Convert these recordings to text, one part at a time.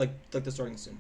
like the starting soon.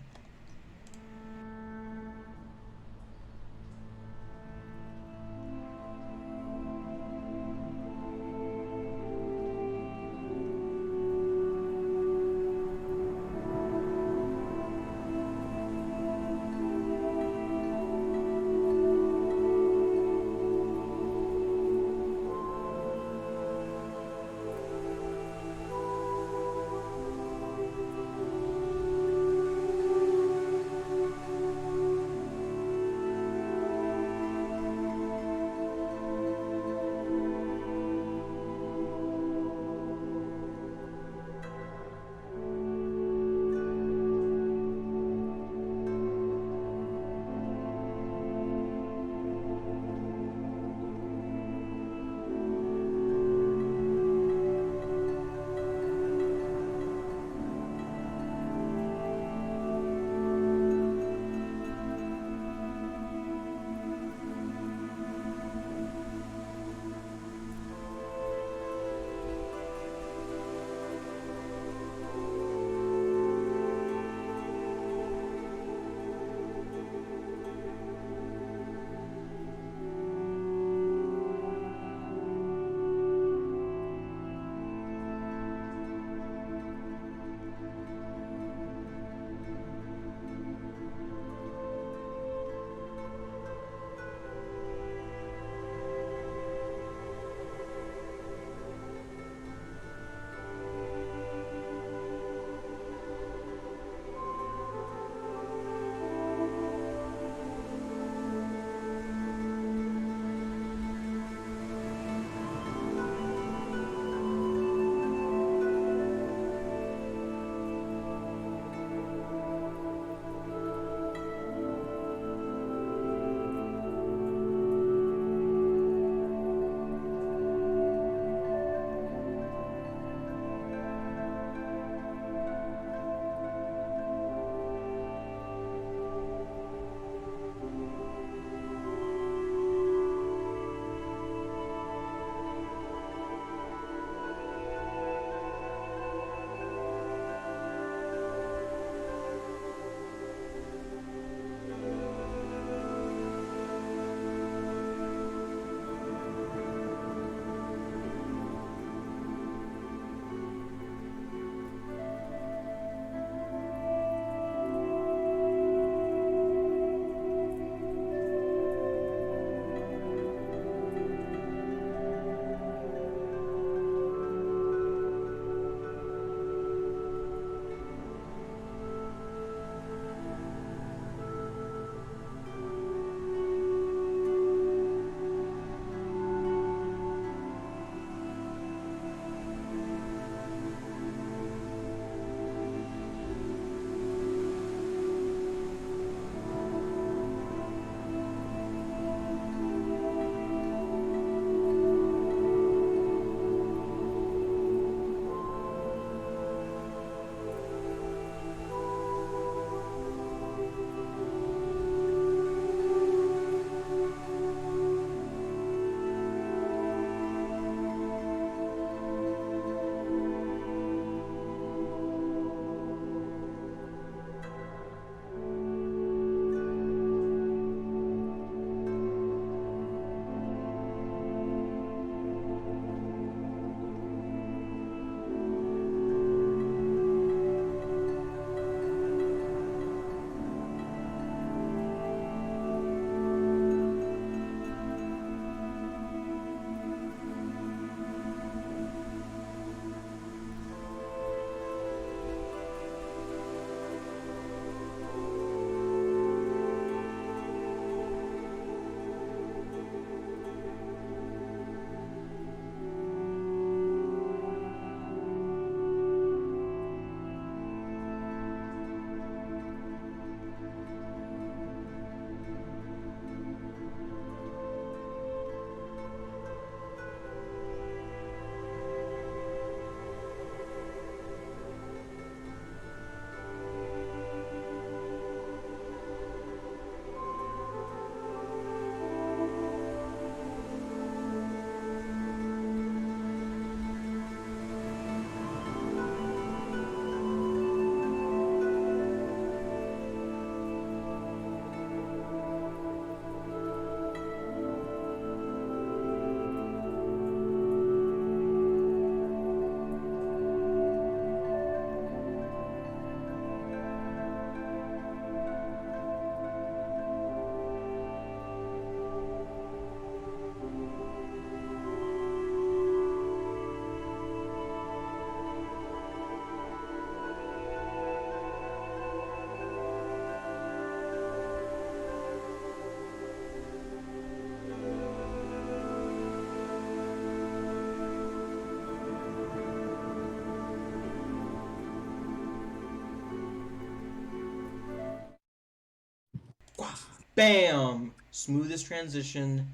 Bam! Smoothest transition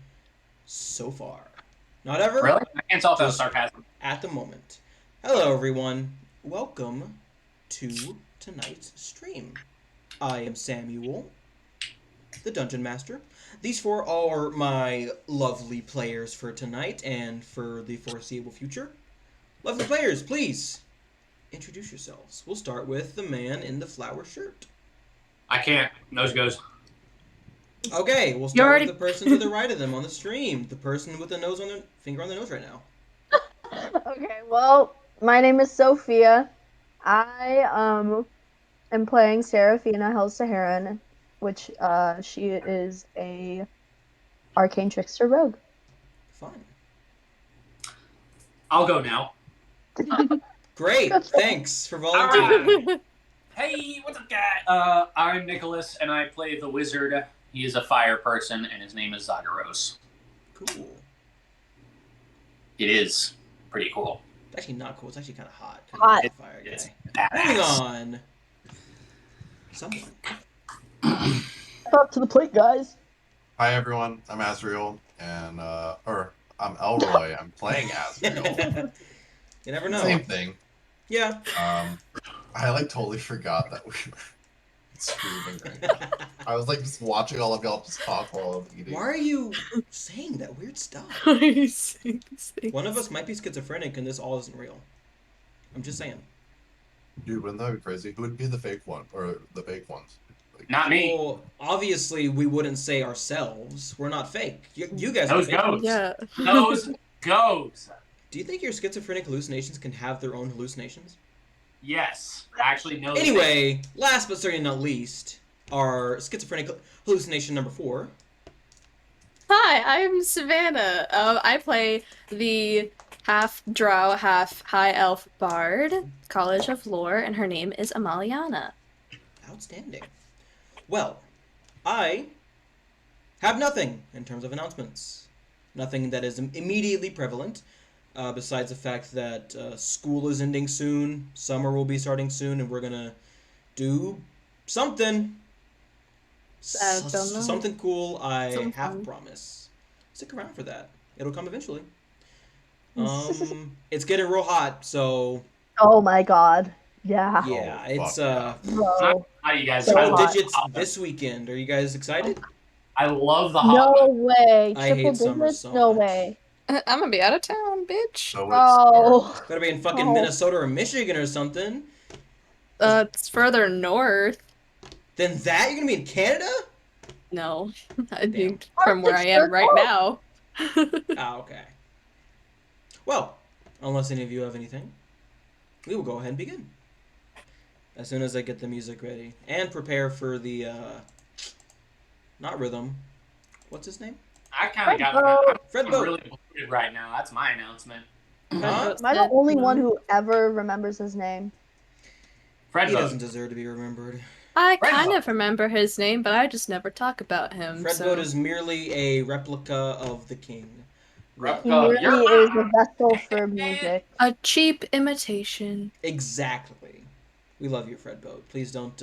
so far. Not ever? Really? I can't tell if that was sarcasm. At the moment. Hello, everyone. Welcome to tonight's stream. I am Samuel, the Dungeon Master. These four are my lovely players for tonight and for the foreseeable future. Lovely players, please introduce yourselves. We'll start with the man in the flower shirt. I can't. Nose goes. Okay, we'll start with the person to the right of them on the stream. The person with the nose on their finger on their nose right now. Okay, well, my name is Sophia. I am playing Seraphina Hel-Saharan, which she is a arcane trickster rogue. Fun. I'll go now. Great, thanks for volunteering. Right. Hey, what's up, guy? I'm Nicholas, and I play the wizard. He is a fire person, and his name is Zagaros. Cool. It is pretty cool. It's actually not cool. It's actually kind of hot. Hot. Fire guy. It's Moving badass. on. Someone. Up to the plate, guys. Hi everyone, I'm Asriel, and I'm Elroy. I'm playing Asriel. You never know. Same thing. Yeah. I totally forgot that we were streaming right now. I was just watching all of y'all just talk while I'm eating. Why are you saying that weird stuff? One of us might be schizophrenic and this all isn't real. I'm just saying. Dude, wouldn't that be crazy? Who would be the fake one or the fake ones? Not me. Well, obviously we wouldn't say ourselves. We're not fake. You guys are Those fake. goes. Yeah. Those goes. Do you think your schizophrenic hallucinations can have their own hallucinations? Yes. Actually, no. Anyway, last but certainly not least, our schizophrenic hallucination number 4. Hi, I'm Savannah. I play the half drow, half high elf bard, College of Lore, and her name is Amaliana. Outstanding. Well, I have nothing in terms of announcements. Nothing that is immediately prevalent, besides the fact that school is ending soon, summer will be starting soon, and we're gonna do something. Don't know. Something cool, I Something have fun. promise. Stick around for that. It'll come eventually. It's getting real hot, so Oh my god. Yeah. yeah, Oh, it's fuck Bro. How you guys? So triple hot. digits this weekend. Are you guys excited? I love the hot. No way. I Triple hate summer digits? so No much. way. I'm gonna be out of town, bitch. So Oh. Better be in fucking Oh. Minnesota or Michigan or something. It's further north. Then that you're gonna be in Canada? No, I think from where I Arctic am right now. Ah, okay. Well, unless any of you have anything, we will go ahead and begin. As soon as I get the music ready. And prepare for the, not rhythm. What's his name? I kind of got. I'm Fred Boat. really bloated right now. That's my announcement. Huh? Am I the only one who ever remembers his name? Fred He Boat. doesn't deserve to be remembered. I Fred kind Boat. of remember his name, but I just never talk about him. Fred so. Boat is merely a replica of the king. He Oh, really you're is a vessel for music. A cheap imitation. Exactly. We love you, Fred Boat. Please don't,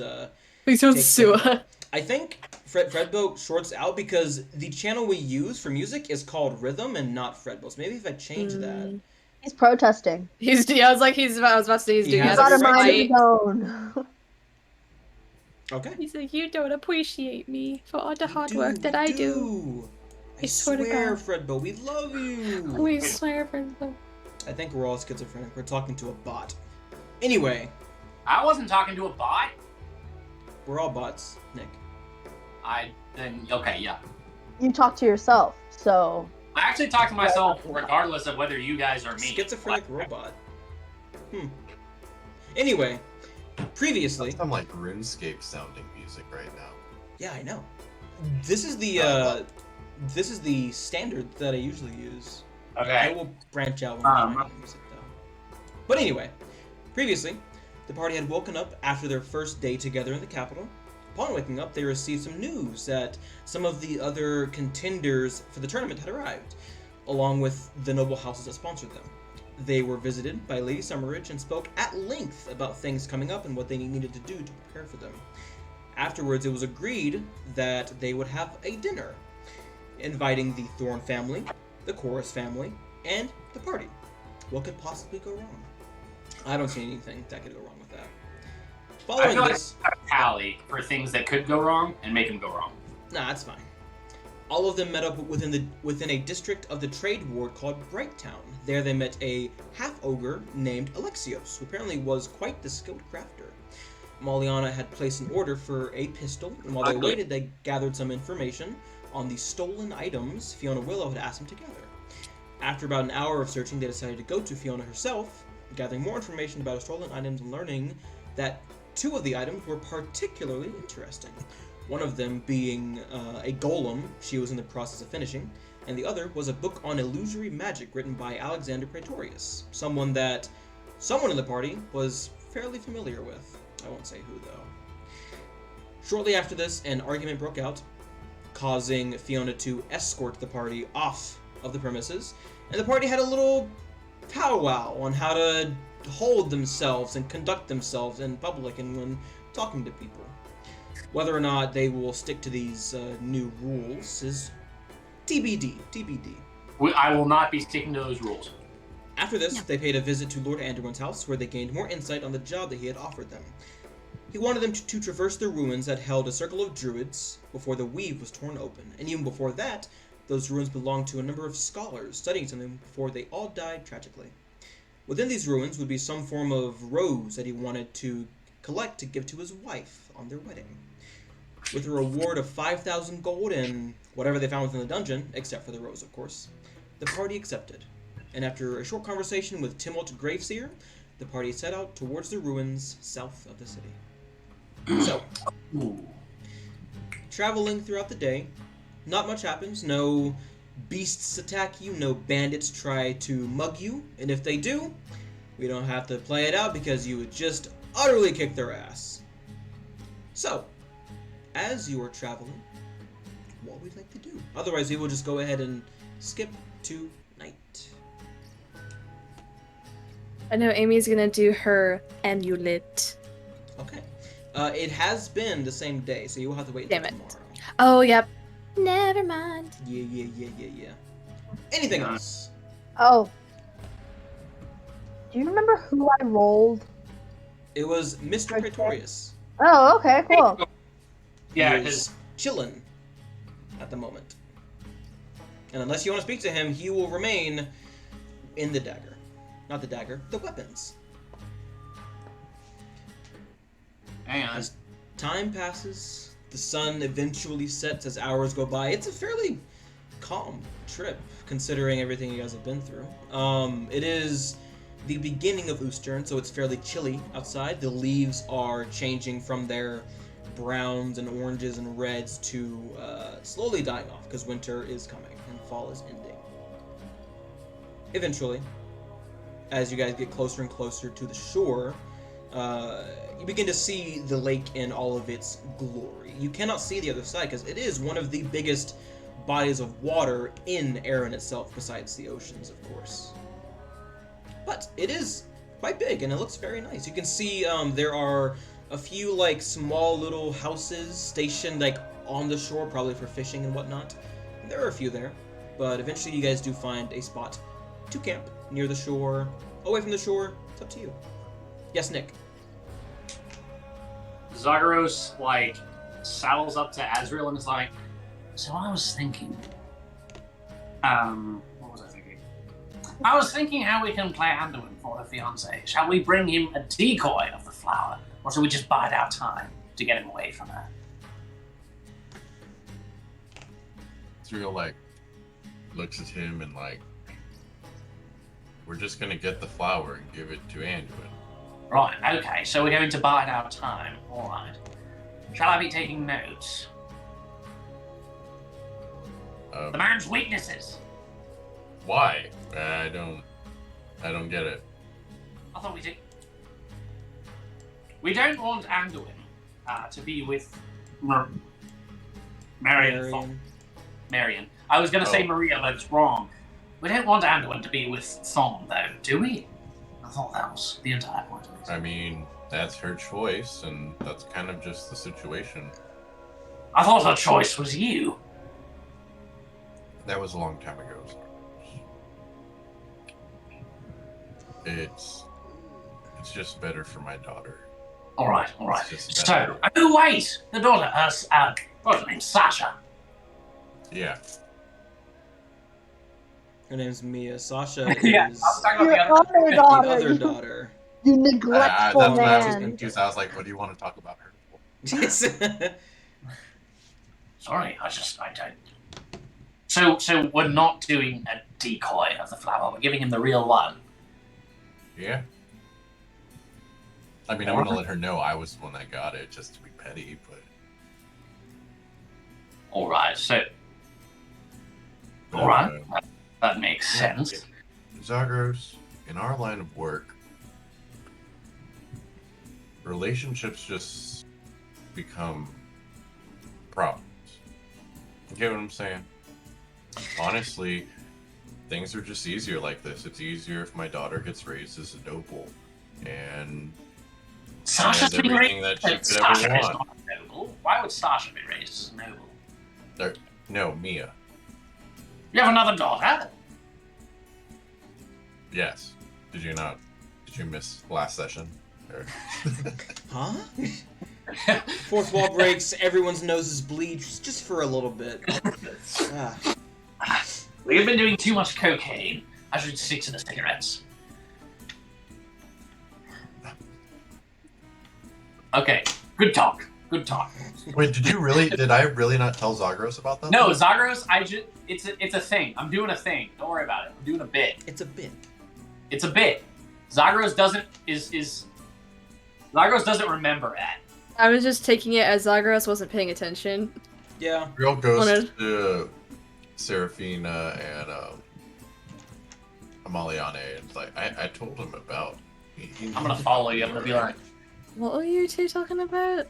Please don't take sue it. us. I think Fred Boat shorts out because the channel we use for music is called Rhythm and not Fred Boat. So maybe if I change that. He's protesting. I was about to say he's He doing has He's it got a right. mind of right. his own. Okay. He's like, you don't appreciate me for all the hard work that I do. I I swear to swear, God. Fred Boat, we love you. We swear for them. I think we're all schizophrenic. We're talking to a bot. Anyway, I wasn't talking to a bot. we're all bots, Nick. Okay, yeah. You talk to yourself, so. I actually talk to myself regardless of whether you guys are me. Schizophrenic robot. Anyway, previously. Some RuneScape sounding music right now. Yeah, I know. This is the standard that I usually use. I Okay. will branch out when I'm writing music, though. But anyway, previously, the party had woken up after their first day together in the capital. Upon waking up, they received some news that some of the other contenders for the tournament had arrived, along with the noble houses that sponsored them. They were visited by Lady Summerridge and spoke at length about things coming up and what they needed to do to prepare for them. Afterwards, it was agreed that they would have a dinner, inviting the Thorn family, the Chorus family, and the party. What could possibly go wrong? I don't see anything that could go wrong with that. I Following feel this... like a tally for things that could go wrong and make them go wrong. Nah, that's fine. All of them met up within a district of the trade ward called Brighttown. There they met a half-ogre named Alexios, who apparently was quite the skilled crafter. Maliana had placed an order for a pistol, and while they waited, they gathered some information on the stolen items Fiona Willow had asked them to gather. After about an hour of searching, they decided to go to Fiona herself, gathering more information about stolen items and learning that 2 of the items were particularly interesting. One of them being a golem she was in the process of finishing, and the other was a book on illusory magic written by Alexander Praetorius, someone in the party was fairly familiar with. I won't say who, though. Shortly after this, an argument broke out, causing Fiona to escort the party off of the premises, and the party had a little powwow on how to hold themselves and conduct themselves in public and when talking to people. Whether or not they will stick to these new rules is TBD. I will not be sticking to those rules. After this, they paid a visit to Lord Anduin's house, where they gained more insight on the job that he had offered them. He wanted them to traverse the ruins that held a circle of druids before the weave was torn open, and even before that, those ruins belonged to a number of scholars studying something before they all died tragically. Within these ruins would be some form of rose that he wanted to collect to give to his wife on their wedding. With a reward of 5,000 gold and whatever they found within the dungeon, except for the rose, of course, the party accepted. And after a short conversation with Timolt Graveseer, the party set out towards the ruins south of the city. So, traveling throughout the day, not much happens. No beasts attack you, no bandits try to mug you, and if they do, we don't have to play it out because you would just utterly kick their ass. So, as you are traveling, what would you like to do? Otherwise, we will just go ahead and skip to night. I know Amy's gonna do her amulet. Okay. It has been the same day, so you will have to wait until Damn it. tomorrow. Oh, yep. Never mind. Yeah. Anything else? Oh. Do you remember who I rolled? It was Mr. Okay. Praetorius. Oh, okay, cool. Yeah, He is chillin' at the moment. And unless you want to speak to him, he will remain in the dagger. Not the dagger, the weapons. hang on. As time passes, the sun eventually sets as hours go by. It's a fairly calm trip, considering everything you guys have been through. It is the beginning of Oostern, so it's fairly chilly outside. The leaves are changing from their browns and oranges and reds to slowly dying off, because winter is coming and fall is ending. Eventually, as you guys get closer and closer to the shore, you begin to see the lake in all of its glory. You cannot see the other side because it is one of the biggest bodies of water in Erin itself, besides the oceans, of course. But it is quite big and it looks very nice. You can see there are a few like small little houses stationed like on the shore, probably for fishing and whatnot. There are a few there, but eventually you guys do find a spot to camp near the shore, away from the shore. It's up to you. Yes, Nick. Zagros, like, saddles up to Azrael and is like, so I was thinking, what was I thinking? I was thinking how we can play Anduin for the fiancé. Shall we bring him a decoy of the flower, or shall we just bide our time to get him away from her? Azrael, like, looks at him and, like, we're just gonna get the flower and give it to Anduin. Right, okay, so we're going to bide our time. Alright. Shall I be taking notes? The man's weaknesses! Why? I don't get it. I thought we did. We don't want Anduin to be with Marion. Marion. I was going to say Maria, but it's wrong. We don't want Anduin to be with Thom, though, do we? I thought that was the entire point of it. I mean, that's her choice, and that's kind of just the situation. I thought her choice was you. That was a long time ago. It's just better for my daughter. All right. It's just So, better. oh wait, the daughter, what's her name? Sasha. Yeah. Her name's Mia. Sasha Yeah, I is was talking Your about the other. other the daughter. other daughter. You neglectful That's why I was man. confused. I was like, what do you want to talk about her for? Sorry, I don't. So we're not doing a decoy of the flower. We're giving him the real one. Yeah. I mean, I'm going to let her know I was the one that got it, just to be petty, but... All right. So, all right, that makes sense. Zagros, in our line of work, relationships just become problems. You get what I'm saying? Honestly, things are just easier like this. It's easier if my daughter gets raised as a noble, and Sasha's and been everything raised. that she could Sasha ever is want. not a noble. Why would Sasha be raised as a noble? No, Mia. You have another daughter. Yes. Did you not? Did you miss last session? Or... Huh? Fourth wall breaks, everyone's noses bleed just for a little bit. We've been doing too much cocaine. I should stick to the cigarettes. Okay, good talk. Good talk. Wait, did I really not tell Zagros about that? No, Zagros, it's a thing. I'm doing a thing. Don't worry about it. I'm doing a bit. It's a bit. It's a bit. Zagros doesn't Zagros doesn't remember that. I was just taking it as Zagros wasn't paying attention. Yeah. Real goes Honored. to Serafina and Amaliane, and like I told him about. I'm gonna follow you. I'm gonna be like What were you two talking about?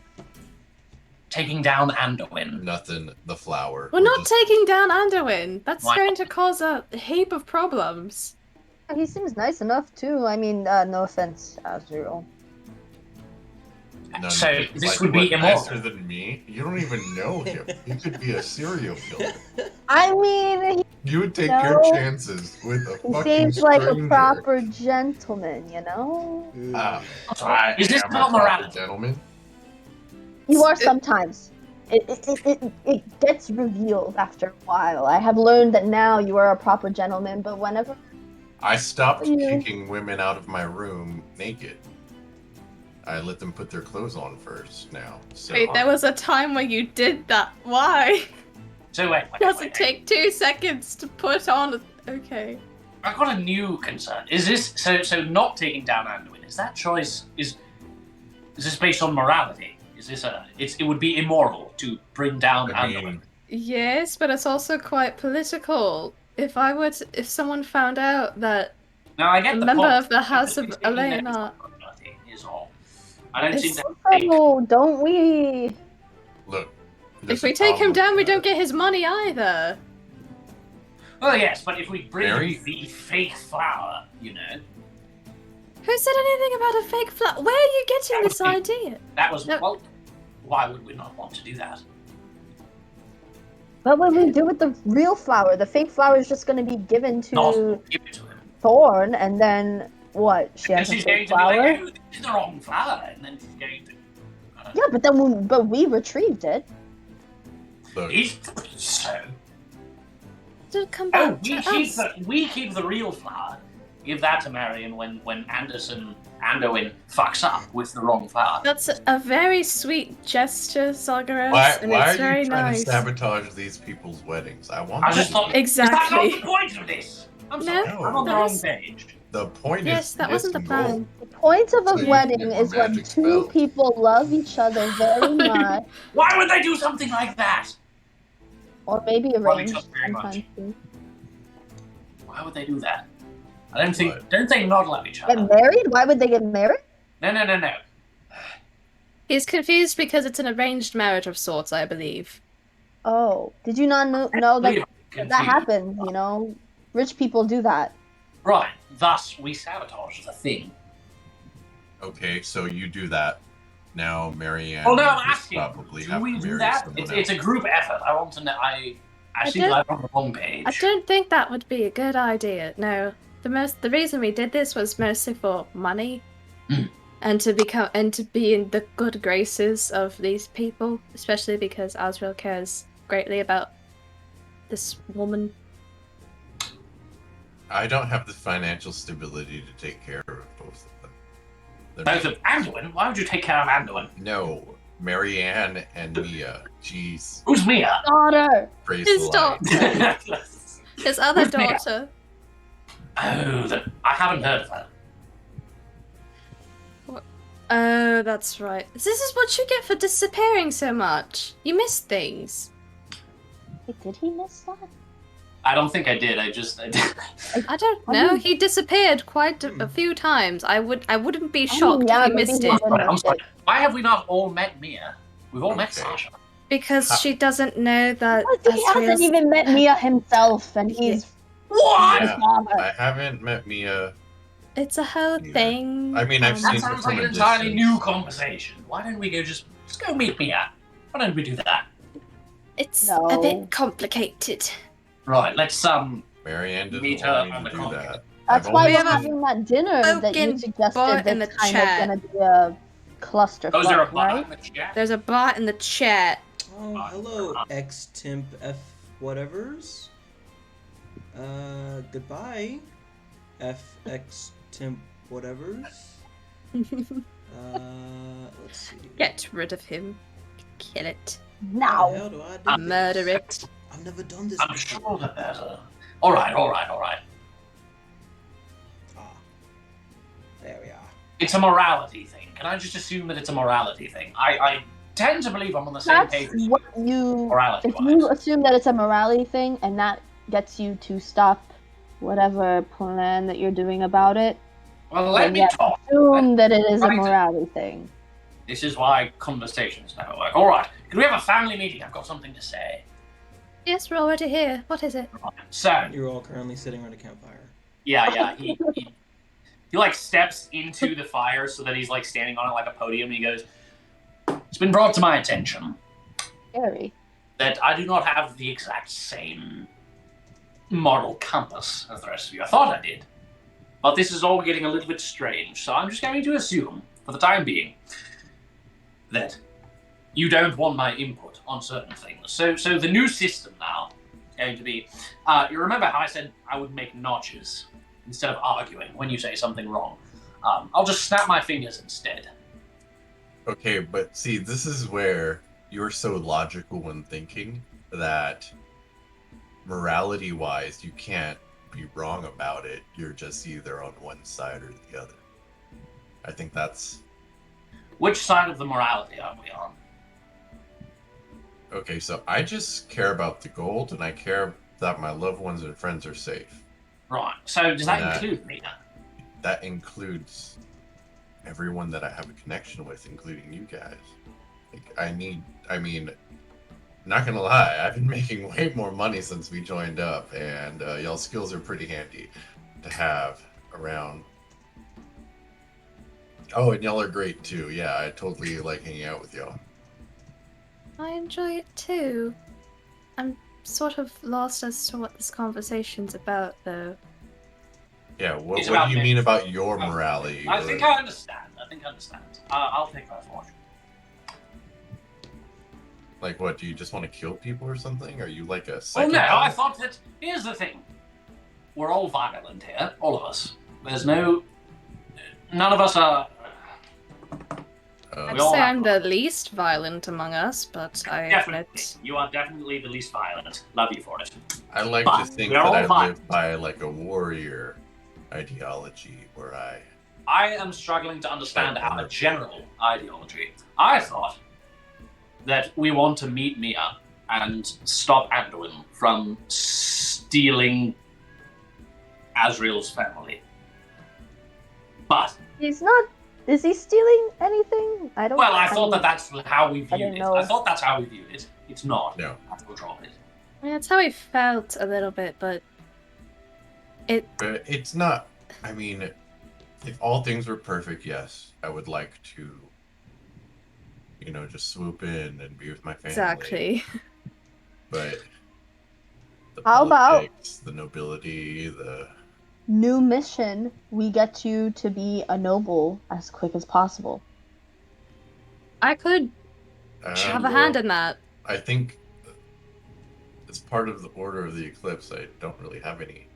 taking down Anduin. Nothing. The flower. We're not taking down Anduin. That's Why? going to cause a heap of problems. He seems nice enough too. I mean, no offense, Azrael. So this like, would be what, immoral. nicer than me. You don't even know him. He could be a serial killer. I mean, You would take No. your chances with a he fucking seems like a stranger. proper gentleman, you know? I Is this am about a proper morality? gentleman. You are sometimes. It gets revealed after a while. I have learned that now you are a proper gentleman, but whenever I stopped You- kicking women out of my room naked. I let them put their clothes on first now. So Wait, there was a time where you did that. Why? So wait. Does it take 2 seconds to put on? Okay. I've got a new concern. Is this so not taking down Anduin? Is that choice is this based on morality? Is this it would be immoral to bring down I Anduin? mean, Yes, but it's also quite political. If someone found out that Now I get a the member point. of the House of It's taking Elena, responsibility is all. I don't seem It's- to think. oh, don't we? look. if there's we a take him problem down, we with don't that. get his money either. Well, yes, but if we bring Mary? the fake flower, you know, Who said anything about a fake flower? Where are you getting this idea? that was No. well. Why would we not want to do that? What would we do with the real flower? The fake flower is just going to be given to Not give it to him. Thorn, and then what? She And has a she's going fake to be flower. like, "Oh, this is the wrong flower," and then she's going to. Yeah, but then we retrieved it. Look, He's so. To come Oh, back to us. we keep the real flower. Give that to Marion when Anduin fucks up with the wrong flower. That's a very sweet gesture, Zagros, why and are it's very you trying nice. to sabotage these people's weddings? I want. I them just to thought be- Is that Exactly. not the point of this? I'm No, sorry, I'm on the that wrong is- page. the point Yes, is that wasn't the yes, plan. The point of So a you wedding can is when magic two spell. people love each other very much, Why would they do something like that? or maybe Love each arranged other very much. sometimes too. Why would they do that? I don't they not love each Get other? married? Why would they get married? No. He's confused because it's an arranged marriage of sorts, I believe. Oh, did you not know that We are that confused. happens? You know, rich people do that. Right. Thus, we sabotage the thing. Okay, so you do that. Now, Marianne. Oh no, I'm would asking. Probably Do have we to do marry that? someone It's a else. group effort. I want to know. I see don't- that on the homepage. I don't think that would be a good idea. No, the reason we did this was mostly for money, and to be in the good graces of these people, especially because Azrael cares greatly about this woman. I don't have the financial stability to take care of both of them. They're Both not- of Anduin? Why would you take care of Anduin? No, Marianne and Mia. Jeez, Who's Mia? Daughter! praise His the Lord. daughter. His other Who's Mia? daughter. Oh, I haven't heard of her. Oh, that's right. This is what you get for disappearing so much. You miss things. Wait, did he miss that? I don't think I did. I I don't I know. mean- He disappeared quite a few times. I wouldn't be shocked yeah, if he maybe missed he it. did. I'm sorry. Why have we not all met Mia? We've all met Okay. Sasha. Because she doesn't know that He hasn't even met Mia himself, and he's What? his Yeah. father. I haven't met Mia. It's a whole Yeah. thing. I mean, I've That seen her sounds from like an a entirely distance. new conversation. Why don't we just go meet Mia? Why don't we do that? It's No. a bit complicated. Right, let's Marianne doesn't Meet want her on me the to do continent. that. That's I've why only we're have a having that dinner that you spoken suggested bot in that's the kind chat. of going to be a cluster. Those are a right? bot in the chat. There's a bot in the chat. Oh, hello, X-Timp F whatevers. Goodbye, FX Timp whatevers. Let's see. Get rid of him. Kill it. How the Now. hell do I do Murder this? it. I've never done this I'm before. sure that there's a... Alright. Ah, there we are. It's a morality thing. Can I just assume that it's a morality thing? I tend to believe I'm on the same That's page as what you. morality If you wise. assume that it's a morality thing, and that gets you to stop whatever plan that you're doing about it, Well, let then me yes, talk. assume that it is a Right. morality thing. This is why conversations never work. Alright, can we have a family meeting? I've got something to say. Yes, we're already here. What is it? So, You're all currently sitting around a campfire. yeah, he like steps into the fire so that he's like standing on it like a podium. And he goes, "It's been brought to my attention Scary. that I do not have the exact same moral compass as the rest of you. I thought I did, but this is all getting a little bit strange. So I'm just going to assume, for the time being, that you don't want my input on certain things. So the new system now is going to be, you remember how I said I would make notches instead of arguing when you say something wrong? I'll just snap my fingers instead. Okay, but see, this is where you're so logical when thinking that morality-wise, you can't be wrong about it. You're just either on one side or the other. I think that's... Which side of the morality are we on? Okay, so I just care about the gold, and I care that my loved ones and friends are safe. Right. So does that Nah. include me then? That includes everyone that I have a connection with, including you guys. Like, not gonna lie, I've been making way more money since we joined up, and y'all skills are pretty handy to have around. Oh, and y'all are great too. Yeah, I totally like hanging out with y'all. I enjoy it too. I'm sort of lost as to what this conversation's about, though. Yeah, what It's do about you me. mean about your morality? I think I understand. I'll take that for you. Like, what, do you just want to kill people or something? Are you like a Oh psychopath? no, I thought that. Here's the thing. We're all violent here, all of us. There's no. None of us are. I'd We all say have I'm the least violent among us, but I Definitely. admit. You are definitely the least violent. Love you for it. I like But to think we're that all I fine. live by like a warrior ideology where I am struggling to understand Right. our general ideology. I thought that we want to meet Mia and stop Anduin from stealing Azrael's family. But, He's not. Is he stealing anything? I don't. well, I thought that that's how we I viewed didn't it. know. I thought that's how we viewed it. It's not. No. I have to go drop it. I mean, that's how I felt a little bit, but it. But it's not. I mean, If all things were perfect, yes, I would like to, just swoop in and be with my family. Exactly. But the How about- politics, the nobility, the... New mission, we get you to be a noble as quick as possible. I could have a hand in that. I think it's part of the Order of the Eclipse. I don't really have any.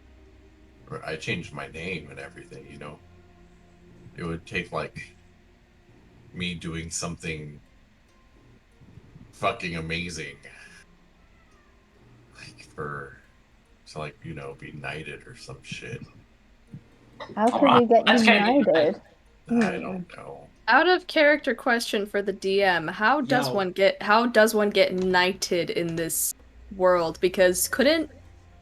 I changed my name and everything, It would take, me doing something fucking amazing. Be knighted or some shit. How can we get That's kinda united? I don't know. Out of character question for the DM, how does one get knighted in this world? Because couldn't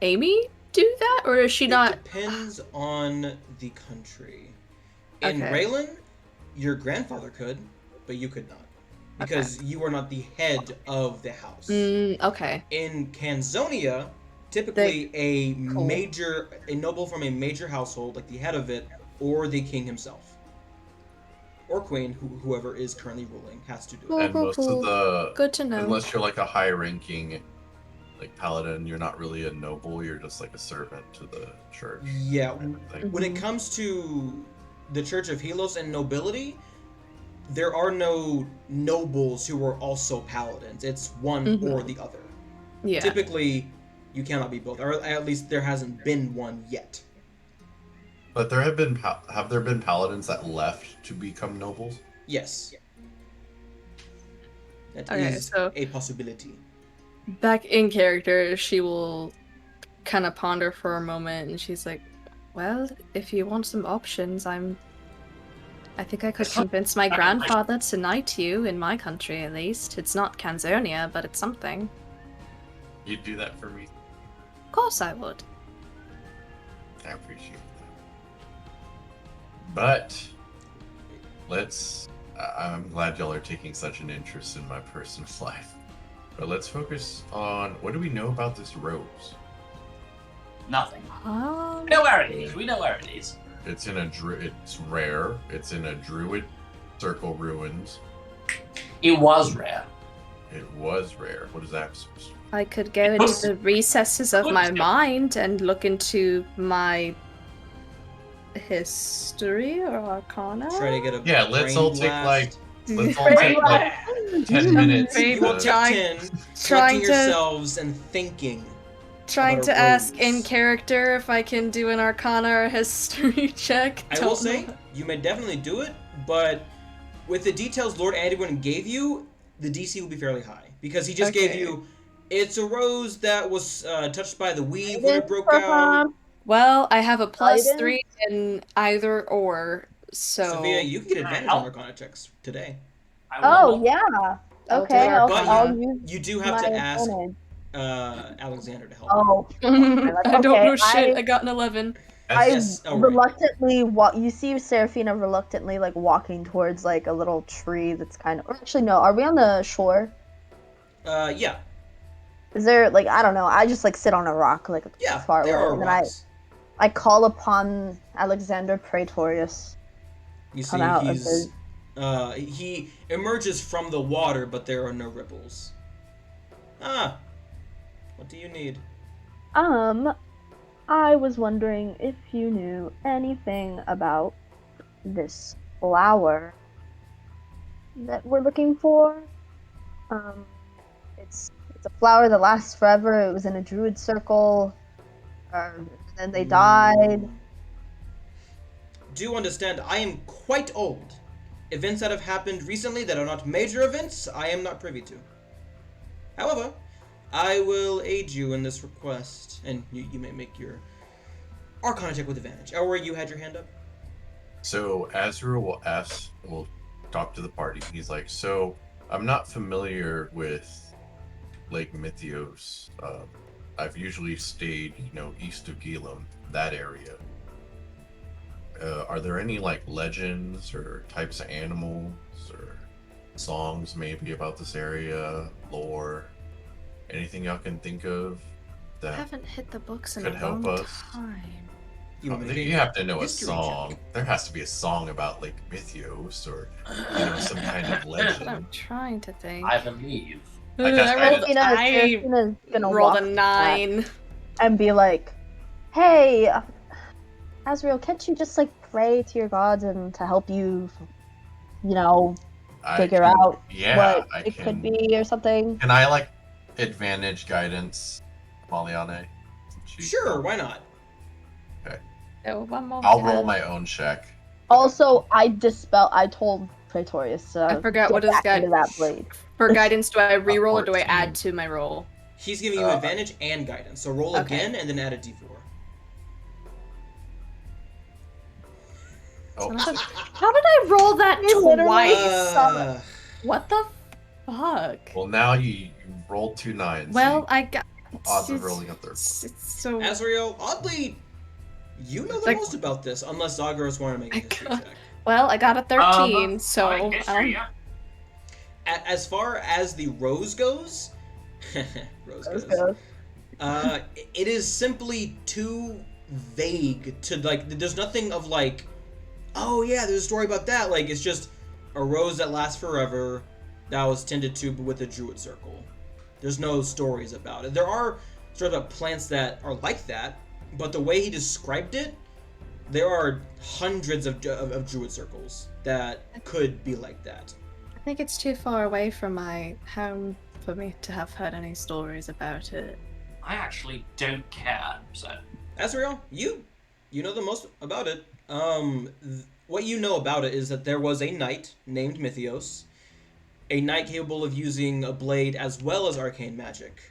Amy do that, or is she not? It depends on the country. In Okay. Raylan, your grandfather could, but you could not. Because you are not the head of the house. Okay. In Canzonia, typically a Cool. noble from a major household, like the head of it, or the king himself. Or queen, whoever is currently ruling, has to do it. And most of the... Good to know. Unless you're a high-ranking, paladin, you're not really a noble, you're just a servant to the church. Yeah. Kind of thing. When it comes to the Church of Helos and nobility, there are no nobles who are also paladins. It's one or the other. Yeah. Typically, you cannot be both, or at least there hasn't been one yet. But have there been paladins that left to become nobles? Yes. That Okay, is so- a possibility. Back in character, she will kind of ponder for a moment, and she's like, "Well, if you want some options, I think I could convince my grandfather to knight you in my country, at least. It's not Canzonia, but it's something. You'd do that for me? Of course I would." I appreciate that. But I'm glad y'all are taking such an interest in my personal life. But let's focus on, what do we know about this rose? Nothing. We know where it is. We know where it is. It's it's rare. It's in a druid circle ruins. It was rare. It was rare. What is that supposed to be? I could go into the recesses of my mind and look into my history or arcana. Try to get a Yeah, let's brain all take blast. let's all take 10 minutes. Afraid You will of take trying- 10, trying collecting to- yourselves and thinking. Trying about to a ask rose. in character if I can do an arcana or history check. I will say, you may definitely do it, but with the details Lord Anduin gave you, the DC will be fairly high. Because he just gave Okay. you, it's a rose that was touched by the weave when it broke out. Well, I have a Guidance? +3 in either or, so... Sophia, you can get advantage on Arcana checks today. I will Oh, look. yeah. I'll Okay, do I'll, But I'll use You do have my to ask advantage. Alexander to help. Oh, I don't okay, know shit. I- I got an 11. I Yes, oh, right. reluctantly walk. You see Seraphina reluctantly walking towards a little tree that's kind of. Or actually, no. Are we on the shore? Yeah. Is there I don't know. I just sit on a rock Yeah, far there away, are and then rocks. I call upon Alexander Praetorius. You see, Come out of he emerges from the water, but there are no ripples. Ah, what do you need? I was wondering if you knew anything about this flower that we're looking for. It's a flower that lasts forever. It was in a druid circle, and then they died. Do understand, I am quite old. Events that have happened recently that are not major events, I am not privy to. However, I will aid you in this request, and you may make your Arcana check with advantage. Or you had your hand up? So Azrael will talk to the party. He's like, so I'm not familiar with Lake Mythios. I've usually stayed, east of Gilam, that area. Are there any legends or types of animals or songs maybe about this area, lore, anything y'all can think of I that haven't hit the books in could a help long us? time. want me to You have to know a history song. check? There has to be a song about Lake Mythios or some kind of legend. I'm trying to think. I believe. I guess I did- Seraphina's gonna rolled walk a back 9. and be like, "Hey, Azrael, can't you just like pray to your gods and to help you, figure out what I it can. could be or something?" Can I like advantage guidance, Maliane? Sure, why not? Oh, one more. I'll roll my own check. Also, I told Praetorius to I forgot what get is back into that blade. For guidance, do I re-roll or do I 14. add to my roll? He's giving you advantage and guidance, so roll Okay. again and then add a d4. Oh, How did I roll that twice? What the fuck? well, now you rolled 2 9s. Well, I got. odds of rolling a third. So Azrael, oddly, you know the Like- most about this, unless Zagros want to make a history check. well, I got a 13, so Fine, history, yeah. As far as the rose goes, rose Let's goes. go. It is simply too vague to like. There's nothing of like, oh yeah, there's a story about that. Like it's just a rose that lasts forever, that was tended to with a druid circle. There's no stories about it. There are sort of plants that are like that, but the way he described it, there are hundreds of druid circles that could be like that. I think it's too far away from my home for me to have heard any stories about it. I actually don't care, so. Azrael, you know the most about it. What you know about it is that there was a knight named Mythios, a knight capable of using a blade as well as arcane magic.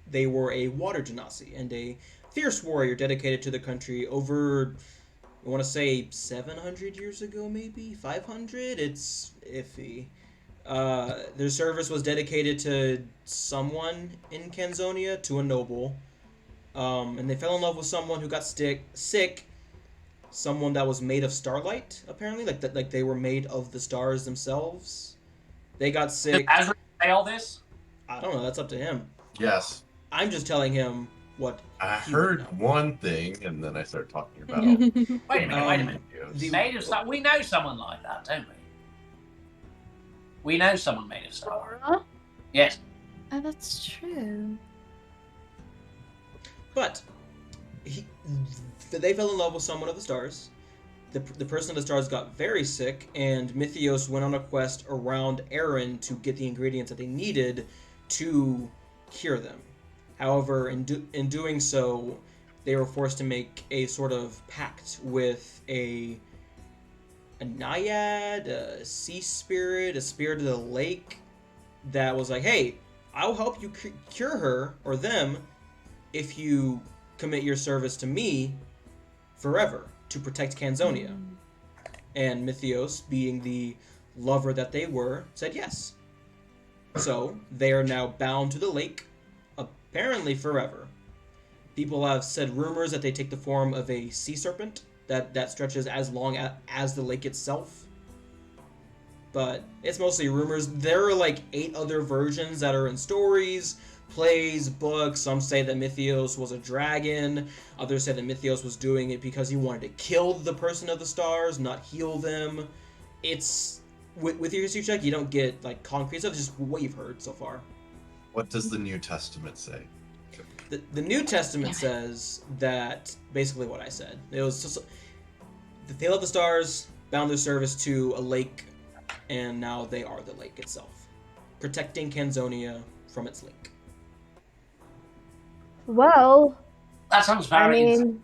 They were a water genasi and a fierce warrior dedicated to the country over, I want to say 700 years ago, maybe 500. It's iffy. Their service was dedicated to someone in Canzonia, to a noble. And they fell in love with someone who got sick. Someone that was made of starlight, apparently, like they were made of the stars themselves. They got sick. Did Azrael say all this? I don't know. That's up to him. Yes. I'm just telling him what I he would heard know. one thing, and then I started talking about Wait a minute. The- Made of star. We know someone like that, don't we? We know someone made of star. Huh? Yes. Oh, that's true. But they fell in love with someone of the stars. The person of the stars got very sick, and Mythios went on a quest around Erin to get the ingredients that they needed to cure them. However, in doing so, they were forced to make a sort of pact with a naiad, a sea spirit, a spirit of the lake, that was like, hey, I'll help you cure her or them if you commit your service to me forever to protect Canzonia. And Mythios, being the lover that they were, said yes. So they are now bound to the lake, apparently forever. People have said rumors that they take the form of a sea serpent that stretches as long as the lake itself. But it's mostly rumors. There are like 8 other versions that are in stories, plays, books. Some say that Mythios was a dragon. Others say that Mythios was doing it because he wanted to kill the person of the stars, not heal them. It's with your history check, you don't get like concrete stuff, just what you've heard so far. What does the New Testament say? The New Testament says that basically what I said. It was just they love the stars, bound their service to a lake, and now they are the lake itself, protecting Canzonia from its lake. Well, That sounds I very. mean,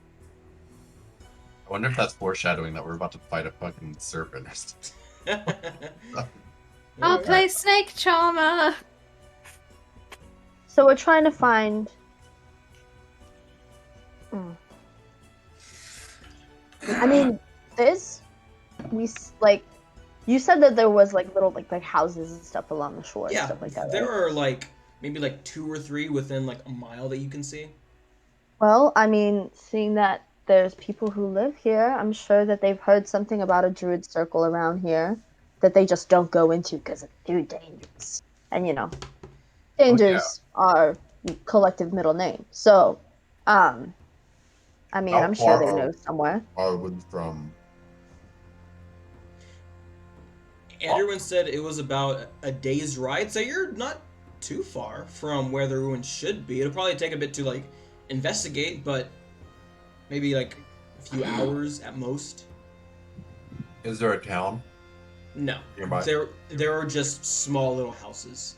I wonder if that's foreshadowing that we're about to fight a fucking serpent or something. I'll play Snake Charmer. so we're trying to find. I mean, you said that there was like little like houses and stuff along the shore and Yeah, stuff like that. there Right? are like maybe like 2 or 3 within like a mile that you can see. Well, I mean, seeing that there's people who live here, I'm sure that they've heard something about a druid circle around here that they just don't go into because it's too dangerous. And dangers are collective middle name. So, I mean, How I'm sure they far know somewhere. are we from? Everyone said it was about a day's ride, so you're not too far from where the ruins should be. It'll probably take a bit to like investigate, but maybe like a few hours at most. Is there a town No, nearby? there are just small little houses.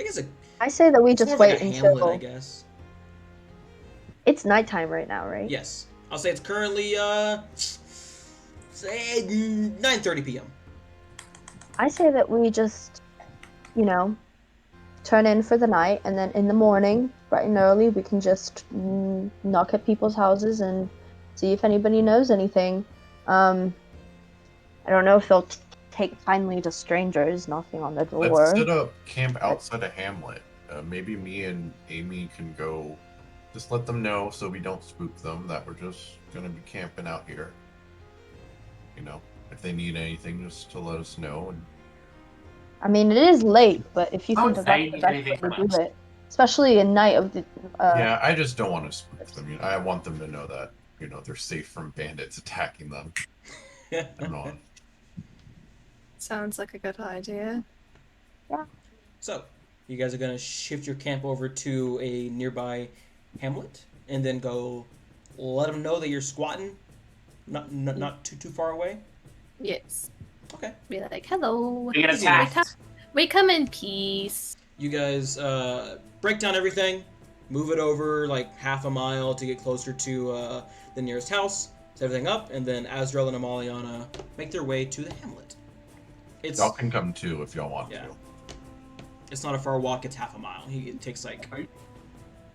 I guess I say that we it's more just of like wait a until hamlet, I guess. it's nighttime right now, right? Yes, I'll say it's currently say 9:30 p.m. I say that we just, you know, turn in for the night, and then in the morning, bright and early, we can just knock at people's houses and see if anybody knows anything. I don't know if they'll take kindly to strangers knocking on the door. Let's set up camp outside of Hamlet. Maybe me and Amy can go. Just let them know so we don't spook them that we're just gonna be camping out here. You know, if they need anything, just to let us know. And I mean, it is late, but if you How think would that they that's the need best anything way from to us? do it, especially in night of the. yeah, I just don't want to spook them. You know, I want them to know that they're safe from bandits attacking them. And on. Sounds like a good idea. So, you guys are gonna shift your camp over to a nearby hamlet, and then go let them know that you're squatting, not too far away. Yes. Okay. Be like, hello. We get Easy attacked. We come in peace. You guys break down everything, move it over like half a mile to get closer to the nearest house, set everything up, and then Azrael and Amaliana make their way to the hamlet. It's Y'all can come too if y'all want Yeah. to. it's not a far walk. It's half a mile. It takes like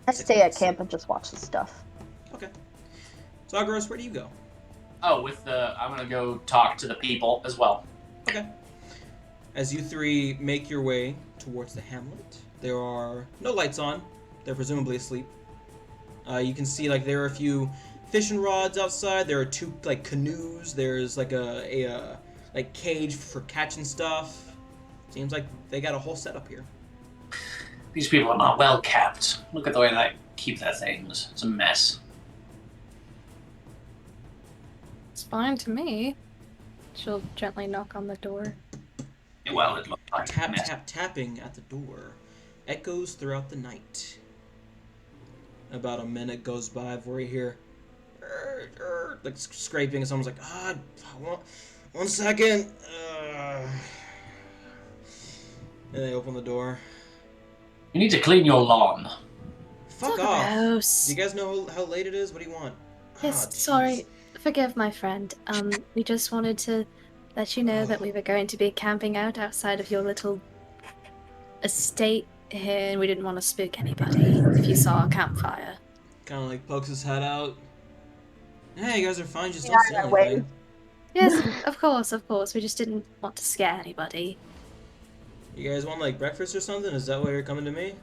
I stay at camp and just watch the stuff. okay. So Agros, where do you go? Oh, I'm gonna go talk to the people as well. Okay. As you three make your way towards the hamlet, there are no lights on. They're presumably asleep. You can see like there are a few fishing rods outside. There are two like canoes. There's like a like cage for catching stuff. Seems like they got a whole setup here. These people are not well kept. Look at the way they keep their things. It's a mess. It's fine to me. She'll gently knock on the door. Well, it looks like a Tap mess. tap tapping at the door echoes throughout the night. About a minute goes by before you hear like scraping, and someone's like, one second. And they open the door. You need to clean your lawn. Fuck So off. gross. Do you guys know how late it is? What do you want? Yes, Ah, sorry. Forgive my friend. We just wanted to let you know that we were going to be camping out outside of your little estate here, and we didn't want to spook anybody if you saw a campfire. Kind of like pokes his head out. Hey, you guys are fine. Just Yeah, don't say that way. anything. Yes, of course. We just didn't want to scare anybody. You guys want like breakfast or something? Is that why you're coming to me?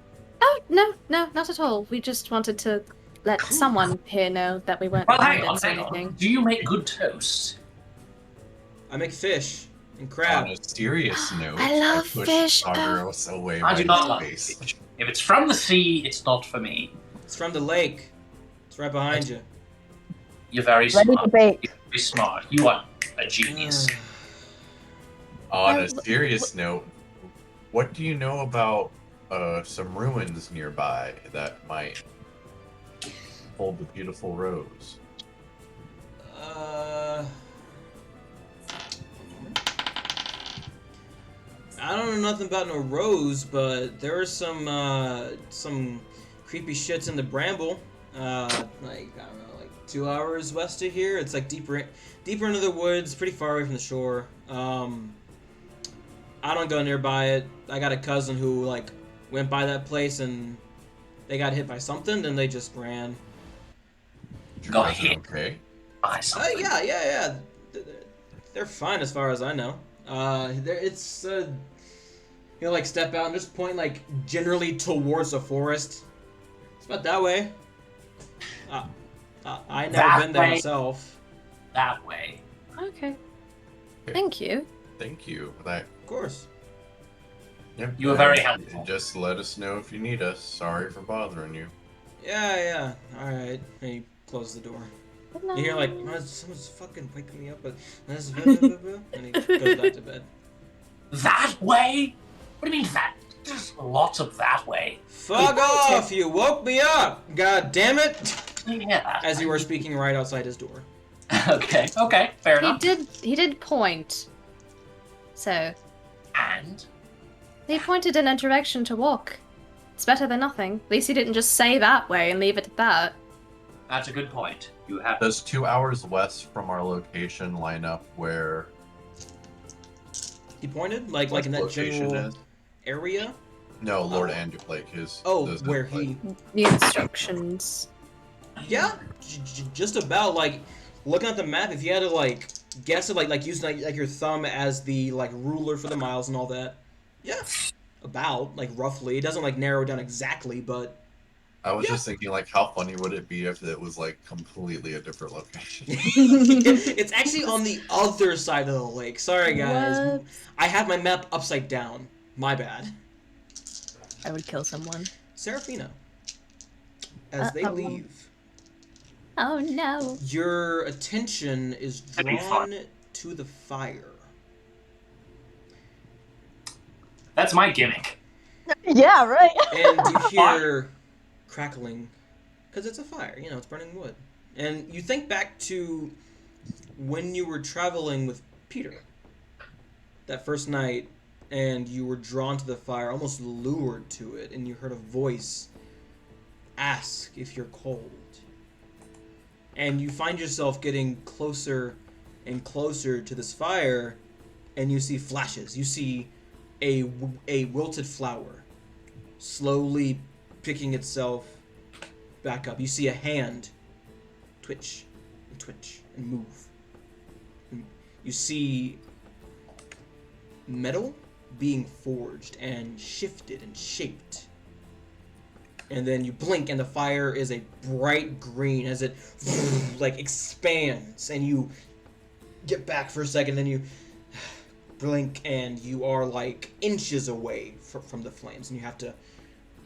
Oh, no, not at all. We just wanted to let someone here know that we weren't Well, hang bandits or on. anything. Do you make good toast? I make fish and On crab. a serious note, I love pushed fish. Sagros away I by do not his love face. fish. If it's from the sea, it's not for me. It's from the lake. It's right behind you. You're very Ready smart. to bake. You're very smart. You are a genius. On a Oh, serious note, what do you know about some ruins nearby that might hold the beautiful rose? I don't know nothing about no rose, but there are some creepy shits in the bramble. Like I don't know, like 2 hours west of here. It's like deeper into the woods, pretty far away from the shore. I don't go nearby it. I got a cousin who like went by that place and they got hit by something, and they just ran. Did you Got guys hit. okay? Buy something. Yeah. They're fine as far as I know. It's you know, like step out and just point like generally towards the forest. It's about that way. I never That been there way. myself. That way. Okay. Thank you. Thank you. That, Of course. yep, You were very helpful. Just let us know if you need us. Sorry for bothering you. Yeah. All right. And he closes the door. You hear like, "Oh, someone's fucking waking me up," but and he goes back to bed. That way? What do you mean that? There's lots of that way. Fuck off! You woke me up! God damn it! Yeah. As you were speaking right outside his door. Okay, fair enough. He did point. So And? he pointed in a direction to walk. It's better than nothing. At least he didn't just say that way and leave it at that. That's a good point. You have... Does 2 hours west from our location line up where He pointed? Like in that location general is? area? No, Lord Andrew, like his. Where he... The instructions. Yeah, just about, like, looking at the map, if you had to, like, guess it, like using, like, your thumb as the, like, ruler for the miles and all that. Yeah, about, like, roughly. It doesn't, like, narrow down exactly, but... I was just thinking, like, how funny would it be if it was, like, completely a different location? It's actually on the other side of the lake. Sorry, guys. What? I have my map upside down. My bad. I would kill someone. Seraphina, as they leave, Oh no. your attention is That'd be fun. drawn to the fire. That's my gimmick. Yeah, right. And you hear crackling, because it's a fire, you know, it's burning wood. And you think back to when you were traveling with Peter that first night, and you were drawn to the fire, almost lured to it, and you heard a voice ask if you're cold. And you find yourself getting closer and closer to this fire, and you see flashes. You see a wilted flower slowly picking itself back up. You see a hand twitch and move. And you see metal being forged and shifted and shaped. And then you blink and the fire is a bright green as it like expands, and you get back for a second, then you blink and you are like inches away from the flames, and you have to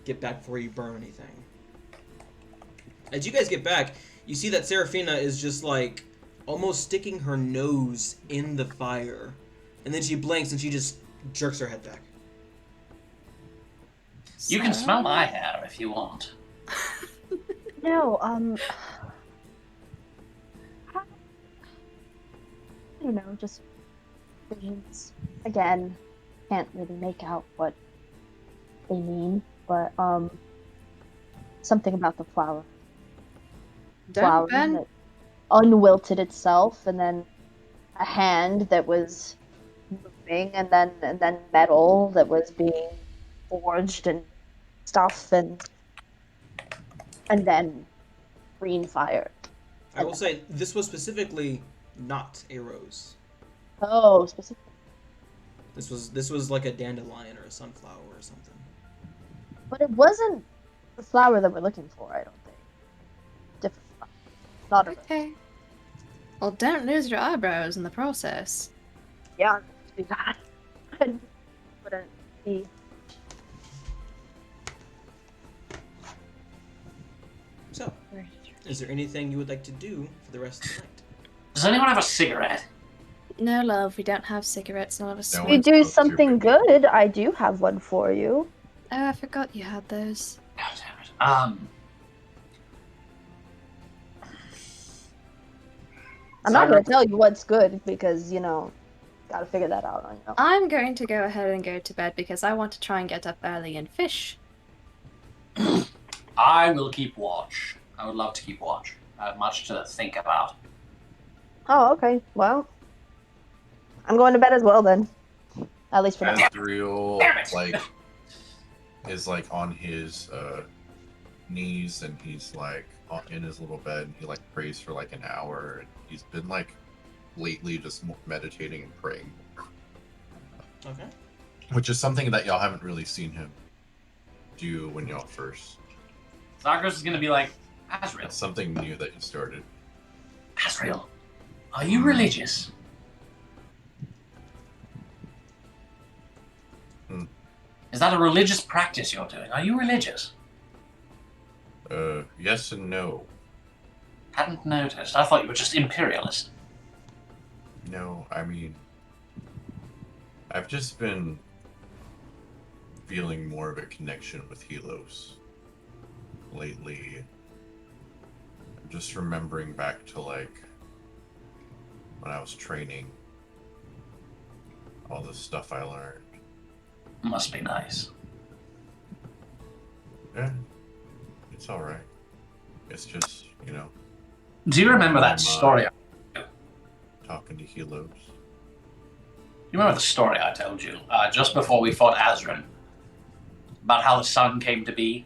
get back before you burn anything. As you guys get back, you see that Seraphina is just like almost sticking her nose in the fire, and then she blinks and she just jerks her head back. You can smell my hair if you want. No, I don't know, just visions. Again, can't really make out what they mean, but something about the flower. Flower Don't burn. that unwilted itself, and then a hand that was moving, and then metal that was being forged and stuff, and then green fire. I will say this was specifically not a rose. Oh, specific. This was like a dandelion or a sunflower or something. But it wasn't the flower that we're looking for, I don't think. Different flower. Not a rose. Okay. Well, don't lose your eyebrows in the process. Yeah, do that. Wouldn't be. So, is there anything you would like to do for the rest of the night? Does anyone have a cigarette? No, love, we don't have cigarettes, none of us No. smoke. If you do something good, I do have one for you. Oh, I forgot you had those. God damn it. I'm not going to tell you what's good because, you know, gotta figure that out on your own. I'm going to go ahead and go to bed because I want to try and get up early and fish. I will keep watch. I would love to keep watch. I have much to think about. Oh, okay. Well, I'm going to bed as well then. At least for now. Asriel, Damn it. like, is like on his knees, and he's like in his little bed, and he like prays for like an hour. And he's been like lately just meditating and praying, Okay. which is something that y'all haven't really seen him do when y'all first. Zagros is gonna be like, It's Asriel, something new that you started. Asriel, are you religious? Hmm. Is that a religious practice you're doing? Are you religious? Yes and no. Hadn't noticed. I thought you were just imperialist. No, I mean, I've just been feeling more of a connection with Helos lately. I'm just remembering back to, like, when I was training, all the stuff I learned. Must be nice. Yeah, it's alright. It's just, you know, Do you remember that I'm, story? talking to Helos. You remember the story I told you just before we fought Azran about how the sun came to be?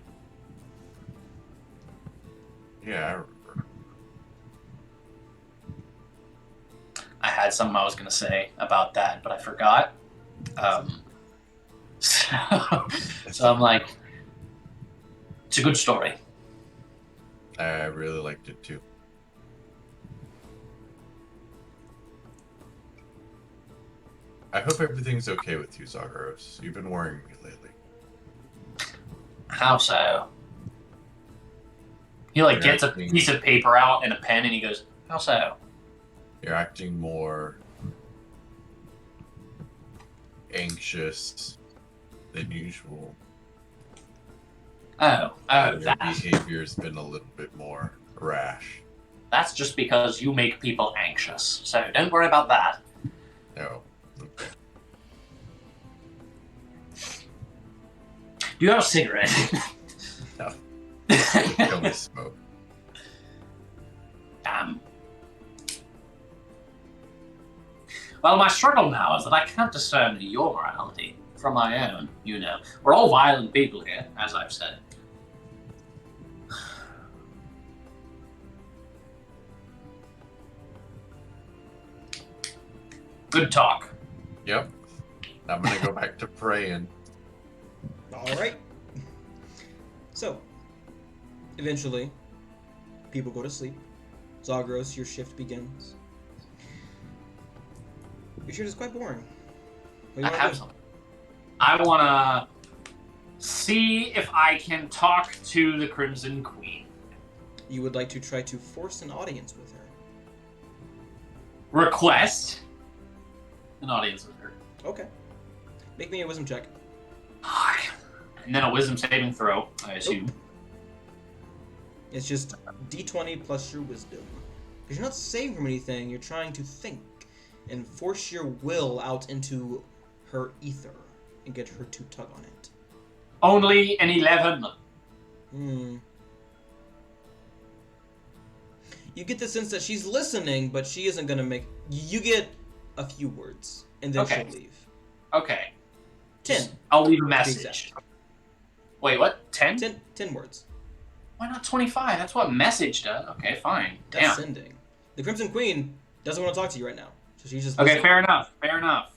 Yeah, I remember. I had something I was going to say about that, but I forgot. So I'm like, it's a good story. I really liked it too. I hope everything's okay with you, Zagros. You've been worrying me lately. How so? He like You're gets a acting- piece of paper out and a pen and he goes, how so? You're acting more anxious than usual. Oh, Your that. behavior's been a little bit more rash. That's just because you make people anxious. So don't worry about that. No. Do you have a cigarette? No. Kill me smoke. Damn. Well, my struggle now is that I can't discern your morality from my own, you know. We're all violent people here, as I've said. Good talk. Yep. I'm gonna go back to praying. All right. So, eventually, people go to sleep. Zagros, your shift begins. Your shift is quite boring. What do you I want have to do? something. I want to see if I can talk to the Crimson Queen. You would like to try to force an audience with her. Request an audience with her. Okay. Make me a wisdom check. And then a wisdom saving throw, I assume. It's just d20 plus your wisdom. Because you're not saving from anything, you're trying to think and force your will out into her ether and get her to tug on it. Only an 11. You get the sense that she's listening, but she isn't going to make... You get a few words, and then Okay. she'll leave. Okay. 10. I'll leave a Exact. message. Wait, what? 10? 10 words. Why not 25? That's what message does. Okay, fine. That's Damn. sending. The Crimson Queen doesn't want to talk to you right now. So she's just... Okay, listening. fair enough. Fair enough.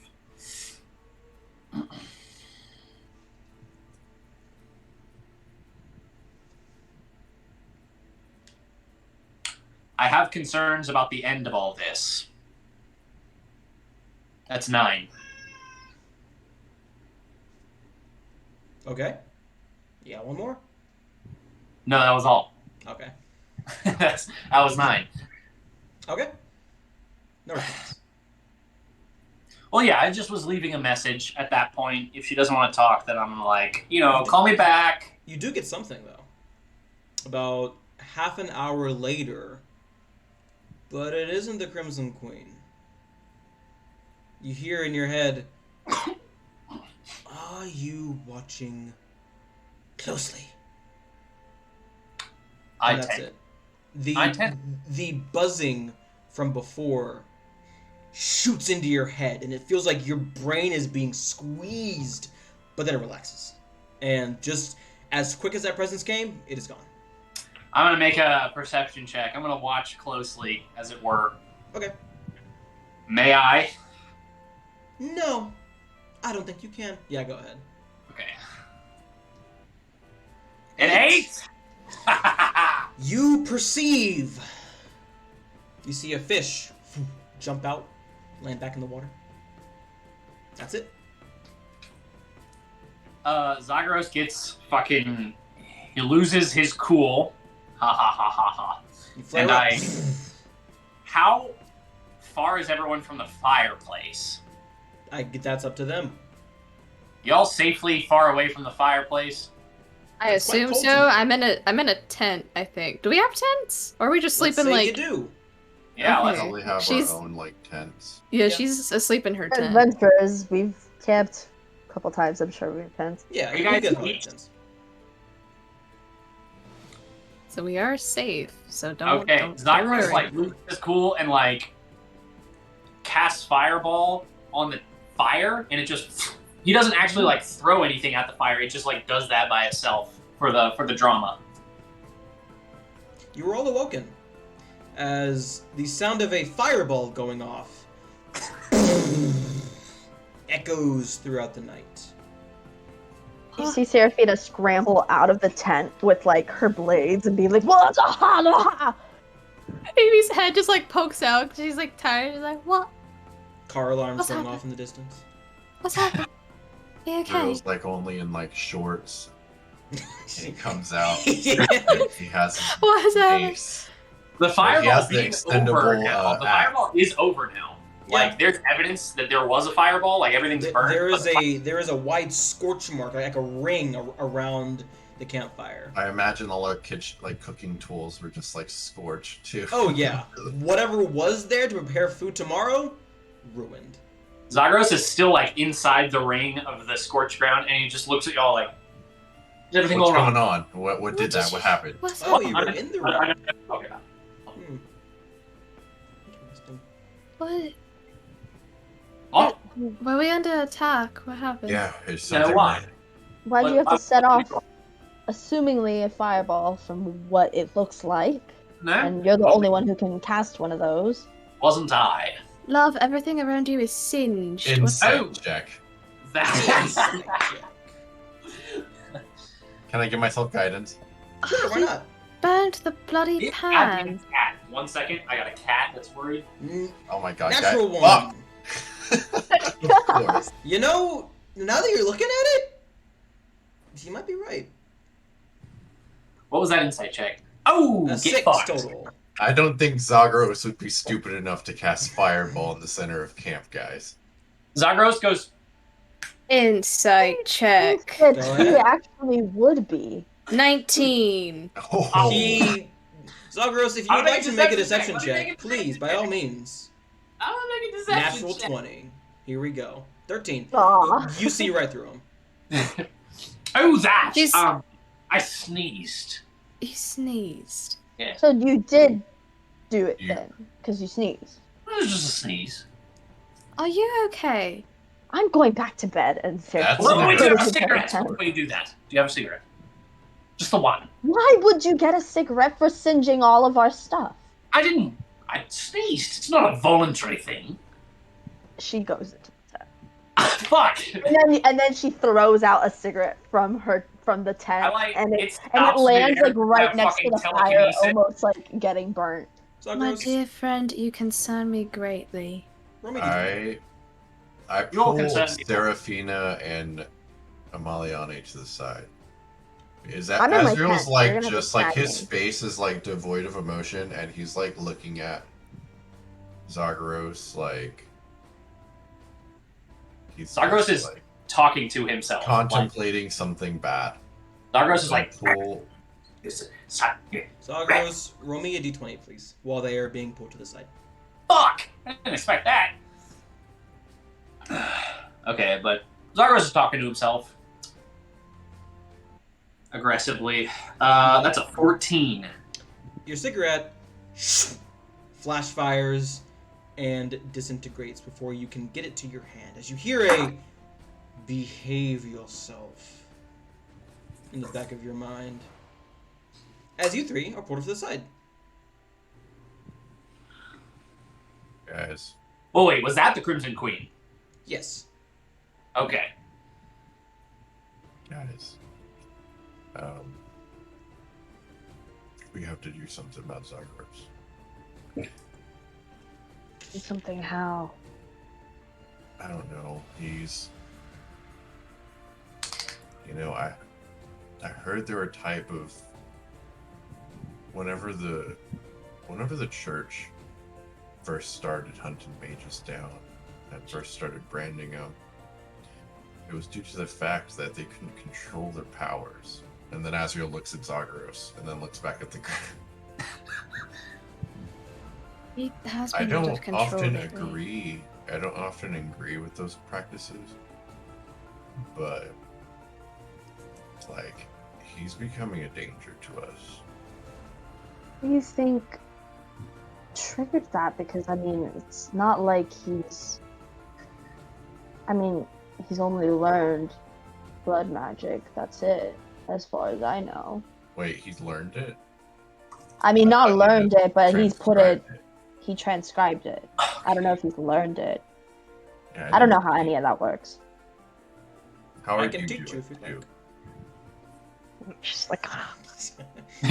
I have concerns about the end of all this. That's 9. Okay. You got one more? No, that was all. Okay. that was 9. Okay. No response. Well, yeah, I just was leaving a message at that point. If she doesn't want to talk, then I'm like, call me back. You do get something, though. About half an hour later, but it isn't the Crimson Queen. You hear in your head, are you watching closely? And that's it. The buzzing from before shoots into your head, and it feels like your brain is being squeezed, but then it relaxes. And just as quick as that presence came, it is gone. I'm going to make a perception check. I'm going to watch closely, as it were. Okay. May I? No, I don't think you can. Yeah, go ahead. Okay. An 8? You perceive. You see a fish jump out, land back in the water. That's it. Zagros gets fucking... He loses his cool. Ha ha ha ha ha. You flare And up. How far is everyone from the fireplace? That's up to them. Y'all safely far away from the fireplace? I That's quite assume cold so. tonight. I'm in a tent, I think. Do we have tents? Or are we just Let's sleeping say like you do. Yeah, Okay. let's Probably have She's- our own like tents. Yeah, Yeah. she's asleep in her tent. Adventurers, we've camped a couple times, I'm sure we've camped. Yeah, Are you you guys guys have each- tents. So we are safe. So don't Okay, don't Zagros worry. like loses his cool and like casts fireball on the fire, and it just he doesn't actually like throw anything at the fire. It just like does that by itself for the drama. You were all awoken as the sound of a fireball going off echoes throughout the night. You see Seraphina scramble out of the tent with like her blades and be like, "What's a ha?" Amy's head just like pokes out. She's like tired. She's like, what? Car alarms What's going happening? off in the distance. What's happening? You okay? Girl's like only in like shorts. And he comes out. Yeah. And he has his What is happening? face. The fireball has the is over extendable, now. The axe. fireball is over now. Yeah. Like there's evidence that there was a fireball. Like everything's burned. There but is the there is a wide scorch mark, like a ring around the campfire. I imagine all our kitchen like cooking tools were just like scorched too. Oh yeah, whatever was there to prepare food tomorrow, ruined. Zagros is still like inside the ring of the scorched ground, and he just looks at y'all like, "Is everything What's going going on?" on? What did that? What happened? What's Oh, happening? you were in the I- room. Okay. Hmm. Interesting. What? Oh, Were we under attack? What happened? Yeah, it's Yeah, something. why? Why do But you have to I'm- set off, assumingly a fireball from what it looks like? no, And you're the only one who can cast one of those. wasn't I? Love, everything around you is singed. What's Oh. Insight check. That. Can I give myself guidance? Sure, why not? burned the bloody pan? Cat. 1 second, I got a cat that's worried. Oh my god. Natural guy- one. Of course. You know, now that you're looking at it, you might be right. What was that insight check? Oh, A get 6 fucked. total. I don't think Zagros would be stupid enough to cast Fireball in the center of camp, guys. Zagros goes, Insight check. That Go he ahead. actually would be. 19. Oh, He, Zagros, if you I'll would make like a to make a deception deception check. Let me make check, a please, deception by all check. means. I'm gonna make a deception Natural check. 20. Here we go. 13. Aw. You see right through him. Oh, that! She's- I sneezed. You sneezed. So you did do it You- then, because you sneezed. It was just a sneeze. Are you okay? I'm going back to bed and That's Well, nice. wait, do you have a Put it cigarette? down. Before you do that, do you have a cigarette? Just the one. Why would you get a cigarette for singeing all of our stuff? I didn't. I sneezed. It's not a voluntary thing. She goes into the tent. Fuck. And then she throws out a cigarette from the tent, I like and it stops lands midair. like right I next to fucking the fire, telekinesis. almost like getting burnt. My Zagros, dear friend, you concern me greatly. roll me d20. I You all pulled concerned me. Serafina and Amaliane to the side. Is that I'm in my Azrael's tent. like You're gonna just be like his tagging. face is like devoid of emotion and he's like looking at Zagros like he's Zagros just, is like Talking to himself. contemplating something bad. Like, Zagros is like, Pull Zagros, roll me a d20, please, while they are being pulled to the side. fuck! I didn't expect that. Okay, but Zagros is talking to himself. Aggressively. That's a 14. Your cigarette flash fires and disintegrates before you can get it to your hand as you hear a behave yourself in the back of your mind as you three are pulled to the side. guys. Oh wait, was that the Crimson Queen? Yes. Okay. Guys. We have to do something about Zagros. Do something how? I don't know. He's, you know, I I heard there were a type of whenever the church first started hunting mages down and first started branding them, it was due to the fact that they couldn't control their powers. And then Azrael looks at Zagreus and then looks back at the ground. He has I been out of don't control often lately. agree. I don't often agree with those practices, but like he's becoming a danger to us. What do you think triggered that? Because, I mean, it's not like he's... I mean, he's only learned blood magic. That's it, as far as I know. Wait, he's learned it? I mean, I not thought he learned just it, but he's put it... transcribed it. He transcribed it. I don't know if he's learned it. Yeah, I don't know didn't- how any of that works. How I are can you teach you doing, if you'd too? like. Just like...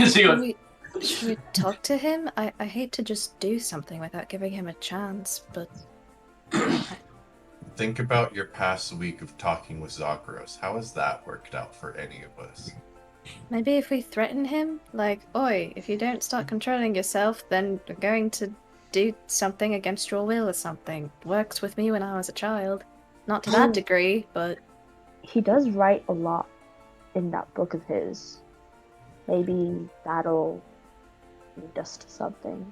So you Should we talk to him? I hate to just do something without giving him a chance, but Think about your past week of talking with Zagreus. How has that worked out for any of us? maybe if we threaten him, like, oi, if you don't start controlling yourself, then we're going to do something against your will or something. Works with me when I was a child. Not to that degree, but He does write a lot in that book of his. Maybe that'll lead us to something.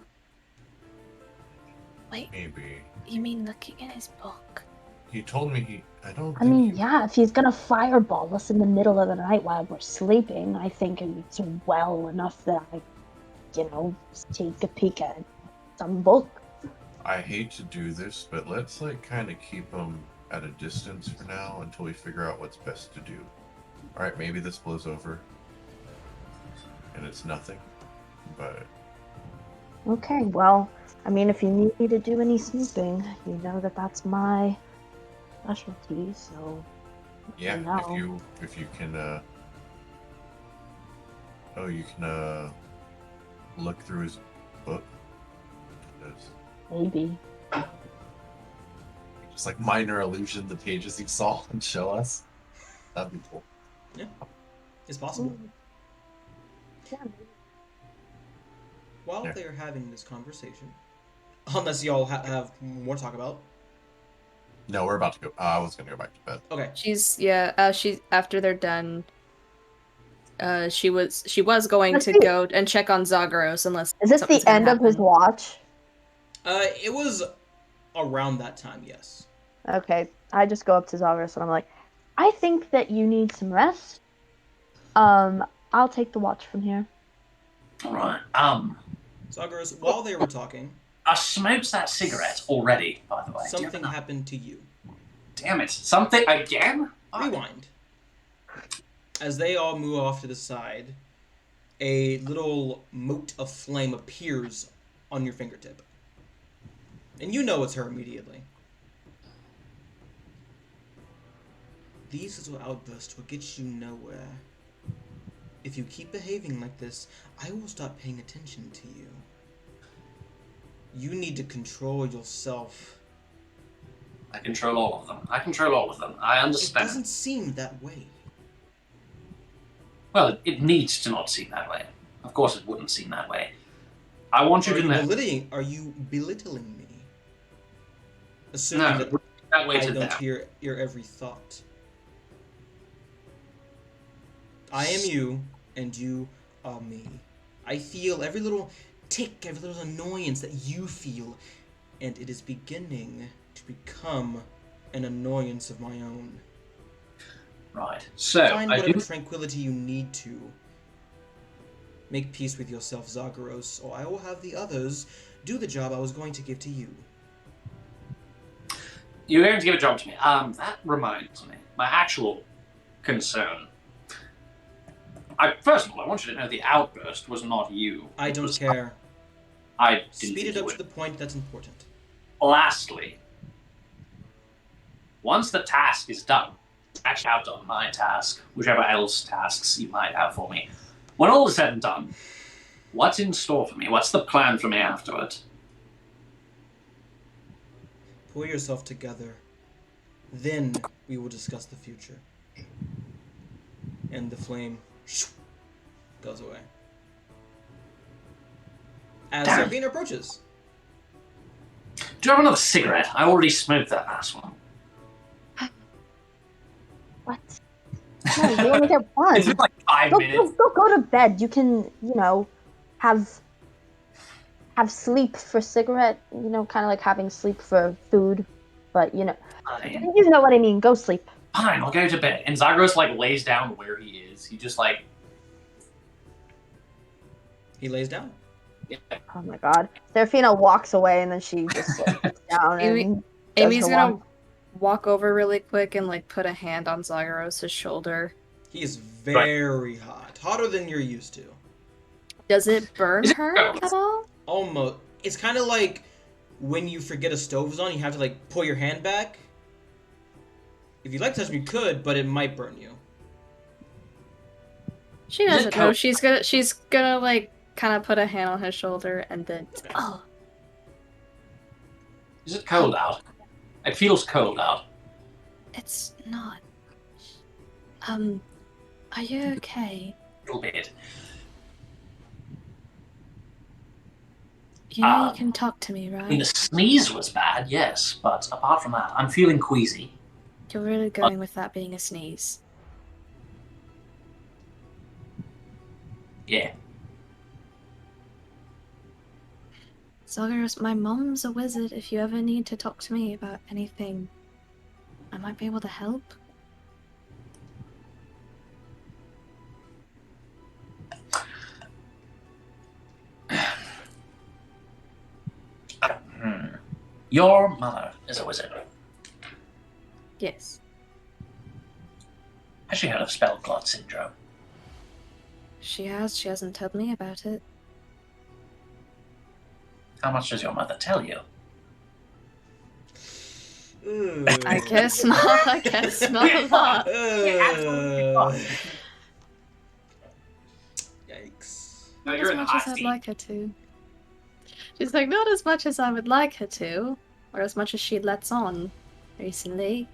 wait, Maybe. you mean looking in his book? He told me I don't I think mean, he- yeah, if he's gonna fireball us in the middle of the night while we're sleeping, I think it's well enough that I, take a peek at some book. I hate to do this, but let's kind of keep him at a distance for now until we figure out what's best to do. Alright, maybe this blows over. And it's nothing. But Okay, well, I mean, if you need me to do any snooping, you know that that's my specialty, so... yeah, No. if you can you can look through his book. There's Maybe. just minor illusion the pages he saw and show us. That'd be cool. It's possible. Yeah. While Yeah. they are having this conversation, unless y'all have more to talk about. No, we're about to go. I was gonna go back to bed. Okay. She's after they're done. She was going Let's to see. go and check on Zagreus unless Is this something's the gonna end of his happen. watch? It was around that time, yes. Okay, I just go up to Zagreus and I'm like, I think that you need some rest. I'll take the watch from here. Alright. Zagreus, while they were talking, I smoked that cigarette already, by the way. Do you something have another? happened to you. Damn it. Something again? Rewind. As they all move off to the side, a little mote of flame appears on your fingertip. And you know it's her immediately. These little outbursts will get you nowhere. If you keep behaving like this, I will stop paying attention to you. You need to control yourself. I control all of them. I It understand. doesn't seem that way. Well, it needs to not seem that way. Of course it wouldn't seem that way. I want you Are to know. are you belittling me? Assuming No, that it wouldn't seem that way I to don't them. hear your every thought. I am you, and you are me. I feel every little tick, every little annoyance that you feel, and it is beginning to become an annoyance of my own. Right. So, Find I whatever do... tranquility you need to. Make peace with yourself, Zagreus, or I will have the others do the job I was going to give to you. You're going to give a job to me. That reminds me. My actual concern. First of all, I want you to know the outburst was not you. I It don't was- care. I didn't Speed think it you up would. to the point that's important. Lastly, once the task is done, actually I've done my task, whichever else tasks you might have for me. When all is said and done, what's in store for me? What's the plan for me afterward? Pull yourself together. Then we will discuss the future. And the flame goes away. As Damn. Seraphina approaches. Do you have another cigarette? I already smoked that last one. What? No, you only get one. It's been like 5 minutes. Go to bed. You can, have sleep for cigarette. Kind of like having sleep for food. But Fine. you know what I mean. Go sleep. Fine, I'll go to bed. And Zagros like lays down where he is. He just like He lays down. Oh my god. Seraphina walks away and then she just sits down and Amy's her gonna walk. walk over really quick and like put a hand on Zagros' shoulder. He is very hot. Hotter than you're used to. Does it burn Is it her gross? at all? Almost. It's kind of like when you forget a stove is on, you have to like pull your hand back. If you'd like to touch me, you could, but it might burn you. She doesn't know. She's gonna like kind of put a hand on his shoulder and then Is it cold out? It feels cold out. It's not. Are you okay? A little bit. You know you can talk to me, I mean, the right? sneeze was bad, yes, but apart from that, I'm feeling queasy. You're really going with that being a sneeze. Yeah. Zagros, my mom's a wizard. If you ever need to talk to me about anything, I might be able to help. Your mother is a wizard. Yes. Has she heard of spellclot syndrome? She hasn't told me about it. How much does your mother tell you? I guess not. I guess not a lot. Yikes. No, Not you're as in the much hot as I'd seat. like her to. She's like, not as much as I would like her to, or as much as she lets on recently.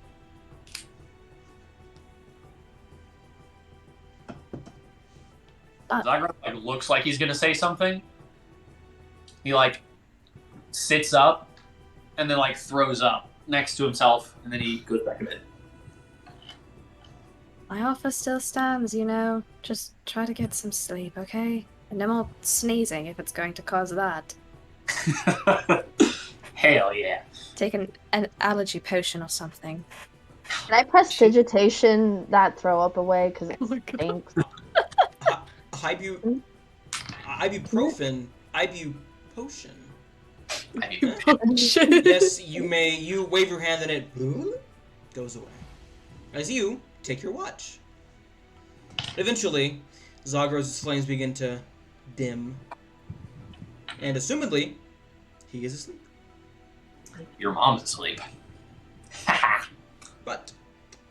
Zagros like looks like he's gonna say something. He like sits up and then like throws up next to himself, and then he goes back to bed. My offer still stands, Just try to get some sleep, okay? And no more sneezing if it's going to cause that. Hell yeah. Take an allergy potion or something. Can I prestidigitation that throw up away because it Oh my God. stinks? Ibuprofen. Ibupotion. Shit. Yes, you may. You wave your hand and it goes away. As you take your watch. Eventually, Zagros' flames begin to dim. And assumedly, he is asleep. Your mom's asleep. But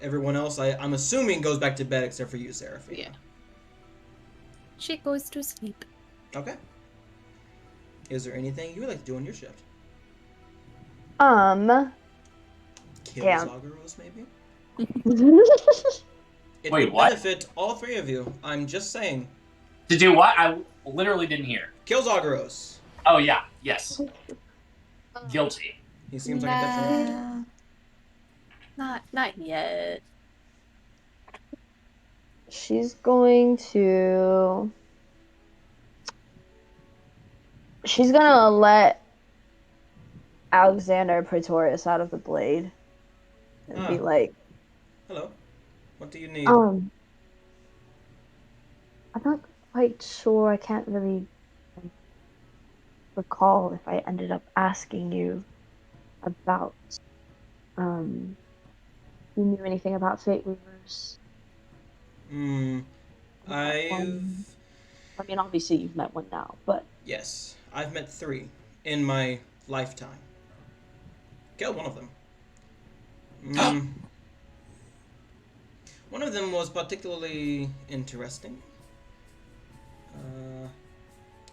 everyone else, I'm assuming, goes back to bed except for you, Seraphina. Yeah. She goes to sleep. Okay. Is there anything you would like to do on your shift? Um. Kill Yeah. Zagros, maybe? It Wait, would what? benefit all three of you. I'm just saying. To do what? I literally didn't hear. Kill Zagros. Oh yeah, yes. Guilty. He seems like a detriment. Not yet. She's going to. She's gonna let Alexander Praetorius out of the blade and be Ah. like, Hello. What do you need? I'm not quite sure. I can't really recall if I ended up asking you about you knew anything about Fate Weavers. I've... I mean, obviously you've met one now, but Yes, I've met 3 in my lifetime. Killed one of them. One of them was particularly interesting.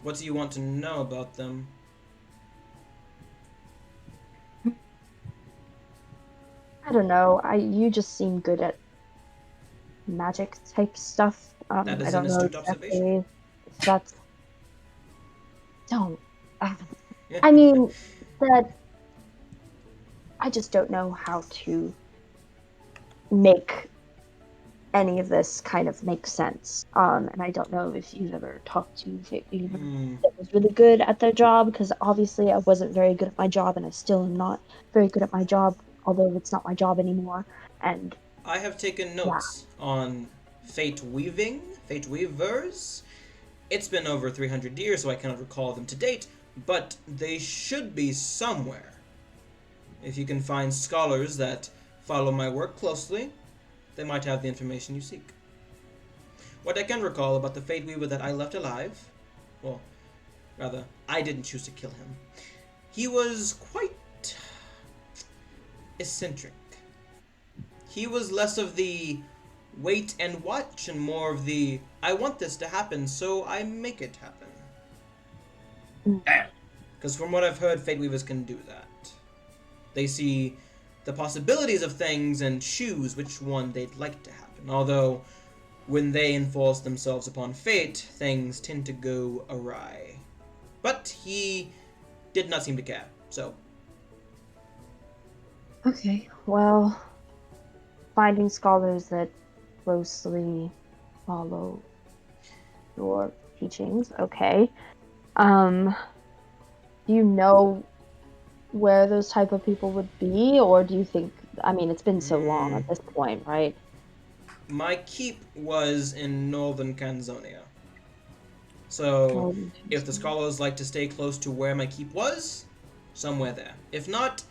What do you want to know about them? I don't know. You just seem good at magic type stuff, That is I an don't know astute observation. exactly if that's. Don't. Yeah. I mean, that. I just don't know how to make any of this kind of make sense. And I don't know if you've ever talked to anyone Hmm. that was really good at their job, because obviously I wasn't very good at my job, and I still am not very good at my job, although it's not my job anymore. And I have taken yeah, notes on fate weaving, fate weavers. It's been over 300 years, so I cannot recall them to date, but they should be somewhere. If you can find scholars that follow my work closely, they might have the information you seek. What I can recall about the Fate Weaver that I left alive, well, rather, I didn't choose to kill him. He was quite eccentric. He was less of the wait and watch and more of the I want this to happen, so I make it happen. Damn. Because from what I've heard, Fate Weavers can do that. They see the possibilities of things and choose which one they'd like to happen. Although, when they enforce themselves upon fate, things tend to go awry. But he did not seem to care, so. okay, well, finding scholars that closely follow your teachings, okay. Do you know where those type of people would be, or do you think, I mean, it's been so long at this point, right? My keep was in northern Canzonia. So, if the scholars like to stay close to where my keep was, somewhere there. If not,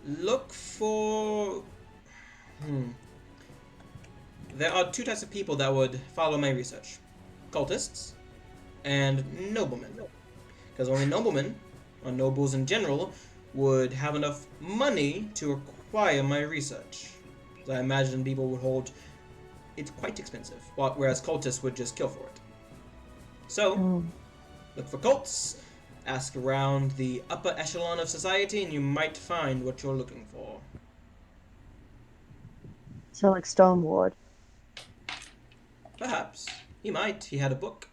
look for... There are two types of people that would follow my research. Cultists and noblemen. Because only noblemen, or nobles in general, would have enough money to acquire my research. So I imagine people would hold it quite expensive, whereas cultists would just kill for it. So, look for cults, ask around the upper echelon of society, and you might find what you're looking for. So like Stoneward. Perhaps. He might. He had a book.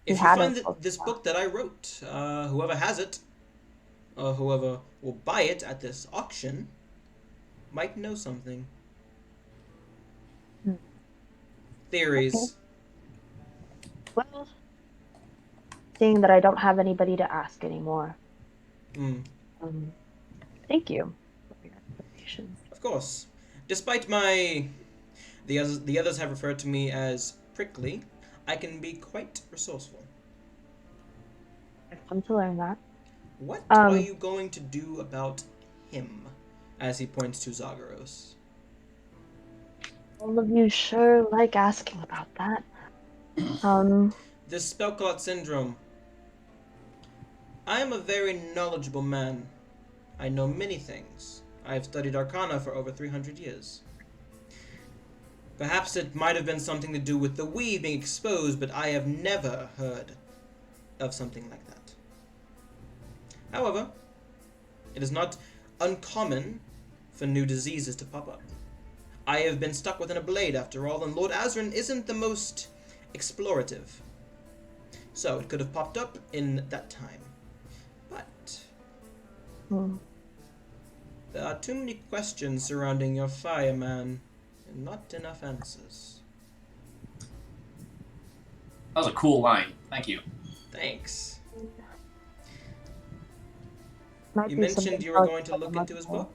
He If you had a find book, this yeah. book that I wrote, whoever has it, or whoever will buy it at this auction, might know something. Theories. Okay. Well, seeing that I don't have anybody to ask anymore, thank you for your information. Of course. Despite the others have referred to me as prickly, I can be quite resourceful. I've come to learn that. What are you going to do about him? As he points to Zagaros. All of you sure like asking about that. This Spellclot syndrome. I am a very knowledgeable man. I know many things. I have studied Arcana for over 300 years. Perhaps it might have been something to do with the weave being exposed, but I have never heard of something like that. However, it is not uncommon for new diseases to pop up. I have been stuck within a blade after all, and Lord Azrin isn't the most explorative. So it could have popped up in that time. But there are too many questions surrounding your fireman, and not enough answers. That was a cool line. Thank you. Thanks. Might You be mentioned something you were else going to that look I'm into his looking for. book?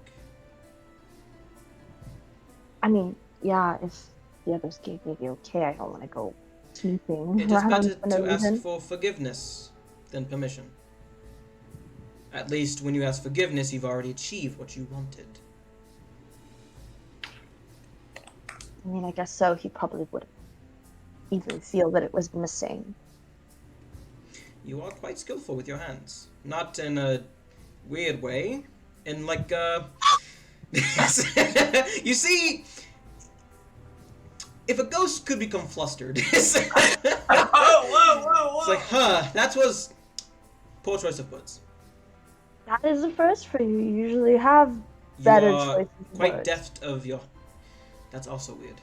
I mean, yeah, if the others gave me the okay, I don't want to go snooping It is around better for no to ask reason. for forgiveness than permission. At least when you ask forgiveness, you've already achieved what you wanted. I mean, I guess so. He probably wouldn't even feel that it was missing. You are quite skillful with your hands. Not in a weird way. In like, you see, if a ghost could become flustered, it's Whoa! like, huh, that was poor choice of words. That is the first for you. You usually have You better are choices of quite words. deft of your... That's also weird.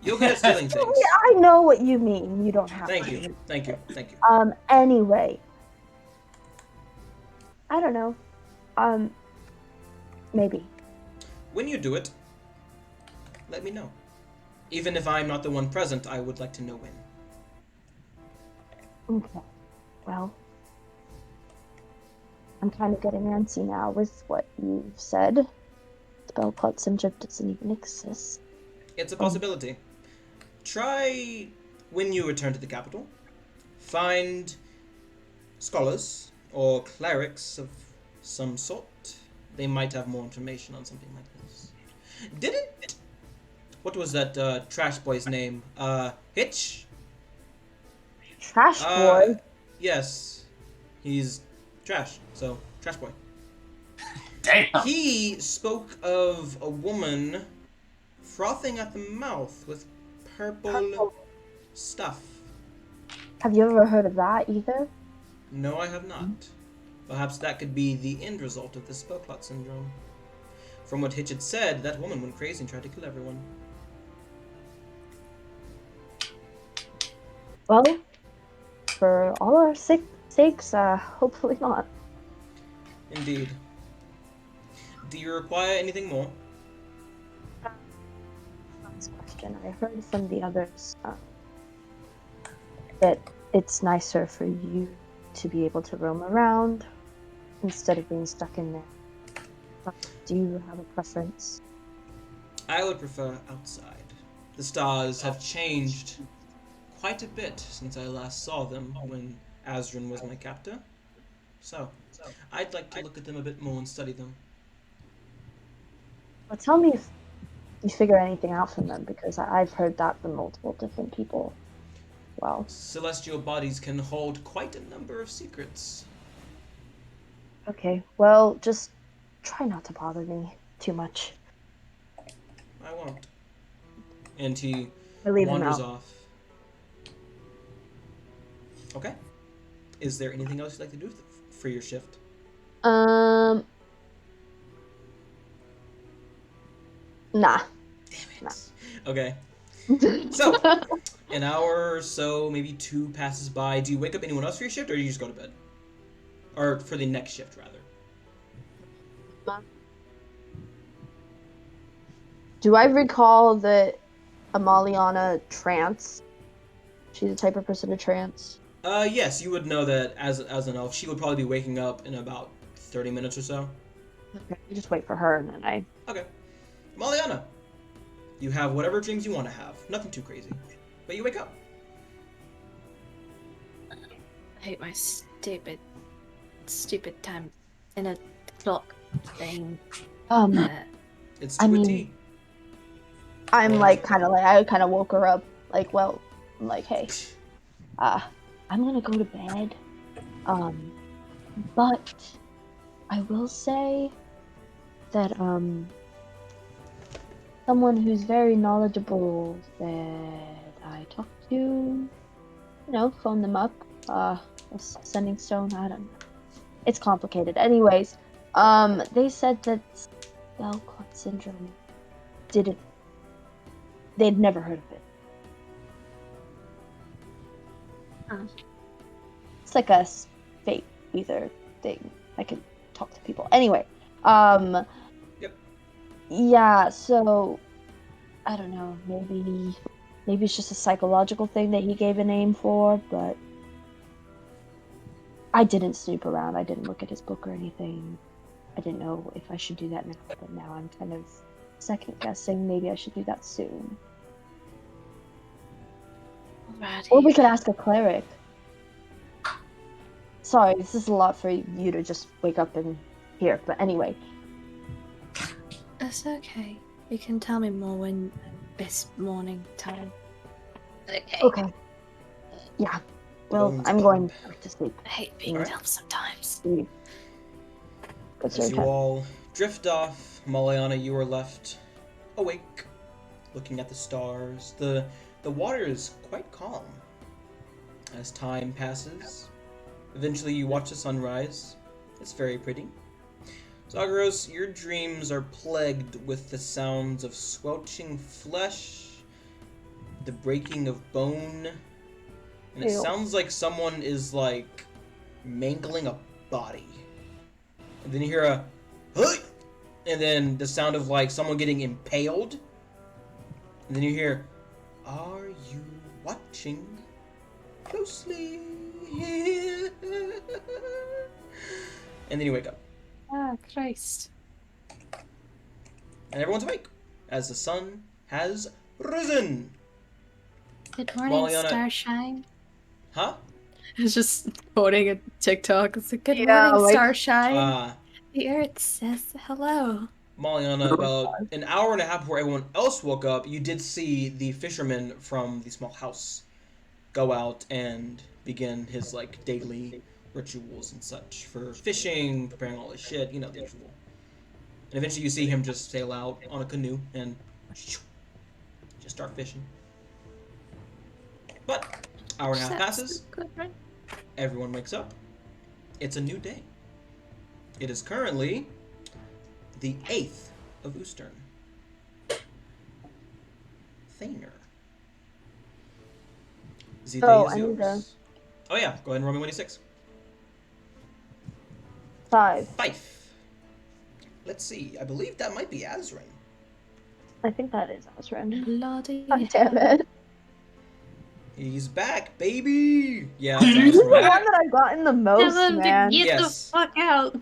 You're good at stealing things. I know what you mean. You don't have Thank to. you. Thank you. Thank you. Anyway. I don't know. Maybe. When you do it, let me know. Even if I'm not the one present, I would like to know when. Okay. Well, I'm kind of getting antsy now with what you've said. Spell called Syndrome doesn't even exist. It's a possibility. Try, when you return to the capital, find scholars or clerics of some sort. They might have more information on something like this. Didn't... What was that trash boy's name? Hitch? Trash boy? Yes. He's trash, so trash boy. Damn. He spoke of a woman frothing at the mouth with purple stuff. Have you ever heard of that either? No, I have not. Perhaps that could be the end result of the spellclot syndrome. From what Hitch had said, that woman went crazy and tried to kill everyone. Well, for all our sakes, hopefully not. Indeed. Do you require anything more? Last question. I heard from the others that it's nicer for you to be able to roam around instead of being stuck in there. Do you have a preference? I would prefer outside. The stars have changed quite a bit since I last saw them when Azrin was my captor. So, I'd like to look at them a bit more and study them. Well, tell me if you figure anything out from them, because I've heard that from multiple different people. Well, Celestial bodies can hold quite a number of secrets. okay. Well, just try not to bother me too much. I won't. And he I leave him wanders out. off. Okay. Is there anything else you'd like to do for your shift? Nah. Damn it. Okay. So, an hour or so, maybe 2 passes by. Do you wake up anyone else for your shift, or do you just go to bed? Or for the next shift, rather. Do I recall that Amaliana trance? She's the type of person to trance. Yes, you would know that as an elf. She would probably be waking up in about 30 minutes or so. Okay, you just wait for her and then I... Okay. Maliana, you have whatever dreams you want to have. Nothing too crazy. But you wake up. I hate my stupid time in a clock thing. It's I 2 mean- tea. I'm I kind of woke her up. Like, well, I'm like, hey, I'm gonna go to bed. But I will say that, someone who's very knowledgeable that I talked to, phone them up, a sending stone, I don't know. It's complicated. Anyways, they said that spellclot syndrome they'd never heard of it. It's like a fate either thing. I can talk to people. Anyway, Yep. Yeah, so I don't know, maybe it's just a psychological thing that he gave a name for, but I didn't snoop around. I didn't look at his book or anything. I didn't know if I should do that now, but now I'm kind of second guessing maybe I should do that soon. Alrighty. Or we could ask a cleric. Sorry, this is a lot for you to just wake up and hear, but anyway. It's okay. You can tell me more when this morning time. Okay. Okay. Yeah. Well, Bones I'm going pump. back to sleep. I hate being Alright. elf sometimes. Good As story you time. all drift off, Maliana, you are left awake, looking at the stars. The water is quite calm. As time passes, eventually you watch the sunrise. It's very pretty. Zagros, your dreams are plagued with the sounds of squelching flesh the breaking of bone, and it Ew. sounds like someone is like mangling a body. And then you hear a "Hey!" and then the sound of like someone getting impaled. And then you hear, "Are you watching closely?" And then you wake up. Ah, Christ. And everyone's awake as the sun has risen. Good morning, Maliana- Starshine. Huh? I was just quoting a TikTok. It's like, good Yeah, morning, like- Starshine. The earth says hello. Maliana, about an hour and a half before everyone else woke up, you did see the fisherman from the small house go out and begin his like daily rituals and such for fishing, preparing all his shit, you know, the usual. And eventually you see him just sail out on a canoe and just start fishing. But hour and a half That's passes, good, right? everyone wakes up. It's a new day. It is currently the 8th of Oostern. Thaner. The day Oh, is I need yours. Oh yeah, go ahead and roll me 1d6. 5. Fife. Let's see. I believe that might be Azrin. I think that is Azrin. Bloody God damn it. He's back, baby. Yeah, He's that's This is the Azrin. one that I got in the most, Tell him man. to get Yes. the fuck out.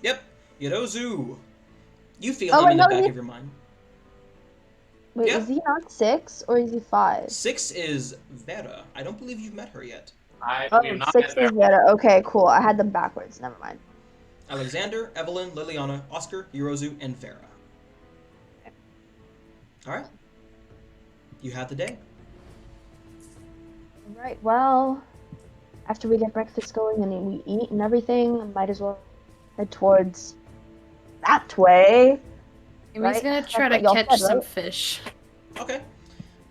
Yep, Yorozu. You feel Oh, him in the I know back he- of your mind. Wait, Yeah. is he not 6 or is he 5? 6 is Vera. I don't believe you've met her yet. Oh, We have not 6 met is Veta. Okay, cool. I had them backwards. Never mind. Alexander, Evelyn, Liliana, Oscar, Yorozu, and Vera. Alright. You had the day. Right, well, after we get breakfast going and we eat and everything, might as well head towards that way. He's Right? gonna try That's to what y'all catch said, some right? fish. Okay.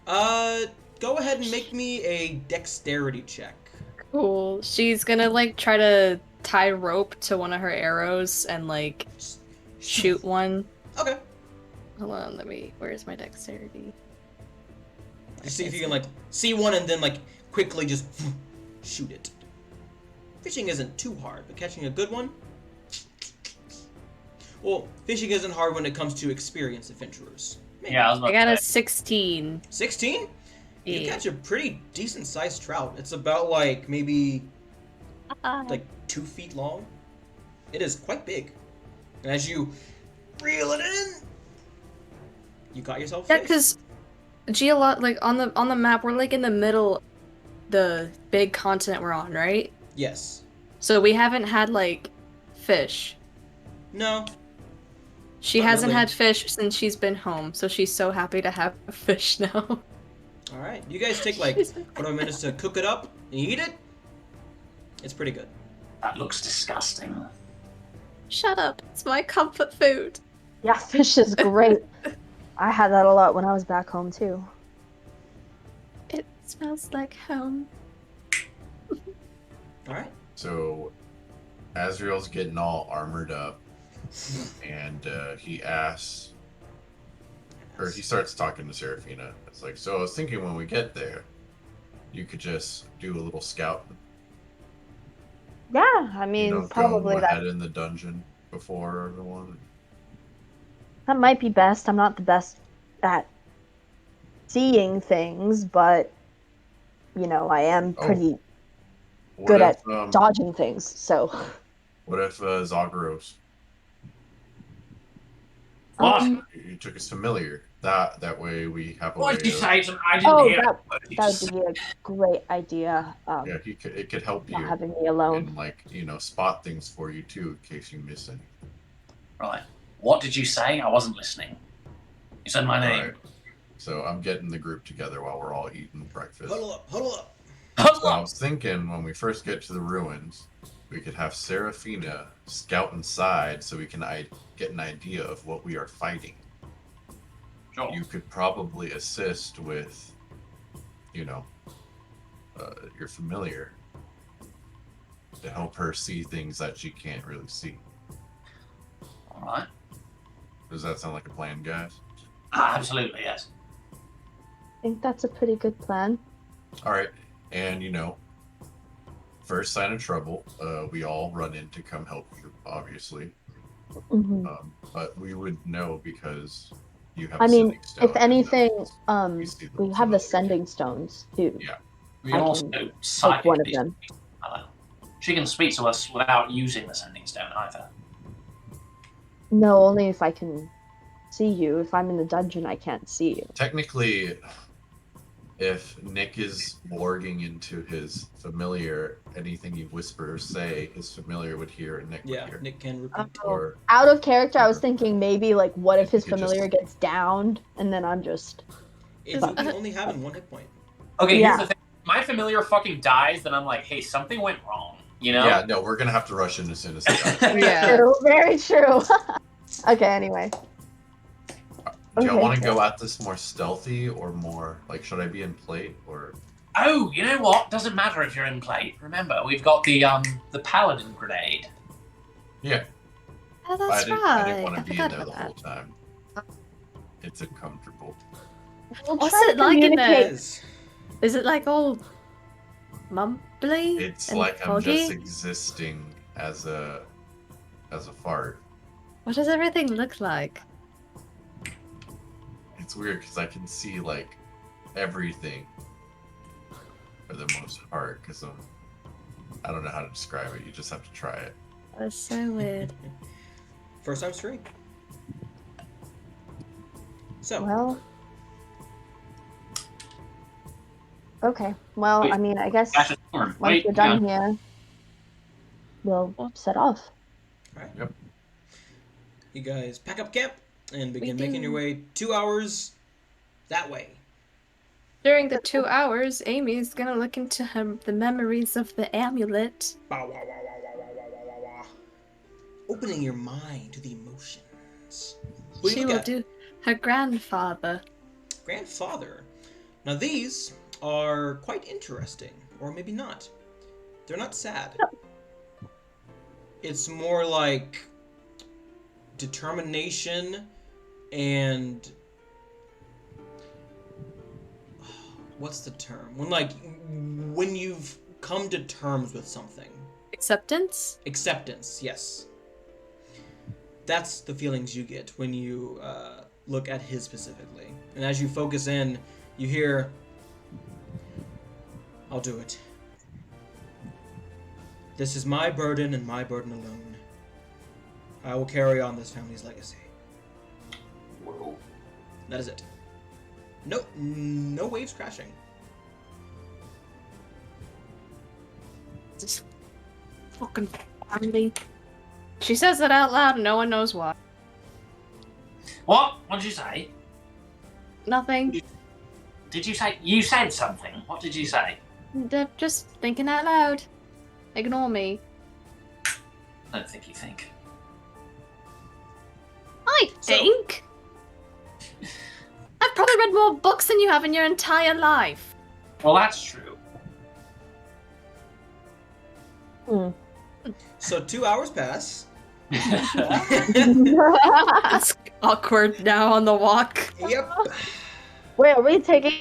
Go ahead and make me a dexterity check. Cool. She's gonna like try to tie rope to one of her arrows and like shoot one. Okay. Hold on, where's my dexterity? Just see if you can like see one and then like quickly just shoot it. Fishing isn't too hard, but catching a good one. Well, fishing isn't hard when it comes to experienced adventurers. Maybe. Yeah, I was about I got to a say. 16. 16? You Yeah. catch a pretty decent sized trout. It's about like maybe Ah. like 2 feet long. It is quite big. And as you reel it in, you got yourself a Yeah, fish. because like on the map, we're like in the middle, the big continent we're on, right? Yes. So we haven't had like fish. No. She Not hasn't really. had fish since she's been home, so she's so happy to have fish now. All right. You guys take like She's- 45 minutes to cook it up and eat it. It's pretty good. That looks disgusting. Shut up! It's my comfort food. Yeah, fish is great. I had that a lot when I was back home too. It smells like home. All right. So, Azrael's getting all armored up, and he asks, or he starts talking to Seraphina. It's like, so I was thinking when we get there, you could just do a little scout. Yeah, I mean, You know, probably go that. ahead in the dungeon before everyone. That might be best. I'm not the best at seeing things, but you know, I am Oh. pretty What good if, at dodging things. So, What if Zagros? What? You took us familiar. That way we have a What way did you of. say? I didn't oh, hear. that would be a great idea. Yeah, it could help Not you having me alone. and like spot things for you too in case you miss anything. Right. What did you say? I wasn't listening. You said my name. Alright. So I'm getting the group together while we're all eating breakfast. Huddle up. Huddle up. So I was thinking when we first get to the ruins, we could have Seraphina scout inside so we can get an idea of what we are fighting. Sure. You could probably assist with, your familiar to help her see things that she can't really see. All right. Does that sound like a plan, guys? Absolutely, yes. think that's a pretty good plan. All right, and first sign of trouble, we all run in to come help you, obviously. Hmm. But we would know because you have. I a mean, sending stone, if anything, we see we them have the familiar. sending stones too. Yeah. We I can also can psychically one of them. speak to her. She can speak to us without using the sending stone either. No, only if I can see you. If I'm in the dungeon, I can't see you. Technically, if Nick is morphing into his familiar, anything you whisper or say, his familiar would hear and Nick Yeah, would hear. Nick can repeat. Or Out of character, I was thinking maybe like, what if his You could just- familiar gets downed, and then I'm just. If you'll be only having 1 hit point. Okay, Yeah. here's the thing. If my familiar fucking dies, then I'm like, hey, something went wrong. You know? Yeah, no, we're gonna have to rush in as soon as he dies. Yeah. True, very true. Okay, anyway. Do y'all Okay. want to go at this more stealthy or more like? Should I be in plate or? Oh, you know what? Doesn't matter if you're in plate. Remember, we've got the paladin grenade. Yeah, Oh, that's I didn't right. want I to be in forgot there the about whole that. time. It's uncomfortable. We'll What's try it to like in communicate. Is it like all mumbly? It's and like I'm foggy? just existing as a fart. What does everything look like? It's weird because I can see like everything for the most part because I don't know how to describe it. You just have to try it. That's so weird. First time's free. So, Well. Okay. Well, Wait. I mean, I guess Dash it forward. once Wait, we're done here, we'll set off. alright. Yep. You guys pack up camp and begin We making do. your way 2 hours that way. During the 2 hours, Amy's gonna look into the memories of the amulet. Bow, wow, wow, wow, wow, wow, wow, wow, wow, wow. Opening your mind to the emotions. What do She you will look at? do her grandfather. Grandfather. Now these are quite interesting, or maybe not. They're not sad. It's more like determination and what's the term? When you've come to terms with something. Acceptance? Acceptance, yes. That's the feelings you get when you look at his specifically. And as you focus in, you hear, I'll do it. This is my burden and my burden alone. I will carry on this family's legacy. Whoa. That is it. No waves crashing. Just fucking family. She says that out loud and no one knows why. What? What did you say? Nothing. Did you say... You said something. What did you say? They're just thinking out loud. Ignore me. I don't think you think. I think? I've probably read more books than you have in your entire life. Well, that's true. So 2 hours pass. It's awkward now on the walk. Yep. Wait, are we taking?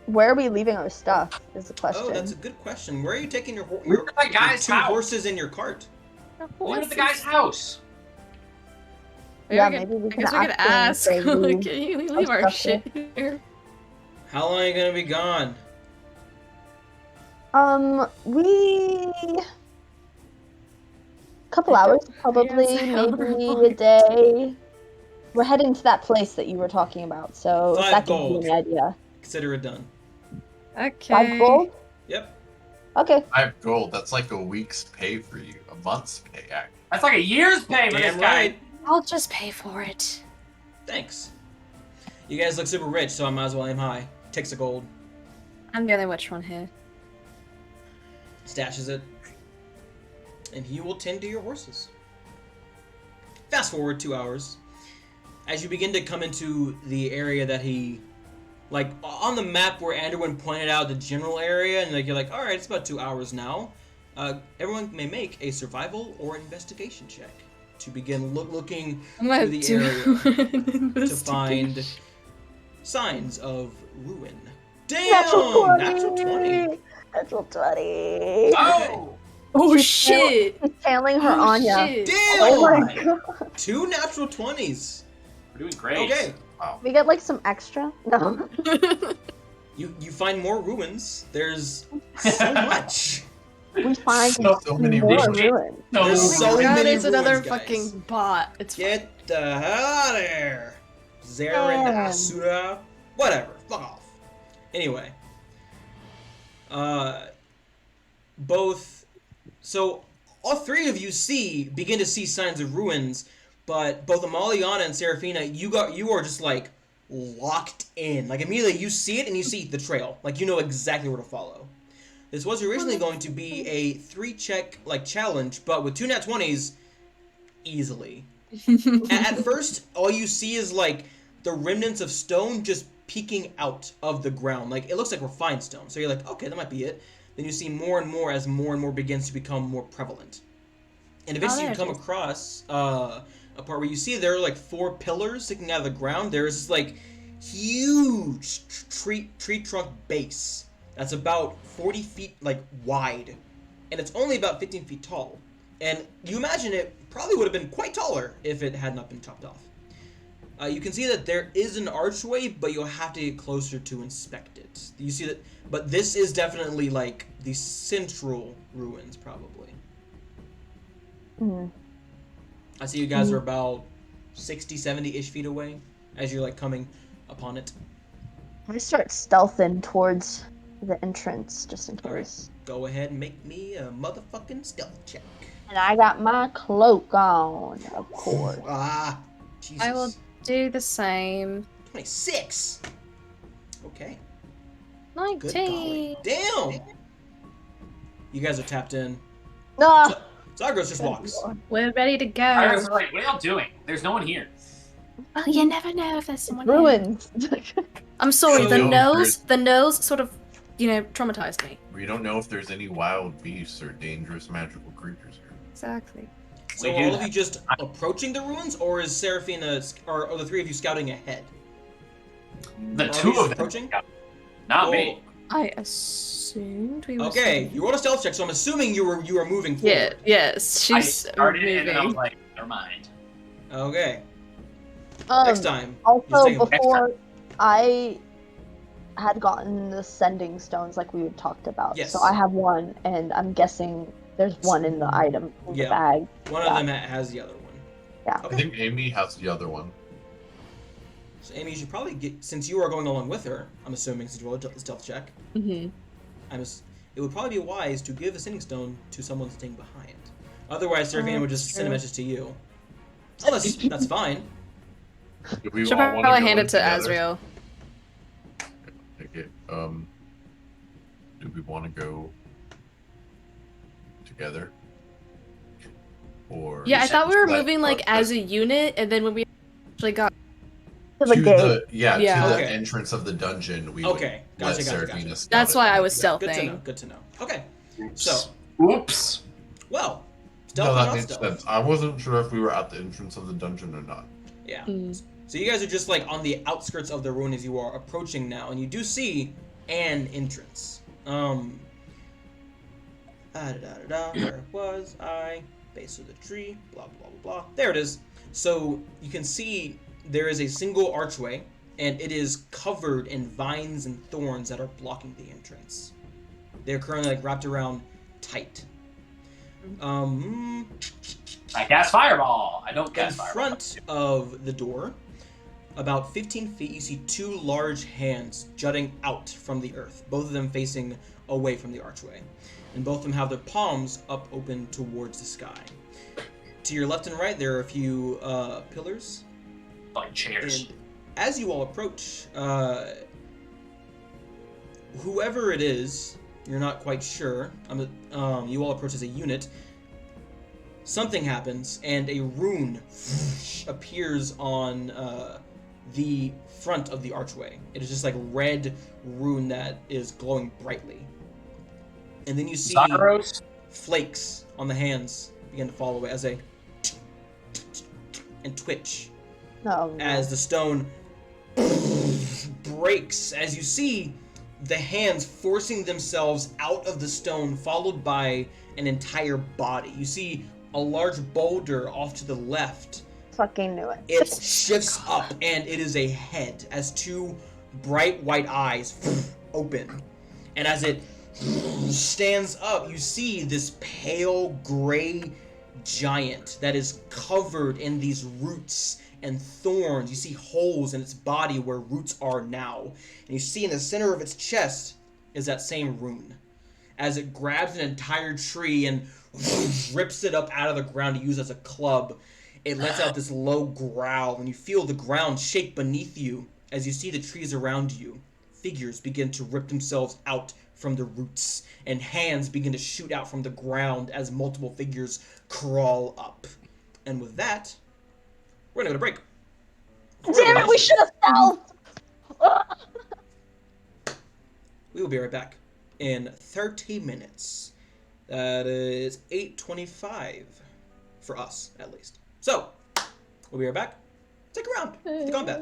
Where are we leaving our stuff? Is the question. Oh, that's a good question. Where are you taking your We're at the guy's two house. horses in your cart? We're at the guy's house. Yeah, we maybe we I can guess we could ask ask. them if they Like, can you leave our stuff shit here? How long are you gonna be gone? We couple hours, probably, Yes, however maybe long. a day. We're heading to that place that you were talking about, so if 5 that gives gold. you an idea. Consider it done. Okay. 5 gold? Yep. Okay. 5 gold. That's like a week's pay for you. A month's pay, actually. That's like a year's pay for this Damn guy. right. I'll just pay for it. Thanks. You guys look super rich, so I might as well aim high. Takes a gold, I'm the only witch one here. stashes it, and he will tend to your horses. Fast forward 2 hours. As you begin to come into the area that he, like, on the map where Anderwin pointed out the general area, and like you're like, all right, it's about 2 hours now. Everyone may make a survival or investigation check to begin looking I'm through gonna the do area an to find signs of ruin. Damn! Natural 20! Natural 20. Natural 20. Oh! Oh She's shit! She's channeling her Oh Anya. shit! Damn! Oh my my. god. 2 natural 20s. We're doing great. Okay. Wow. We get like some extra? No. You find more ruins. There's so much. We find So many more ruins. ruins. No. There's so God, many it's another ruins, guys. fucking bot. It's Get the hell out of here. Zaren Damn. Asura. Whatever. Fuck off. Anyway. So all 3 of you begin to see signs of ruins, but both Amaliana and Serafina, you are just like locked in. Like immediately you see it and you see the trail. Like you know exactly where to follow. This was originally going to be a 3-check like challenge, but with 2 nat 20s, easily. At first, all you see is like the remnants of stone just peeking out of the ground. Like it looks like refined stone. So you're like, okay, that might be it. Then you see more and more as more and more begins to become more prevalent. And eventually you come across a part where you see there are like 4 pillars sticking out of the ground. There's this like huge tree trunk base that's about 40 feet like wide, and it's only about 15 feet tall. And you imagine it probably would have been quite taller if it had not been chopped off. You can see that there is an archway, but you'll have to get closer to inspect it. You see that, but this is definitely like the central ruins, probably. Mhm. I see you guys are about 60, 70-ish feet away as you're like coming upon it. I start stealthing towards the entrance just in All right. case. Go ahead and make me a motherfucking stealth check. And I got my cloak on, of course. Ah, Jesus. I will do the same. 26. Okay. 19. Good golly. Damn. You guys are tapped in. No. Zagros just walks. We're ready to go. I was like, what are y'all doing? There's no one here. Oh, you never know if there's someone here. Ruins. I'm sorry, So- the nose sort of, traumatized me. We don't know if there's any wild beasts or dangerous magical creatures here. Exactly. So We do are all of that. you just approaching the ruins, or is Serafina, or are the 3 of you scouting ahead? The Are 2 you of them. approaching? Not Well, me. I assumed we were. Okay, you rolled a stealth check, so I'm assuming you were moving forward. Yeah. Yes. I She's started and then I was moving. like, never mind. Okay. Next time. Also, Just take a- before I had gotten the sending stones like we had talked about. Yes. So I have one, and I'm guessing there's one in the item in Yeah. the bag. One of them has the other one. Yeah. I Okay. think Amy has the other one. So Amy, you should probably get, since you are going along with her, I'm assuming, since you rolled a stealth check, Mm-hmm. it would probably be wise to give a sending stone to someone staying behind. Otherwise, Serafina would just send a true. message to you. Oh, that's fine. Do we Should all wanna probably go hand in it to together? Azrael. Take it. Do we want to go together? Or Yeah, I thought we were let- moving like as a unit, and then when we actually got To the to gate. the Yeah. to the Okay. entrance of the dungeon, we Okay, would let gotcha. Serafina scout that's it. why I was Good to know. stealthing. Good to know. Okay. Oops. So, Oops. well, stealth No, or that not makes stealth. sense. I wasn't sure if we were at the entrance of the dungeon or not. Yeah. Mm. So you guys are just like on the outskirts of the ruin as you are approaching now, and you do see an entrance. Where was I? Base of the tree. Blah blah blah blah. There it is. So you can see there is a single archway, and it is covered in vines and thorns that are blocking the entrance. They're currently like wrapped around tight. I cast Fireball. I don't In cast Fireball. front of the door, about 15 feet, you see 2 large hands jutting out from the earth, both of them facing away from the archway. And both of them have their palms up open towards the sky. To your left and right, there are a few pillars. Like chairs. And as you all approach, whoever it is, you're not quite sure. You all approach as a unit. Something happens, and a rune appears on the front of the archway. It is just like red rune that is glowing brightly. And then you see Zagros. flakes on the hands begin to fall away as they and twitch No. as the stone breaks as you see the hands forcing themselves out of the stone, followed by an entire body. You see a large boulder off to the left. Fucking knew it. It shifts up, and it is a head as two bright white eyes open. And as it stands up, you see this pale gray giant that is covered in these roots and thorns. You see holes in its body where roots are now. And you see in the center of its chest is that same rune. As it grabs an entire tree and rips it up out of the ground to use as a club, it lets out this low growl, and you feel the ground shake beneath you as you see the trees around you. Figures begin to rip themselves out from the roots, and hands begin to shoot out from the ground as multiple figures crawl up. And with that, we're gonna go to break. Damn it, we should have stealthed! We will be right back in 30 minutes. That is 8:25 for us, at least. So, we'll be right back. Stick around for the combat.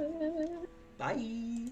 Bye.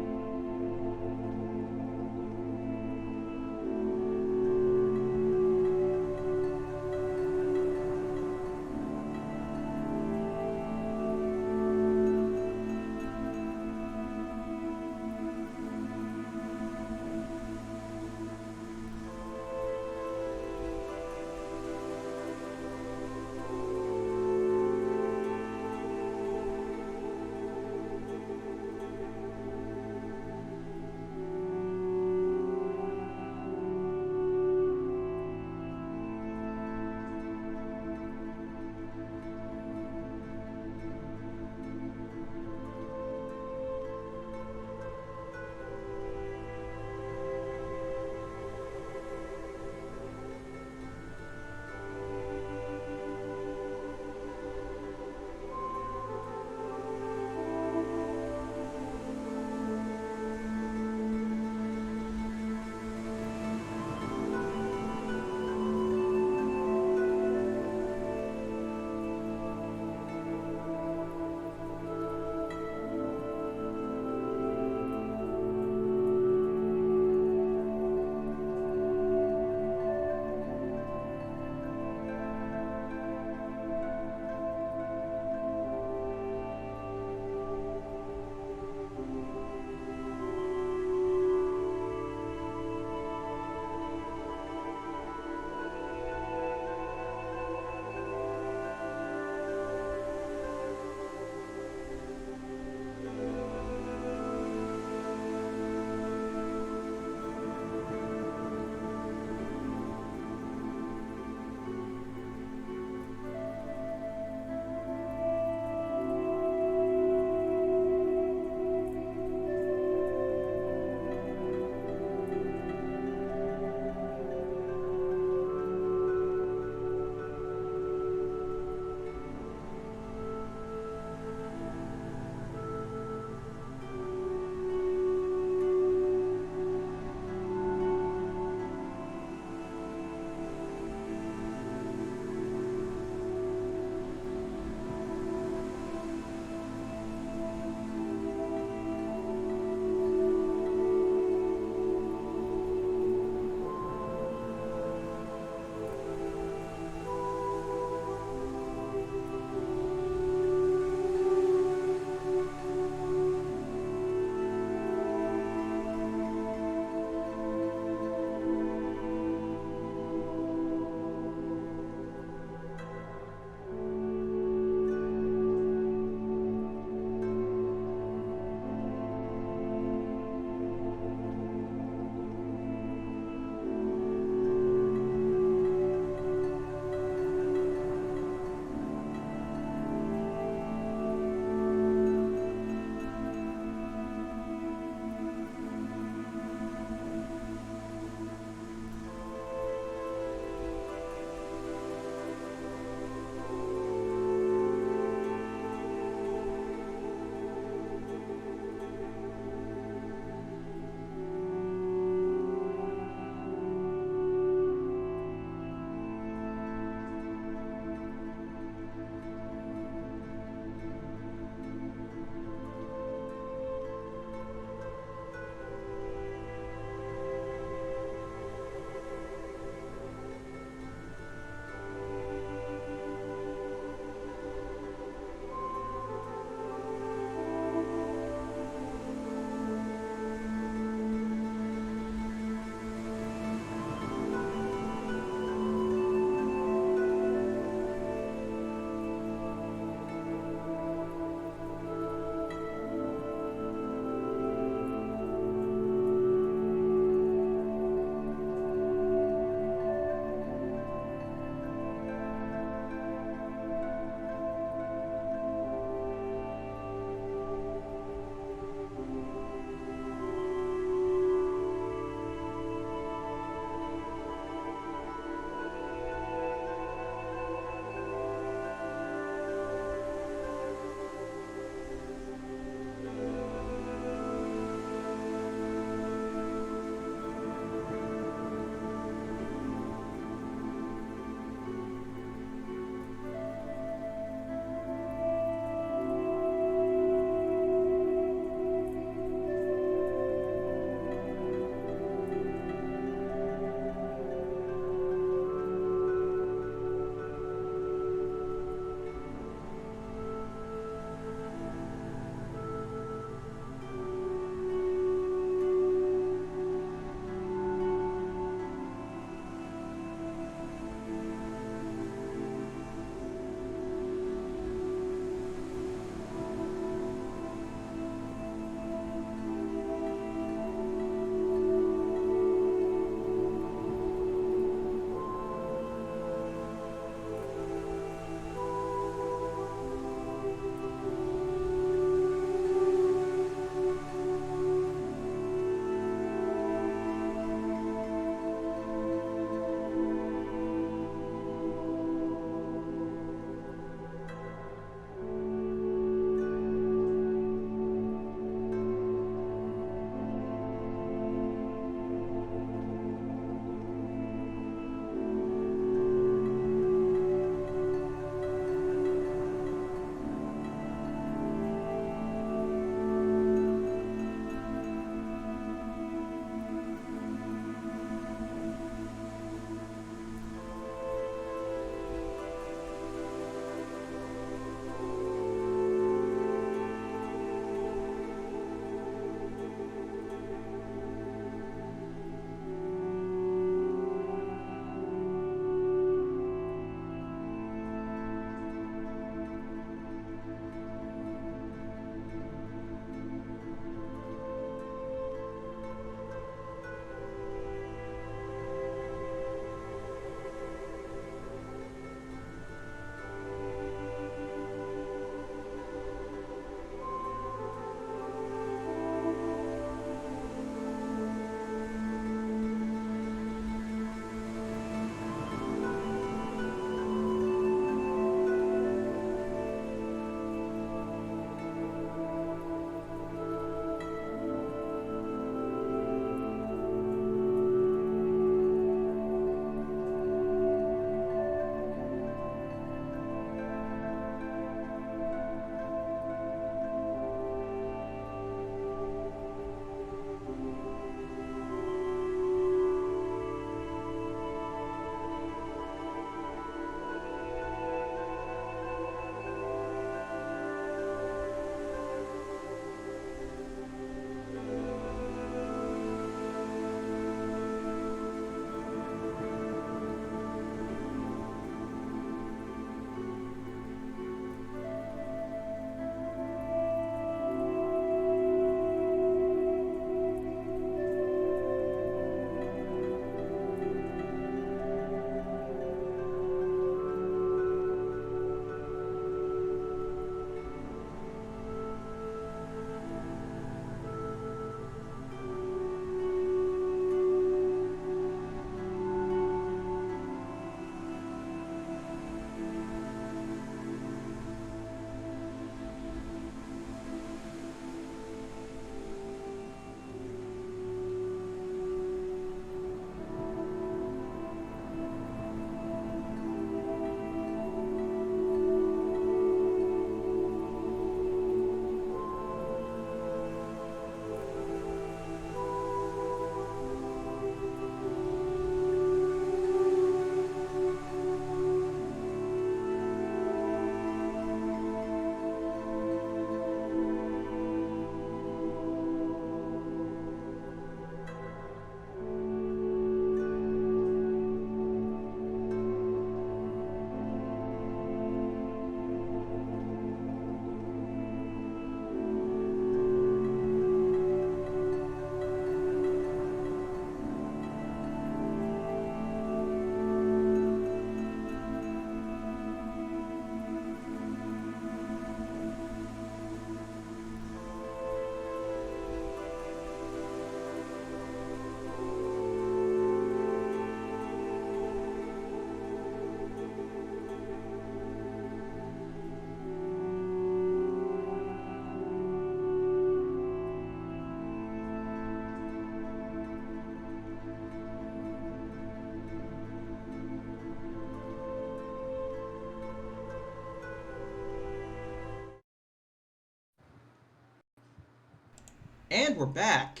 And we're back.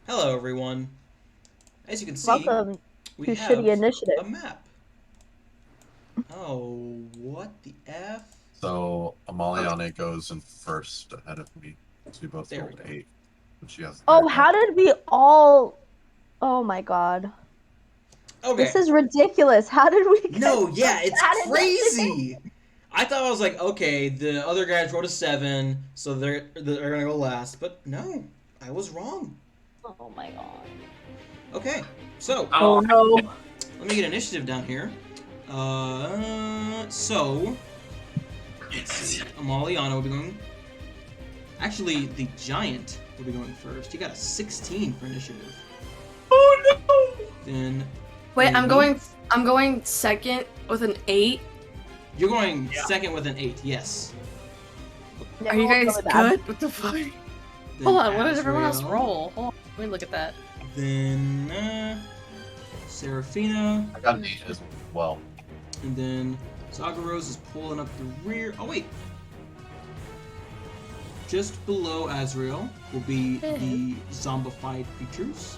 Hello, everyone. As you can see, Welcome we to have Shitty Initiative. a map. Oh, what the F? So Amaliane goes in first ahead of me. So we both There we rolled go. 8. But she has Oh, how did we all... Oh my god. Okay. This is ridiculous. How did we get No, yeah, so it's bad at crazy. I thought I was like, okay, the other guys rolled a 7, so they're gonna go last. But no, I was wrong. Oh my god. Okay, so Oh no. let me get initiative down here. So Amaliana will be going. Actually, the giant will be going first. You got a 16 for initiative. Oh no! Then Wait, I'm Amy, going second with an 8. You're going second with an 8. Yes. Are you guys good? What the fuck? Then Hold on, what did everyone else Azrael. roll? Hold on, let me look at that. Then Serafina, I got an 8 as well. and then Zagros is pulling up the rear. Oh wait, just below Azrael will be the zombified creatures.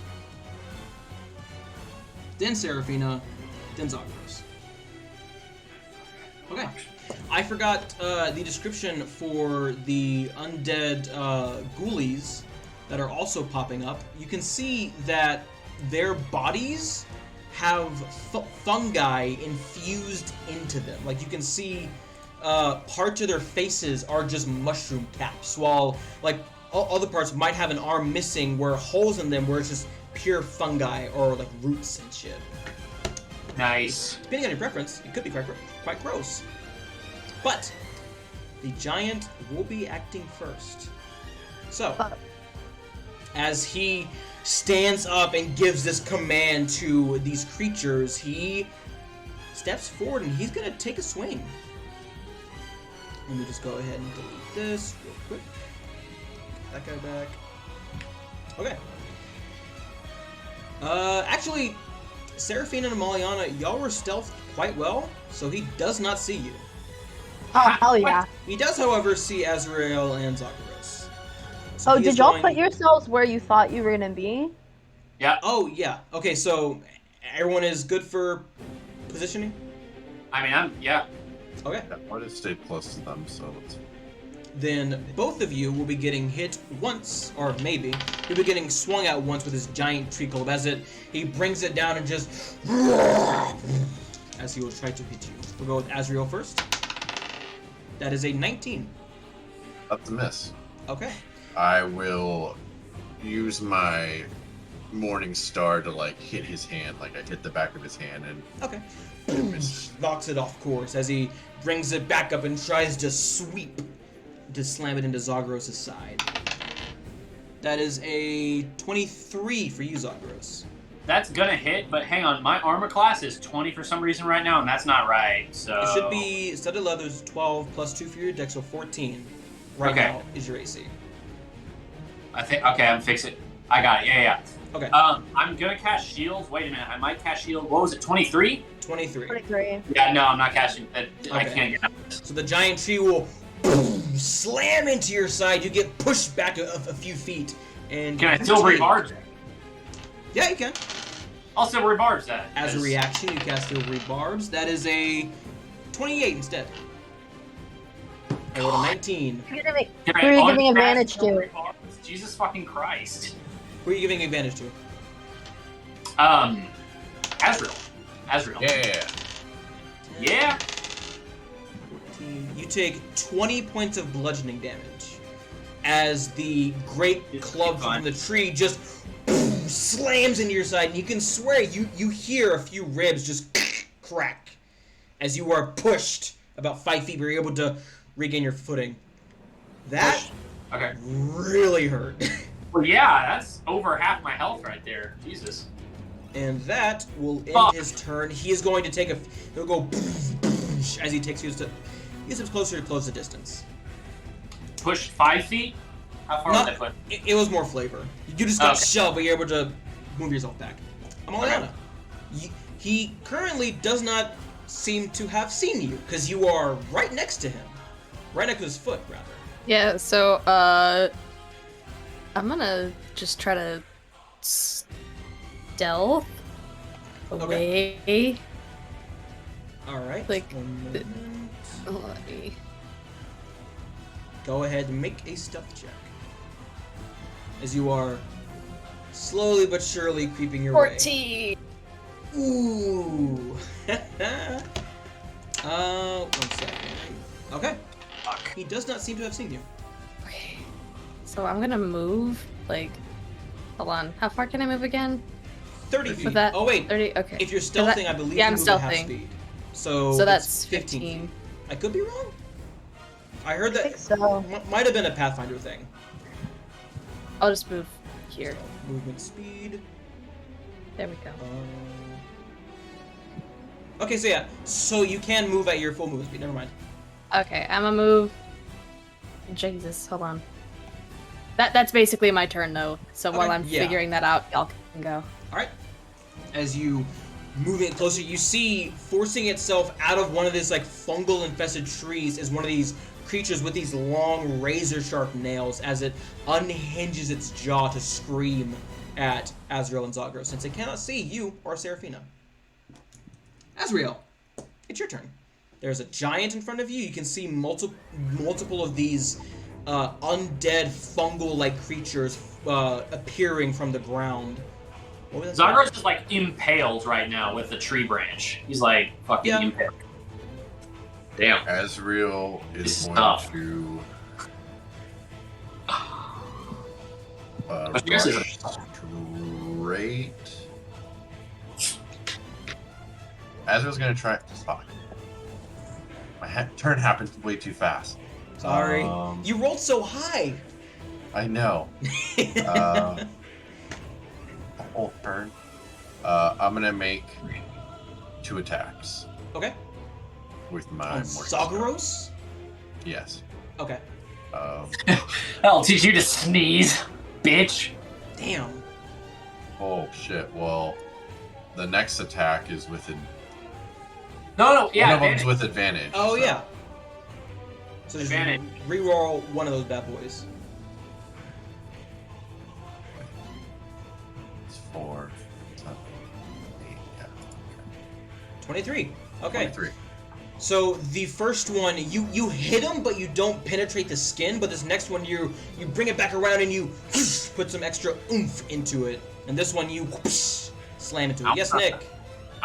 Then Serafina, then Zagros. Okay, I forgot the description for the undead ghoulies that are also popping up. You can see that their bodies have fungi infused into them. Like you can see parts of their faces are just mushroom caps, while like other parts might have an arm missing where holes in them where it's just pure fungi or like roots and shit. Nice. Depending on your preference, it could be quite gross. But the giant will be acting first. So, as he stands up and gives this command to these creatures, he steps forward and he's going to take a swing. Let me just go ahead and delete this real quick. Get that guy back. Okay. Actually, Seraphine and Amaliana, y'all were stealthed quite well, so he does not see you. Oh, hell yeah. He does, however, see Azrael and Zagros. So Oh, he did is y'all going- put yourselves where you thought you were gonna be? Yeah. Oh, yeah. Okay, so everyone is good for positioning? I mean, yeah. Okay. Yeah, I just stayed close to them, so it's... Then both of you will be getting hit once, or maybe. You'll be getting swung at once with his giant tree club as he brings it down and just... as he will try to hit you. We'll go with Azrael first. That is a 19. That's a miss. Okay. I will use my Morning Star to like hit his hand, like I hit the back of his hand and Okay. Knocks it off course as he brings it back up and tries to sweep to slam it into Zagros' side. That is a 23 for you, Zagros. That's gonna hit, but hang on, my armor class is 20 for some reason right now, and that's not right, so... It should be studded leathers 12 plus 2 for your dex, so 14 right now is your AC. I think, okay, I'm fixing it. I got it, yeah. Okay. I'm gonna cast shields. Wait a minute, I might cast shield. What was it, 23? 23. 23. Yeah, no, I'm not casting that. I Okay. can't get out. So the giant tree will slam into your side. You get pushed back a few feet. And Can I still rebarge that? Yeah, you can. I'll still rebarge that. As a reaction, you cast your rebarbs. That is a 28 instead. I rolled a 19. Who are you Can I giving uncast advantage no to? rebarbs? Jesus fucking Christ. Who are you giving advantage to? Azrael. yeah. Yeah. 14. You take 20 points of bludgeoning damage as the great club from the tree just slams into your side, and you can swear you hear a few ribs just crack as you are pushed about 5 feet, but you're able to regain your footing. That Okay. really hurt. Well, yeah, that's over half my health right there. Jesus. And that will end Fuck. his turn. He is going to he'll go as he takes you to, he gets closer to close the distance. Push 5 feet? How far was I put? It was more flavor. You just got Okay. shoved, but you're able to move yourself back. Amaliana. Okay. He currently does not seem to have seen you, because you are right next to him. Right next to his foot, rather. Yeah, so, I'm gonna just try to stealth away. Alright. Like, One moment. Let me... Go ahead and make a stealth check. As you are slowly but surely creeping your 14! way. Ooh. 1 second. Okay. Fuck. He does not seem to have seen you. Okay. So I'm gonna move, like... Hold on. How far can I move again? 30 feet. With that, Oh, wait. 30? Okay. If you're stealthing, I believe yeah, you I'm move at half stealthing. speed. So that's it's 15. feet. I could be wrong. I heard that think so. might have been a Pathfinder thing. I'll just move here. So, movement speed. There we go. Okay, so yeah. So you can move at your full movement speed. Never mind. Okay, I'm gonna move... Jesus, hold on. That's basically my turn, though. So Okay, while I'm yeah. figuring that out, y'all can go. Alright. As you move it closer, you see forcing itself out of one of these like fungal infested trees is one of these creatures with these long razor sharp nails as it unhinges its jaw to scream at Azrael and Zagros, since it cannot see you or Seraphina. Azrael, it's your turn. There's a giant in front of you. You can see multiple of these undead fungal-like creatures appearing from the ground. What was that? Zagros is like impaled right now with the tree branch. He's like fucking Yeah. impaled. Damn. Azrael This is is going tough. to But yours is- rush straight. Azrael's going to try. Fuck. My turn happened way too fast. Sorry. You rolled so high. I know. Whole turn. I'm gonna make 2 attacks Okay. with my On more. Zagros? Yes. Okay. I'll teach you to sneeze, bitch. Damn. Oh shit. Well, the next attack is with No, yeah. one of them's advantage. with advantage. Oh so- yeah. So just Advantage. reroll one of those bad boys. It's 4, 7, 8, yeah. 23. Okay. 23. So the first one, you hit him, but you don't penetrate the skin. But this next one, you bring it back around and you put some extra oomph into it. And this one, you slam into it. Yes, Nick.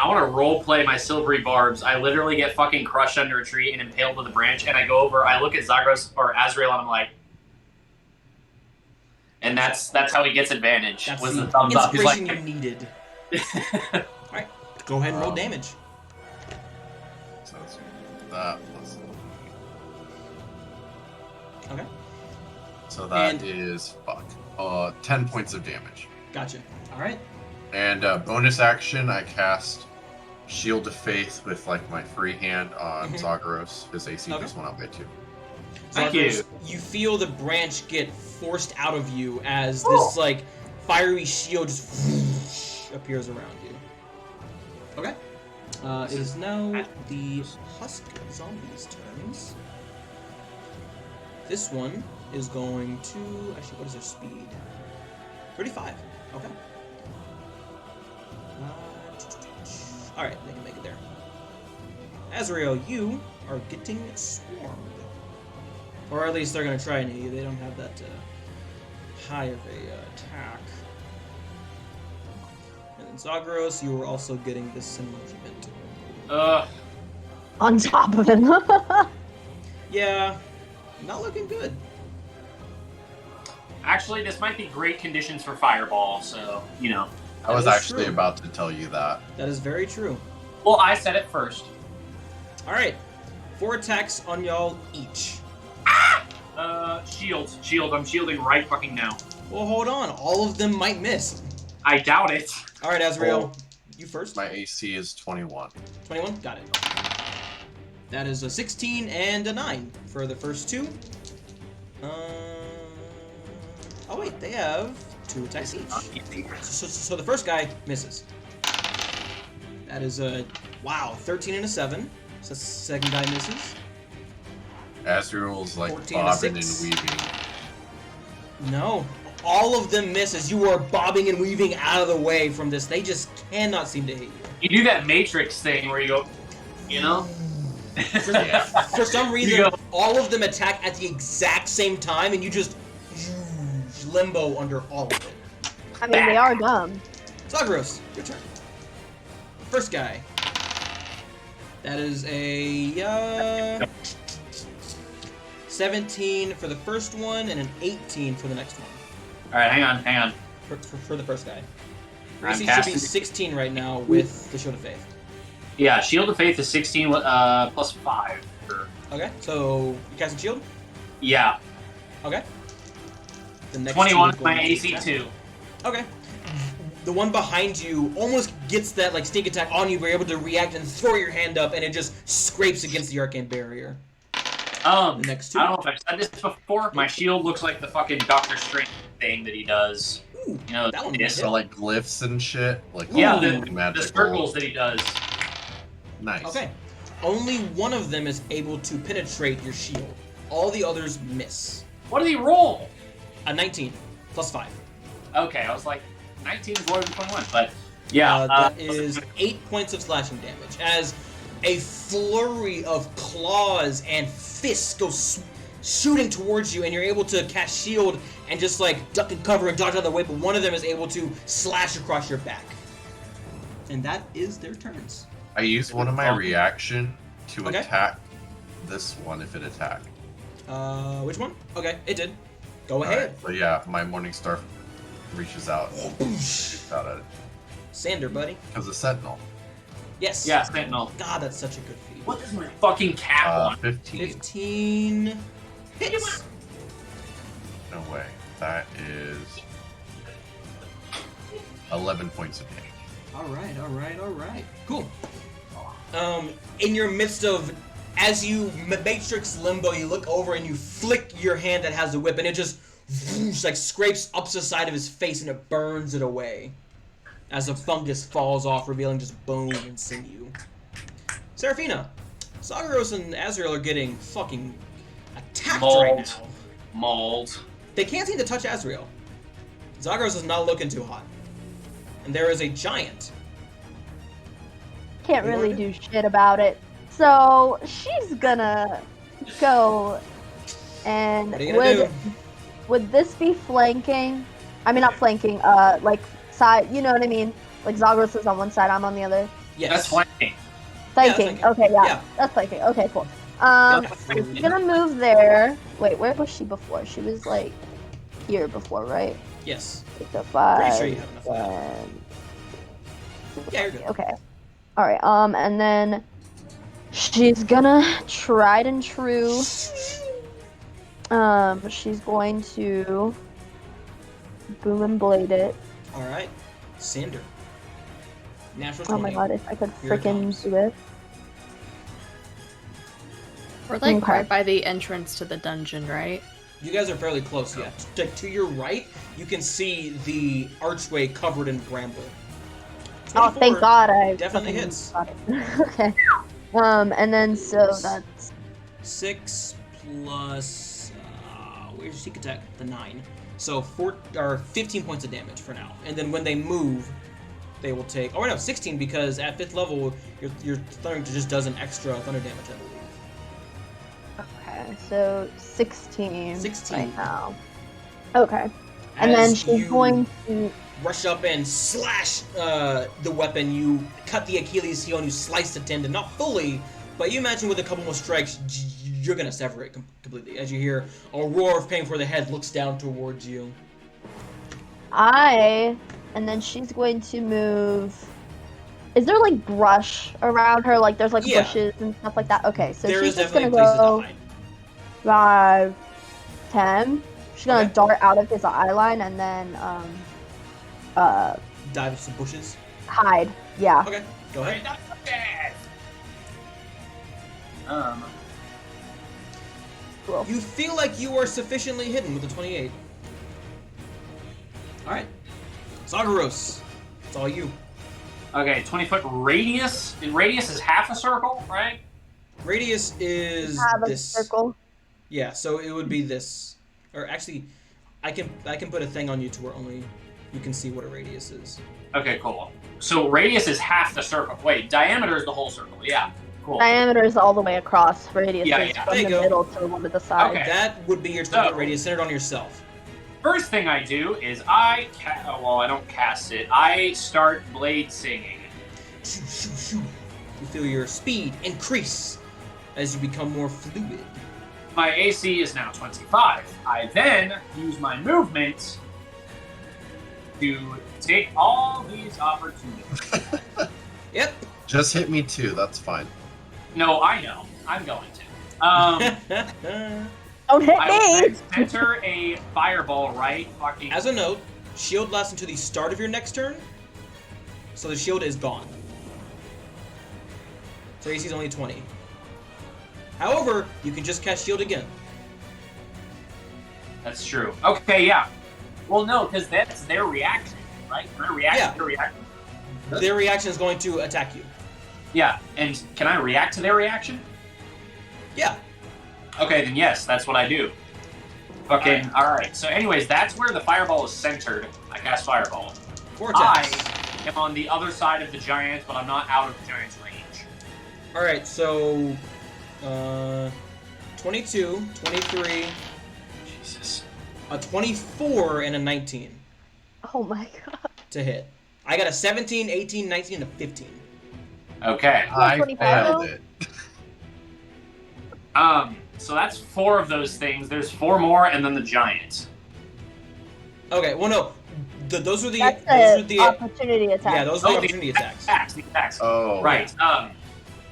I want to role play my silvery barbs. I literally get fucking crushed under a tree and impaled with a branch, and I go over, I look at Zagros or Azrael, and I'm like, and that's how he gets advantage. That's was the the thumbs up. He's inspiration like, you needed. All right, go ahead and roll damage. So it's that plus. Okay, So that And- is 10 points of damage. gotcha. All right. And bonus action, I cast Shield of Faith with like my free hand on Zagros. His AC Okay. just went up by 2. Thank Zagros, you. You feel the branch get forced out of you as this like fiery shield just appears around you. Okay. It is now the Husk Zombies' turns. This one is going to actually. What is their speed? 35. Okay. All right, they can make it there. Azrael, you are getting swarmed. Or at least they're going to try and hit you. They don't have that high of a attack. And then Zagros, you are also getting this similar treatment. On top of it. Yeah, not looking good. actually, this might be great conditions for Fireball, so, you know. I was That is actually true. about to tell you that. That is very true. Well, I said it first. All right, 4 attacks on y'all each. Shield. I'm shielding right fucking now. Well, hold on. All of them might miss. I doubt it. All right, Azrael, Oh. you first. My AC is 21. 21? Got it. That is a 16 and a 9 for the first 2. Oh wait, they have 2 attacks each. So the first guy misses. That is a, wow, 13 and a 7. So the second guy misses. Azrael's like 14 to bobbing and 6. weaving. No. all of them miss as you are bobbing and weaving out of the way from this. They just cannot seem to hit you. You do that Matrix thing where you go, you know? For some reason, all of them attack at the exact same time, and you just limbo under all of it. I mean, they are dumb. Zagros, your turn. First guy. That is a 17 for the first one and an 18 for the next one. All right, hang on. For the first guy. I'm AC should casting- be 16 right now with the Shield of Faith. Yeah, Shield of Faith is 16 plus 5. Okay, so you cast a shield? Yeah. Okay. The next 21 two is my going to AC attack. 2. Okay. The one behind you almost gets that like sneak attack on you, but you're able to react and throw your hand up, and it just scrapes against the arcane barrier. The next two. I don't know if I've said this before. My shield looks like the fucking Doctor Strange thing that he does. Ooh, You know, that one this. hit. So like glyphs and shit. Like Yeah, ooh, the magical. circles that he does. Nice. Okay. Only one of them is able to penetrate your shield. All the others miss. What did he roll? A 19 plus 5. Okay, I was like, 19 is lower than 21, but yeah. That is 8 points of slashing damage as a flurry of claws and fists go shooting towards you, and you're able to cast shield and just like duck and cover and dodge out of the way, but one of them is able to slash across your back. And that is their turns. I used one of my reaction to Okay. attack this one if it attacked. Which one? Okay, it did. Go Alright, ahead. but yeah, my Morning Star reaches out and shoots out at it. Sander, buddy. Because of Sentinel. Yes. Yeah, Sentinel. God, that's such a good feat. What is my fucking cap on? 15. 15 hits. No way. That is 11 points of damage. Alright. Cool. In your midst of, as you Matrix Limbo, you look over and you flick your hand that has the whip, and it just whoosh, like scrapes up the side of his face and it burns it away. As the fungus falls off, revealing just bone and sinew. Seraphina, Zagros and Azrael are getting fucking attacked right Mauled. now. Mauled. They can't seem to touch Azrael. Zagros is not looking too hot. And there is a giant. Can't really do shit about it. So she's gonna go and What are you gonna do? would this be flanking? I mean not flanking, like side, you know what I mean? Like Zagros is on one side, I'm on the other. Yes. That's flanking. Flanking. flanking. Okay, yeah. Yeah. That's flanking. Okay, cool. Yeah. So she's gonna move there. Wait, where was she before? She was like here before, right? Yes. Like the 5. Pretty sure you have enough of that. and- Yeah, you're good. Okay. Alright, and then she's gonna tried and true. She's going to boom and blade it. Alright. Sander. Natural 20. Oh my god, if I could Here it freaking comes. do it. We're like Okay. right by the entrance to the dungeon, right? You guys are fairly close, yeah. To your right, you can see the archway covered in bramble. Oh, 24 thank God I definitely fucking hits. got it. Okay. And then so that's 6 plus where's your sneak attack? The 9. So 15 points of damage for now. And then when they move, they will take. Oh no, 16 because at 5th level, your thunder just does an extra thunder damage, I believe. okay. So 16. 16. right now. Okay. And then As she's you going to. rush up and slash the weapon. You cut the Achilles heel and you slice the tendon, not fully, but you imagine with a couple more strikes, you're gonna sever it completely. As you hear a roar of pain before the head looks down towards you. And then she's going to move. Is there like brush around her? Like there's like Yeah. bushes and stuff like that? Okay, so There she's is just definitely gonna places go to hide. 5, 10. She's gonna Okay. dart out of his eye line and then Dive into some bushes. hide. Yeah. Okay, go ahead. Cool. You feel like you are sufficiently hidden with the 28. Alright. Zagros, it's all you. Okay, 20-foot radius. And radius is half a circle, right? Radius is Have a this. circle. Yeah, so it would be this. Or actually, I can put a thing on you to where only you can see what a radius is. Okay, cool. So radius is half the circle. Wait, diameter is the whole circle. Yeah, cool. Diameter is all the way across. Radius Yeah, is yeah. from There the you go. middle to one of the sides. Okay. That would be your target So- radius centered on yourself. First thing I do is I don't cast it. I start blade singing. Shoo, shoo, shoo. You feel your speed increase as you become more fluid. My AC is now 25. I then use my movement to take all these opportunities. Yep. Just hit me too. That's fine. No, I know. I'm going to. Don't hit I will me! then center a fireball right fucking. As a note, shield lasts until the start of your next turn, so the shield is gone. So AC is only 20. However, you can just cast shield again. That's true. Okay, yeah. Well, no, because that's their reaction, right? Can I react Yeah. to their reaction? Their reaction is going to attack you. Yeah, and can I react to their reaction? Yeah. Okay, then yes, that's what I do. Fucking, alright. So anyways, that's where the fireball is centered. I cast fireball. Vortex. I am on the other side of the giant, but I'm not out of the giant's range. Alright, so 22, 23, Jesus. a 24, and a 19 Oh my god. to hit. I got a 17, 18, 19, and a 15. Okay. I 25 failed though? it. So that's 4 of those things. There's 4 more, and then the giant. Okay, well no, those are the That's the opportunity attack. yeah, those are the Oh, opportunity attacks. The attacks. Oh. Right. Yeah,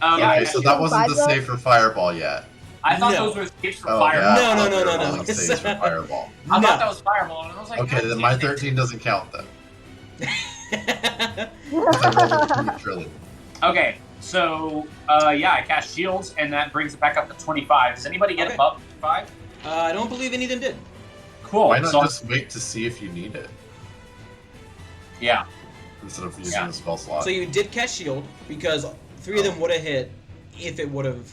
Okay, it's so that wasn't the 25 save for fireball yet. I thought No. those were saves for Oh, fireball. yeah. No, I thought no, they no, were no, rolling no. saves for fireball. I No. thought that was fireball, and I was like, Okay, God then my damn it. 13 doesn't count then. no. 'Cause I rolled a 3 trillion. Okay, so yeah, I cast shields, and that brings it back up to 25. Does anybody get Okay. above 25? I don't believe any of them did. Cool. Why not so, just wait to see if you need it yeah. instead of using Yeah. the spell slot? So you did cast shield because 3 of them would have hit if it would have.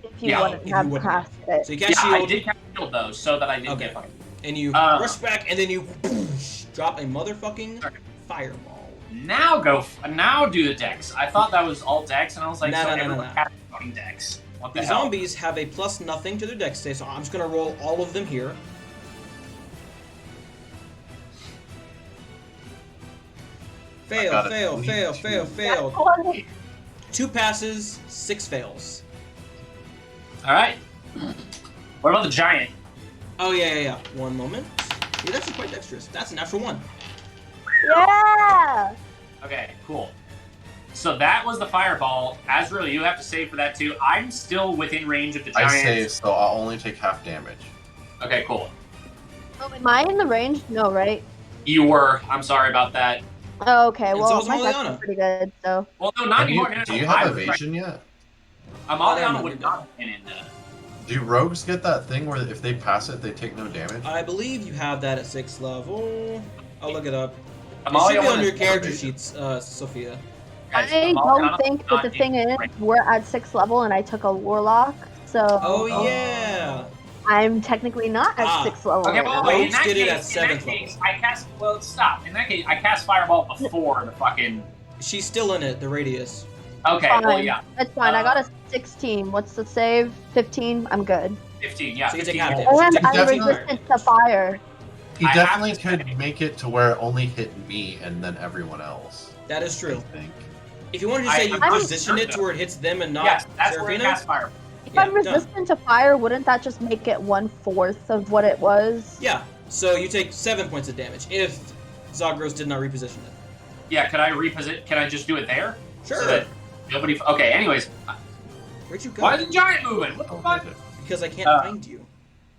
If you Yeah, wouldn't if you have wouldn't. cast it. So you Yeah, cast I shield did cast shield though, so that I didn't Okay. get fucking. and you rush back and then you drop a motherfucking Okay. fireball. Now now do the dex. I thought that was all dex, and I was like, No, so no, no, everyone no. cast fucking dex. What the The hell? zombies have a plus nothing to their dex save, so I'm just gonna roll all of them here. Fail, got a fail, 22. fail, fail, fail. That's one. 2 passes, 6 fails. All right. What about the giant? Oh yeah, yeah, yeah. One moment. He's actually quite dexterous. That's a natural 1. Yeah! Okay, cool. So that was the fireball. Azrael, you have to save for that too. I'm still within range of the giant. I save, so I'll only take half damage. Okay, cool. Oh, am I in the range? No, right? You were. I'm sorry about that. Oh, okay. And Well, so is my dex Maliana. is pretty good, so. Well, no, not And anymore. do No, you I have was evasion yet? right. Maliana would not have been in the. Do rogues get that thing where if they pass it, they take no damage? I believe you have that at 6th level. I'll look it up. It Amalia should be on wanted- your character sheets, Sophia. Guys, I Maliana don't think that not the in thing is, range. we're at 6th level and I took a warlock, so. Oh yeah. I'm technically not at Ah. 6th level. Okay, right well, now. wait, in Rogues that did it at case, in that 7th case, level. I cast. Well, stop. In that case, I cast fireball before the fucking. She's still in it, the radius. Okay, Fine. well, yeah, That's fine. I got a 16. What's the save? 15. I'm good. 15. Yeah, So you take 15. half roll. damage. And Take I'm definitely- resistant to fire. He I definitely have to could say- make it to where it only hit me and then everyone else. That is I true. think. If you wanted to say you I'm position it sure to where it hits them and not Yes, that's where I Seraphina, cast fireball. If Yeah, I'm done. resistant to fire, wouldn't that just make it 1/4 of what it was? yeah. So you take 7 points of damage if Zagros did not reposition it. Yeah, could I reposition? Can I just do it there? Sure. So that nobody. Okay. Anyways, Where'd you go? why is the giant moving? What the Oh, fuck? did it? Because I can't Uh, find you.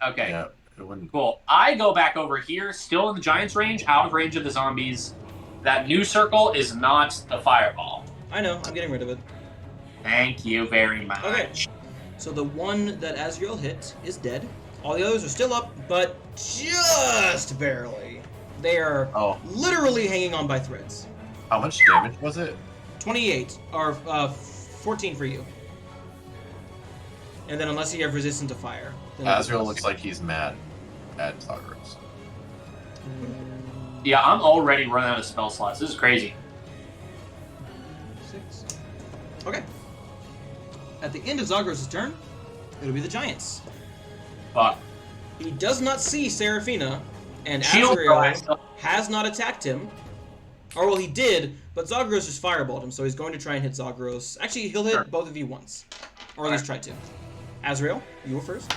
Okay. Yeah, it wouldn't. Cool. I go back over here, still in the giant's range, out of range of the zombies. That new circle is not the fireball. I know. I'm getting rid of it. Thank you very much. Okay. So the one that Azrael hit is dead. All the others are still up, but just barely. They are Oh, literally hanging on by threads. how much damage was it? 28 or 14 for you. And then unless you have resistance to fire. Then Azrael it's- looks like he's mad at Zagros. Yeah, I'm already running out of spell slots. This is crazy. 6. Okay. At the end of Zagros' turn, it'll be the Giants. Fuck. He does not see Seraphina, and Shield Azrael blast. has not attacked him. Or, well, he did, but Zagros just fireballed him, so he's going to try and hit Zagros. Actually, he'll hit Sure. both of you once. Or at least try to. Azrael, you go first.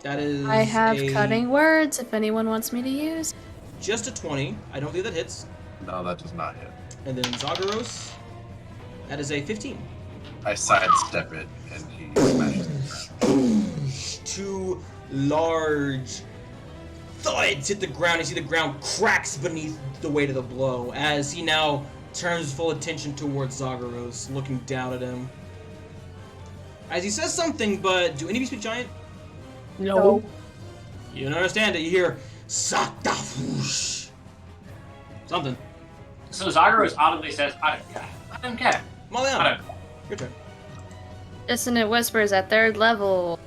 That is I have a, cutting words if anyone wants me to use. just a 20. I don't believe that hits. No, that does not hit. And then Zagros, that is a 15. I sidestep it, and he smashes it. Two large thuds hit the ground. You see the ground cracks beneath the weight of the blow as he now turns full attention towards Zagros, looking down at him. As he says something, but do any of you speak Giant? No. You don't understand it. You hear Satafush. Something. So Zagros audibly says, I don't care. I don't care. I Maliana, don't. your turn. Dissonant Whispers at 3rd level.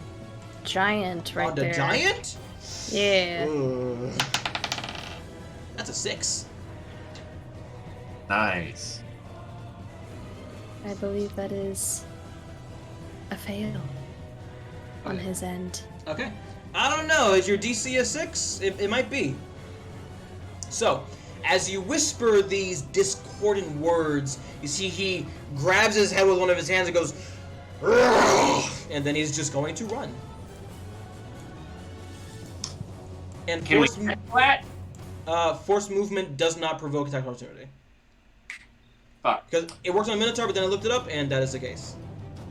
Giant right On the there. Giant? Yeah. Ugh. That's a 6. Nice. I believe that is a fail on Okay. his end. Okay. I don't know. Is your DC a 6? It might be. So, as you whisper these discordant words, you see he grabs his head with one of his hands and goes, "Ugh," and then he's just going to run. And Can we force, get that? force movement does not provoke attack opportunity. Fuck. Because it works on a Minotaur, but then I looked it up, and that is the case.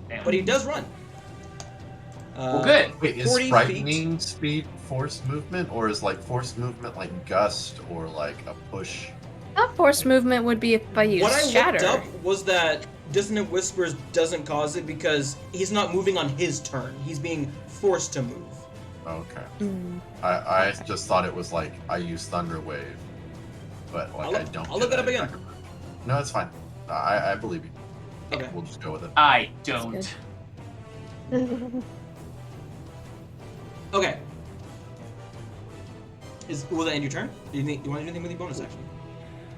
Damn. But he does run. Well, good. Wait, is 40 frightening speed force movement, or is like force movement like gust or like a push? Not force movement would be if I use What I Shatter. looked up was that Dissonant Whispers doesn't cause it because he's not moving on his turn. He's being forced to move. Okay. Hmm. I just thought it was like I use Thunder Wave, but like I don't. I'll look get it up again. attack. No, it's fine. I believe you. Okay. We'll just go with it. I don't. Okay. Will that end your turn? Do you want to do anything with your bonus action?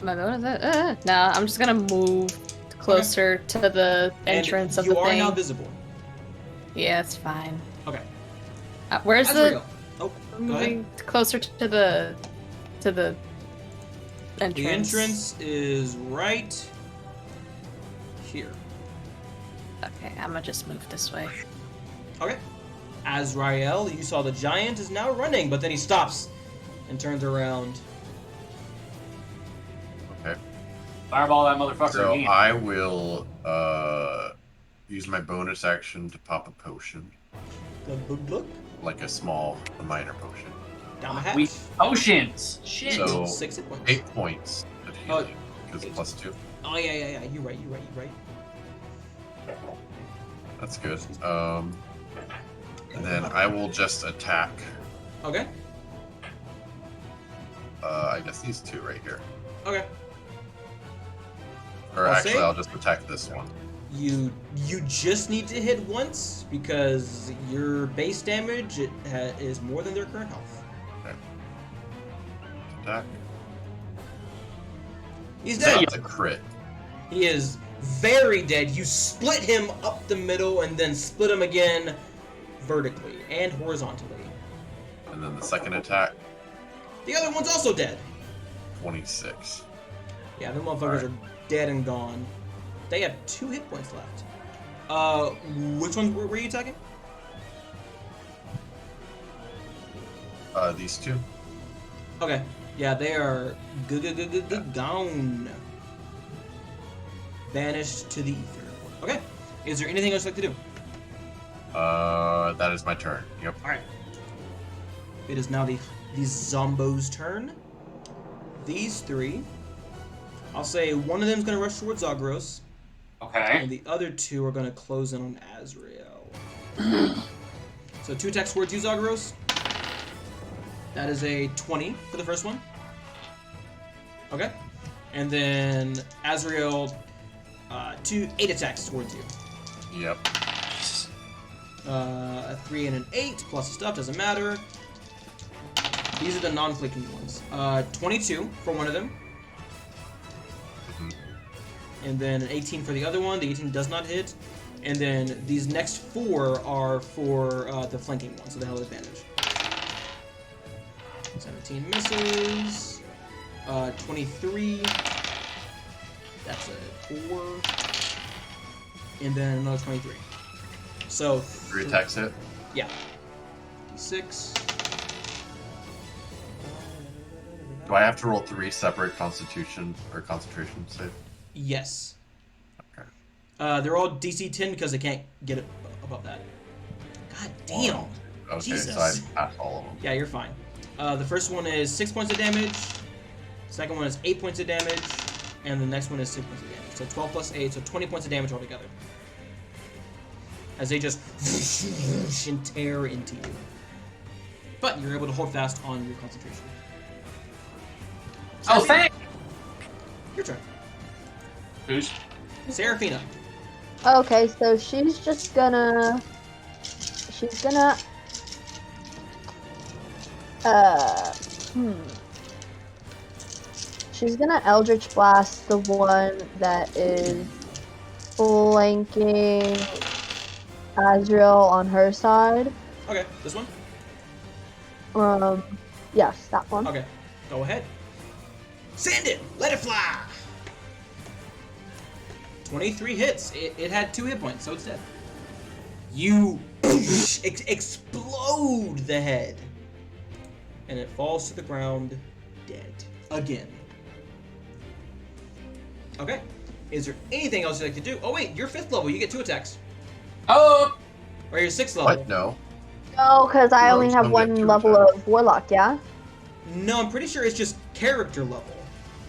My bonus? No, I'm just gonna move closer to the entrance and of the you are thing. now visible. Yeah, it's fine. Okay. Where's Azrael. Oh, go ahead. moving closer to the entrance? The entrance is right here. Okay, I'm gonna just move this way. Okay. Azrael, you saw the giant is now running, but then he stops and turns around. Okay. Fireball that motherfucker So again. I will use my bonus action to pop a potion, Look like a small, a minor potion. down the hatch. We potions. Shit. So- 6 hit points. 8 points of Oh, healing, because plus 2. Oh yeah. You're right. That's good. And then I will just attack. Okay. I guess these two right here. Okay. Or I'll actually, say- I'll just attack this one. You just need to hit once because your base damage is more than their current health. Attack. He's dead. That's a crit. He is very dead. You split him up the middle and then split him again vertically and horizontally. And then the second attack, The other one's also dead. 26. Yeah, the motherfuckers are dead and gone. They have 2 hit points left. Which one were you attacking? These two. Okay. Yeah, they are gone. Banished to the ether. Okay. Is there anything else you'd like to do? That is my turn. Yep. Alright. It is now the Zombo's turn. These 3. I'll say one of them is going to rush towards Zagros, Okay. and the other 2 are going to close in on Azrael. So 2 attacks towards you, Zagros. That is a 20 for the first one. Okay. And then Azrael, 8 attacks towards you. Yep. A 3 and an 8 plus the stuff doesn't matter. These are the non-flicking ones. 22 for one of them. Mhm. And then an 18 for the other one. The 18 does not hit. And then these next 4 are for the flanking one, so they have advantage. 17 misses. 23. That's a 4. And then another 23. So 3 attacks hit. Yeah. 6. Do I have to roll 3 separate Constitution or Concentration save? Yes. Okay. They're all DC 10 because they can't get it above that. God damn. Wow. Okay, Jesus. so I passed all of them. Yeah, you're fine. The first one is 6 points of damage. Second one is 8 points of damage. And the next one is 6 points of damage. So 12 plus 8, so 20 points of damage altogether. As they just and tear into you. But you're able to hold fast on your concentration. Oh, thanks! Your turn. Who's? Seraphina. Okay, so she's just gonna. She's gonna Eldritch Blast the one that is flanking Azrael on her side. Okay, this one? Yes, that one. Okay, go ahead. Send it! Let it fly! 23 hits. It had 2 hit points, so it's dead. You explode the head. And it falls to the ground dead. Again. Okay. Is there anything else you'd like to do? Oh wait, you're 5th level. You get 2 attacks. Oh! Or you're 6th level. What? No. No, because I No, only have some one get 2 level attacks. of Warlock, yeah? No, I'm pretty sure it's just character level.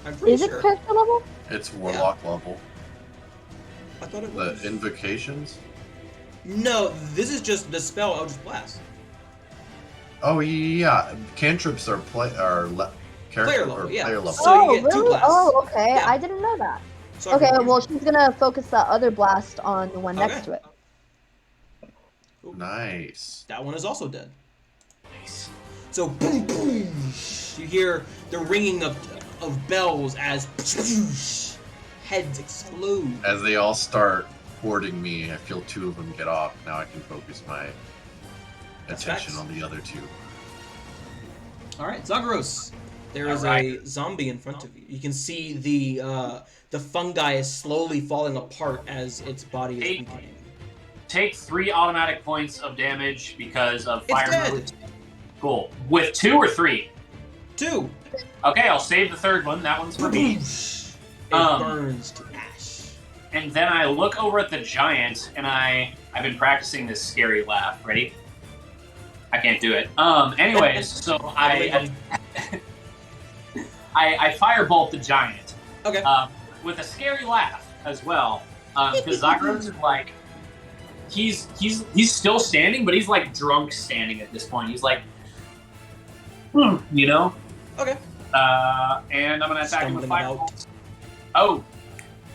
I'm pretty Is it sure. character level? It's Warlock level. I thought it The was. Invocations? No, this is just the spell Eldritch Blast. Oh yeah, cantrips are character Player level, or yeah. player level. So you Oh, get 2 really? blasts. Oh, okay. Yeah. I didn't know that. So Okay, well, she's gonna focus that other blast on the one Okay. next to it. Nice. That one is also dead. Nice. So boom, boom, you hear the ringing of bells as heads explode. As they all start hoarding me, I feel 2 of them get off. Now I can focus my That's attention facts. on the other 2. All right, Zagros. There is Alright. a zombie in front of you. You can see the fungi is slowly falling apart as its body is Hey. weakening. Take 3 automatic points of damage because of It's fire dead. mode. Cool. With 2 or 3? 2. Okay, I'll save the 3rd one. That one's for me. It Um, burns to ash. And then I look over at the giant, and I've been practicing this scary laugh. Ready? I can't do it. Anyways, so I firebolt the giant. Okay. With a scary laugh as well. Because Zagros is like, he's still standing, but he's like drunk standing at this point. He's like, you know? Okay. And I'm gonna attack him with Stumbling about. firebolt. Oh,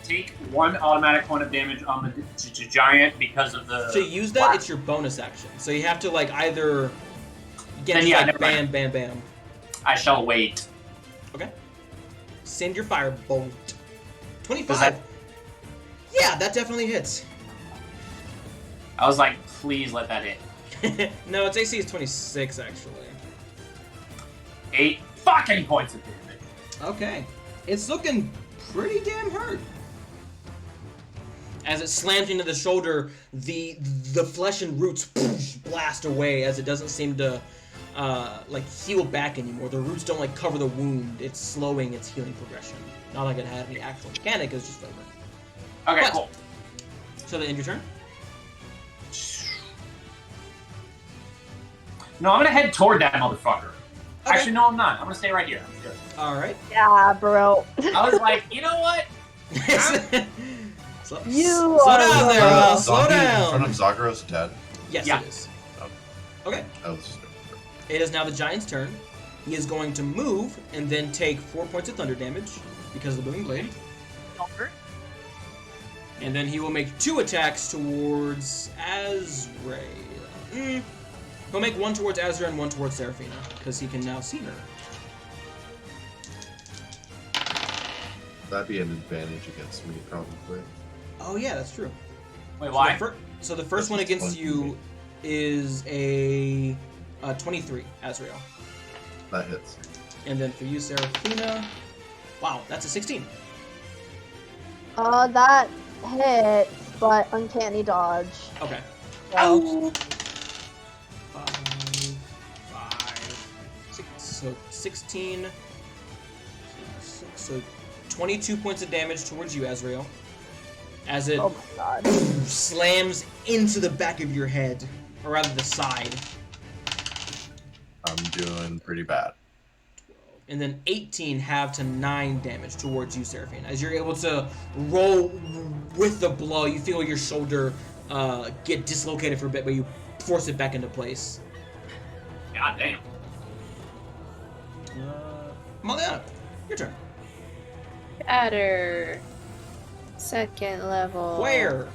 take 1 automatic point of damage on the giant because of the. To use that, it's your bonus action. So you have to like either get Then, just yeah, like never bam, mind. bam, bam. I shall wait. Okay. Send your firebolt. 25. Does that- Yeah, that definitely hits. I was like, please let that hit. No, its AC is 26 actually. 8 fucking points of damage. Okay. It's looking pretty damn hurt. As it slams into the shoulder, the flesh and roots blast away as it doesn't seem to like heal back anymore. The roots don't like cover the wound. It's slowing its healing progression. Not like it had any actual mechanic, it's just flavor. Okay, But- cool. So the end your turn? No, I'm gonna head toward that motherfucker. Okay. Actually, no, I'm not. I'm gonna stay right here. I'm good. Alright. Yeah, bro. I was like, you know what? Slow You slow are down there, wrong. slow Zombie in down. front of Zagros dead. Yes, Yeah. it is. Okay. That was It is now the giant's turn. He is going to move and then take 4 points of thunder damage because of the booming blade. And then he will make 2 attacks towards Azrael. He'll make one towards Azra and one towards Seraphina, because he can now see her. That'd be an advantage against me, probably. Oh yeah, that's true. Wait, why? So the first one That's against you is a 23, Azrael. That hits. And then for you, Seraphina, wow, that's a 16. That hits, but uncanny dodge. Okay. So, 5, 6, so 16. So 22 points of damage towards you, Azrael. As it oh my god. slams into the back of your head, or rather the side. I'm doing pretty bad. And then 18 half to 9 damage towards you, Seraphina. As you're able to roll with the blow, you feel your shoulder get dislocated for a bit, but you force it back into place. God damn. Maliana, your turn. Adder. Second level. Where?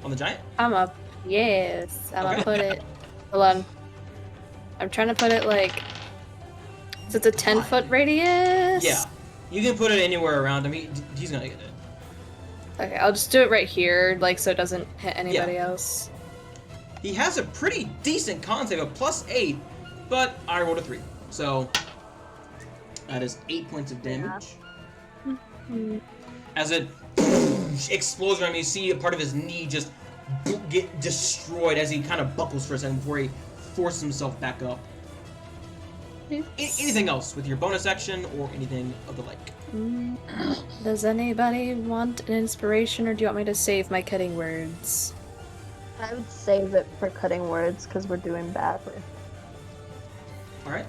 On the giant? I'm up. Yes. I'm Okay. gonna put it. Hold on. I'm trying to put it like. So it's a 10-foot radius? Yeah. You can put it anywhere around him. He's gonna get it. Okay, I'll just do it right here, like so it doesn't hit anybody else. He has a pretty decent con save, a +8, but I rolled a 3. So that is 8 points of damage. As it explodes around him, you see a part of his knee just get destroyed as he kind of buckles for a second before he forces himself back up. Anything else with your bonus action or anything of the like? Does anybody want an inspiration, or do you want me to save my cutting words? I would save it for cutting words because we're doing badly. Alright.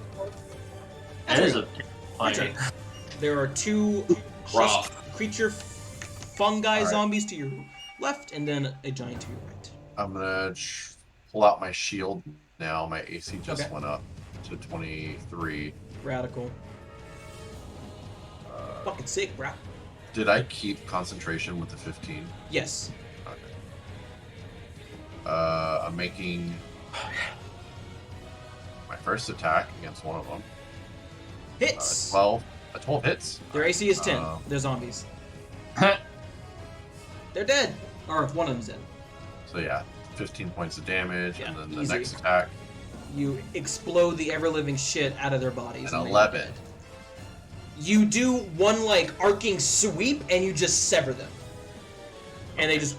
That is a Your turn. There are 2 rough. creature fungi zombies to your left, and then a giant to your right. I'm gonna pull out my shield now. My AC just Okay. went up to 23. Radical. Fucking sick, bruh. Did I keep concentration with the 15? Yes. Okay. I'm making my first attack against one of them. Hits! 12. 12 hits. Their AC is 10. Uh, They're zombies. They're dead. Or one of them's dead. So yeah, 15 points of damage, Yeah, and then the easy. next attack, You explode the ever-living shit out of their bodies. an and they are 11. dead. You do one, like, arcing sweep, and you just sever them. And they just...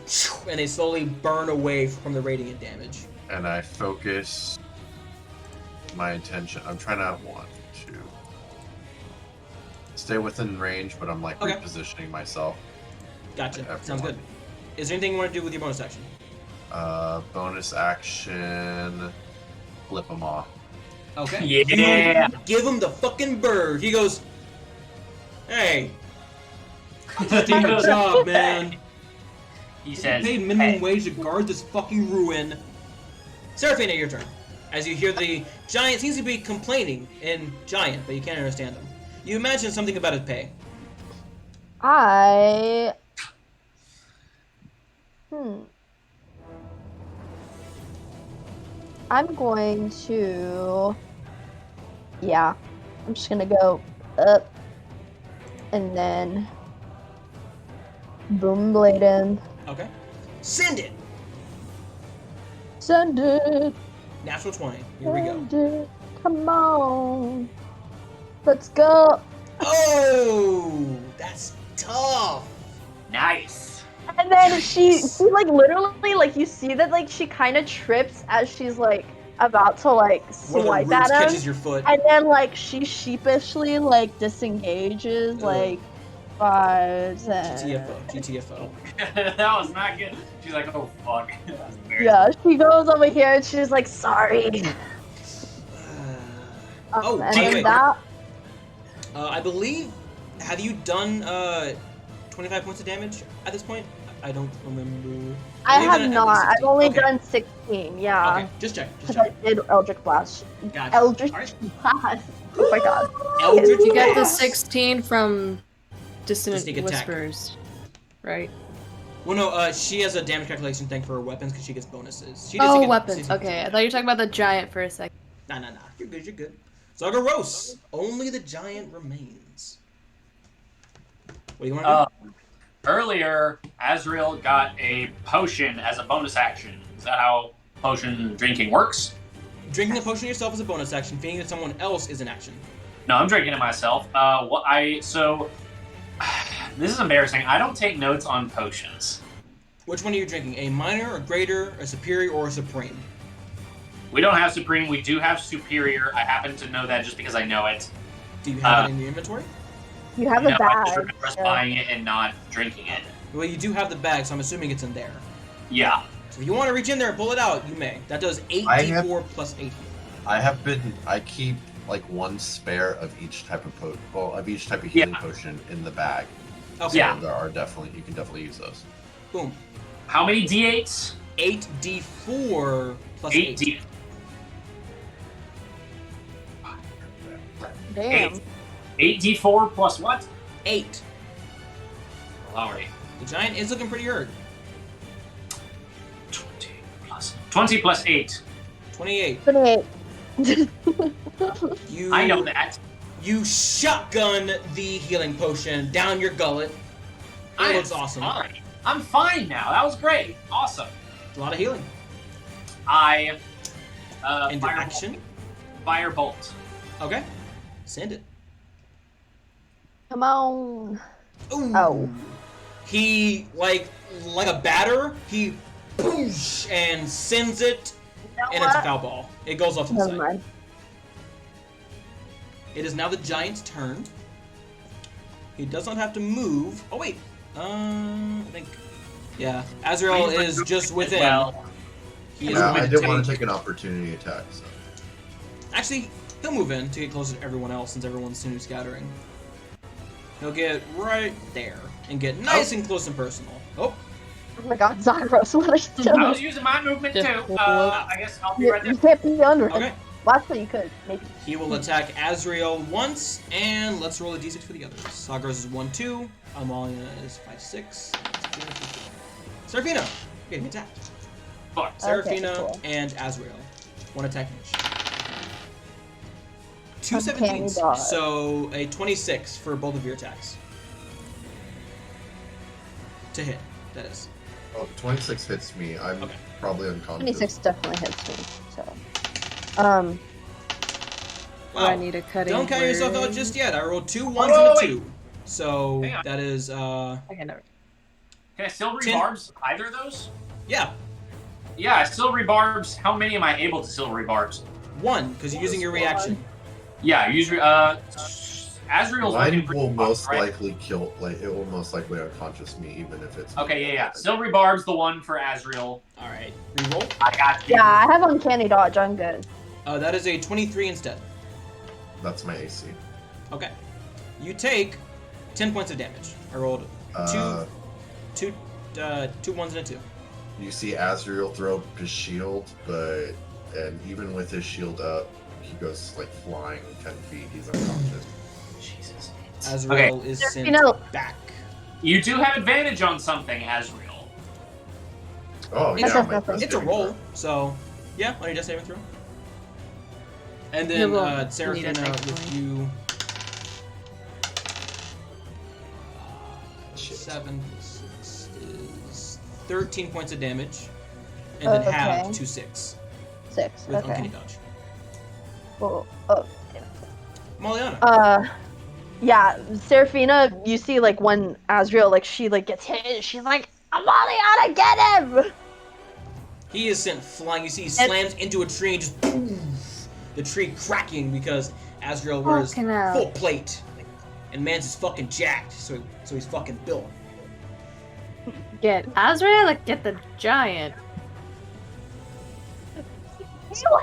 And they slowly burn away from the radiant damage. And I focus my attention. I'm trying to stay within range, but I'm like Okay. repositioning myself. Gotcha. Like Sounds good. everyone. Is there anything you want to do with your bonus action? Bonus action, flip them off. Okay. Yeah. You give him the fucking bird. He goes, hey, I'm just doing a job, man. He You says, paid minimum "Hey." wage to guard this fucking ruin. Seraphina, your turn. As you hear the giant seems to be complaining in giant, but you can't understand him. You imagine something about his pay. I'm going to... Yeah. I'm just gonna go up. And then... Boom blade him. Okay. Send it! Send it! Natural 20. Here we go. Send it. Come on! Let's go! Oh! That's tough! Nice. And then she like literally like you see that like she kind of trips as she's like about to like One of swipe the roots at him, catches your foot. and then like she sheepishly like disengages Ugh. like 5, 10. GTFO. That was not good. She's like, oh fuck. That was very Yeah, she goes over here and she's like sorry. Oh, and wait, then wait. that I believe, have you done 25 points of damage at this point? I don't remember. I You've done have at least not. I've 16. only Okay. done 16. Yeah. Okay, just check. Just Because I check. did Eldritch Blast. Gotcha. Eldritch Alright. Blast. Oh my god. Eldritch You get the Blast. 16 from Dissonant Sneak attack. Whispers, right? Well, no, she has a damage calculation thing for her weapons because she gets bonuses. She doesn't Oh, get- weapons. Okay, I thought you were talking about the giant for a second. Nah. You're good. Zagaros, only the giant remains. What do you want to do? Earlier, Azrael got a potion as a bonus action. Is that how potion drinking works? Drinking the potion yourself is a bonus action. Feeding it to someone else is an action. No, I'm drinking it myself. This is embarrassing. I don't take notes on potions. Which one are you drinking? A minor, a greater, a superior, or a supreme? We don't have Supreme. We do have Superior. I happen to know that just because I know it. Do you have it in your inventory? You have a No, I bag. just remember us buying it and not drinking it. Well, you do have the bag, so I'm assuming it's in there. Yeah. So if you want to reach in there and pull it out, you may. That does 8d4 plus 8. I keep like one spare of each type of healing potion in the bag. Okay. Yeah. So you can definitely use those. Boom. How many D8s? 8d4 plus 8. 8D. Damn. 8D4 plus what? 8. Alright. The giant is looking pretty hurt. 20 plus 8. 28. 28. You, I know that. You shotgun the healing potion down your gullet. It looks awesome. Fine. I'm fine now. That was great. Awesome. A lot of healing. I Into action. Firebolt. Okay. Send it. Come on. Ooh. Oh. He, like a batter, he boosh and sends it, and it's a foul ball. It goes off to the Never side. mind. It is now the giant's turn. He does not have to move. Oh, wait. I think... Yeah. Azrael is just within. Well, He is Yeah, I going did to want to take... take an opportunity attack. So. Actually, he'll move in to get closer to everyone else since everyone's soon scattering. He'll get right there and get nice and close and personal. Oh, Oh my god, Zagros, what are you doing? I was using my movement too. I guess I'll be right there. You can't be under it. okay. Well, actually, you could, maybe. He will attack Azrael once, and let's roll a d6 for the others. Sagros is 1-2. Amalia is 5-6. Seraphina, getting attacked. Fuck. Seraphina cool. and Azrael. One attack each. Two Uncanny 17s, dodge. so a 26 for both of your attacks. To hit, that is. Oh, 26 hits me. I'm Okay. probably unconscious. 26 definitely hits me, so. Wow. I need a cutting Don't count yourself out word. just yet. I rolled 2 1s Wait, and a wait, 2. So Hang on. that is, Okay, never. Can I silvery 10. barbs either of those? yeah, Yeah, silvery barbs. How many am I able to silvery barbs? 1, because you're using your reaction. Yeah, usually. Azrael's looking Mine pretty will most right? likely kill. Like, it will most likely unconscious me, even if it's. Okay, yeah. Silvery barb's the one for Azrael. Alright, reroll. I got you. Yeah, I have uncanny dodge, I'm good. That is a 23 instead. That's my AC. Okay. You take 10 points of damage. I rolled two 1s and a 2. You see Azrael throw up his shield, and even with his shield up, he goes like flying 10 feet. He's unconscious. Jesus. Azrael is sent back. You do have advantage on something, Azrael. Oh That's yeah, nothing. It's a roll, so yeah, on your death saving throw. And You then will need a Seraphina next with point. you. Shit. 7 plus 6 is 13 points of damage, and then Okay. halved to 6 6, with okay. uncanny dodge. Well, oh, damn. Maliana. Yeah, Seraphina, you see, like, when Azrael, like, she, like, gets hit, she's like, Amaliana, get him! He is sent flying. You see, he slams into a tree and just poof, the tree cracking because Azrael wears Fucking hell. full plate, and man's is fucking jacked, so he's fucking built. Get Azrael, like, get the giant.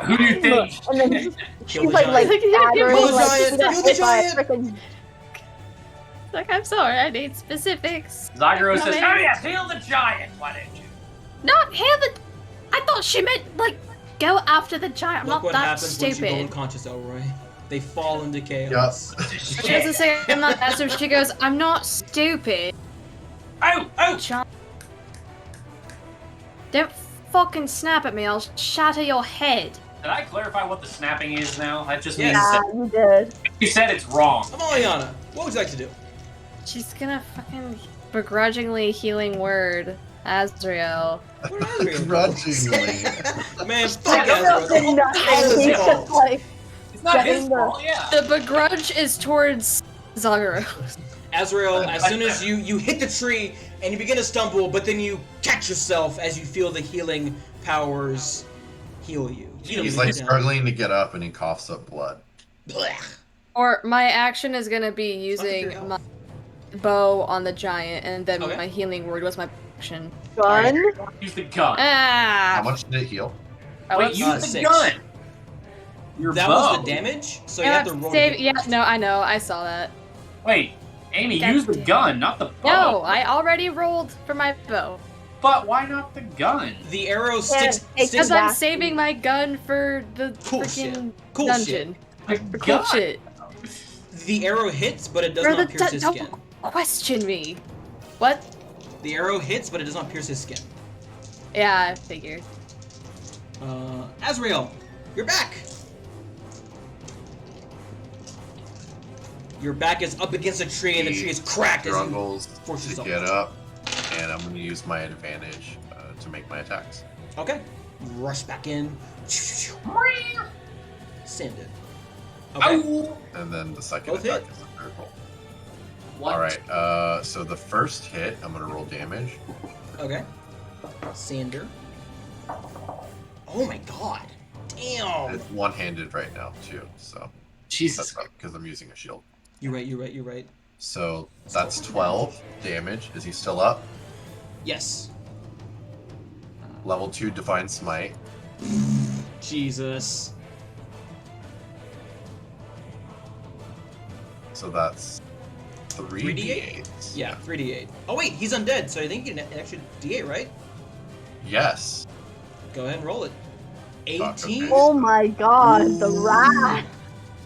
Who do you think? And then Kill she's the like, giant. staggering, Kill the like, giant! she got Kill the hit by a giant! frickin' Like, I'm sorry, I need specifics. Zagros says, No, "Oh yes, heal the giant. Why didn't you?" Not hear the. I thought she meant, like, go after the giant. I'm Look not what that happens once you go stupid. unconscious, Elroy. They fall into chaos. Yup. She doesn't say I'm not that stupid. She goes, I'm not stupid. Oh, Giant. Don't fucking snap at me, I'll shatter your head. Did I clarify what the snapping is now? That just Yes. means Yeah, that you did. you said it's wrong. Amaliana, what would you like to do? She's gonna fucking begrudgingly healing word Azrael. Where are you? Grudgingly. Man, fuck Azrael did Ezra. nothing. All his He's fault. just like, It's not his Getting the- fault, yeah. The begrudge is towards Zagaro. Azrael, as soon as you hit the tree and you begin to stumble, but then you catch yourself as you feel the healing powers heal you. You don't He's even like get down. struggling to get up and he coughs up blood. Blech. Or my action is gonna be Fuck using your my bow on the giant, and then Okay. my healing word was my action. gun? Use the gun. How Ah! much did it heal? Wait, use the 6. gun. Your That bow. was the damage, so you have to roll. to hit yeah, first. no, I know, I saw that. Wait, Amy, God use the damn. gun, not the bow. No, I already rolled for my bow. But why not the gun? The arrow Yeah, sticks. it's sticks Because I'm Exactly. saving my gun for the Cool freaking shit. Cool dungeon. The For cool gun. shit. The arrow hits, but it does For not the pierce his don't skin. question me. What? The arrow hits, but it does not pierce his skin. Yeah, I figured. Azrael, you're back. Your back is up against a tree, and the tree is cracked as you Struggles force to yourself. get up, and I'm going to use my advantage to make my attacks. Okay. Rush back in. Send it. Okay. Ow! And then the second Both attack hit. is a critical. What? Alright, so the first hit, I'm going to roll damage. Okay. Sander. Oh my god. Damn. It's one-handed right now, too, so Jesus. that's because I'm using a shield. You're right. So that's 12 damage. Is he still up? Yes. Level 2 Divine Smite. Jesus. So that's 3d8? 3d8. Yeah, 3d8. Oh wait, he's undead, so I think you can actually d8, right? Yes. Go ahead and roll it. Fuck, 18. okay. Oh my god, the rat!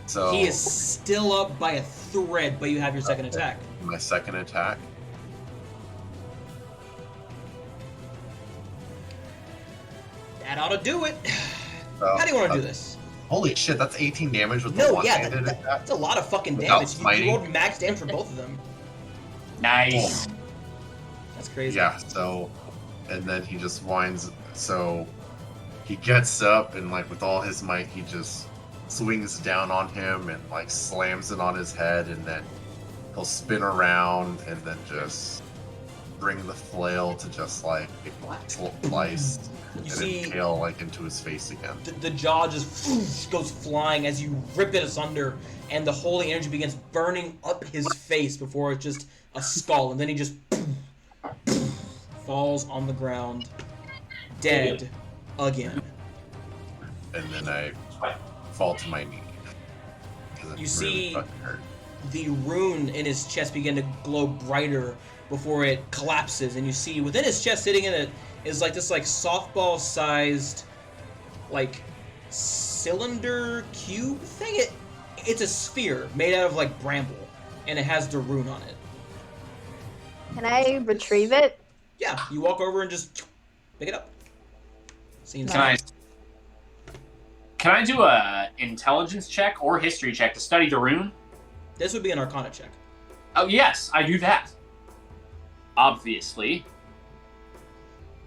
So He is still up by a thread, but you have your second attack. my second attack. That ought to do it. So, How do you want to do this? Holy shit, that's 18 damage with the No, yeah, one-handed attack. that's a lot of fucking Without damage. You smiting. rolled max damage for both of them. Nice. That's crazy. Yeah, so, and then he just whines. So he gets up and, like, with all his might, he just swings down on him and, like, slams it on his head, and then he'll spin around and then just bring the flail to just, like, slice You and see- impale, like, into his face again. The jaw just goes flying as you rip it asunder, and the holy energy begins burning up his face before it's just a skull, and then he just falls on the ground, dead again. And then I fall to my knee. 'Cause it You really see- fucking hurt. The rune in his chest begin to glow brighter before it collapses, and you see within his chest, sitting in it, is like this like softball-sized, like cylinder cube thing. It's a sphere made out of like bramble, and it has the rune on it. Can I retrieve it? Yeah, you walk over and just pick it up. Seems Can I do a intelligence check or history check to study the rune? This would be an Arcana check. Oh yes, I do that. Obviously.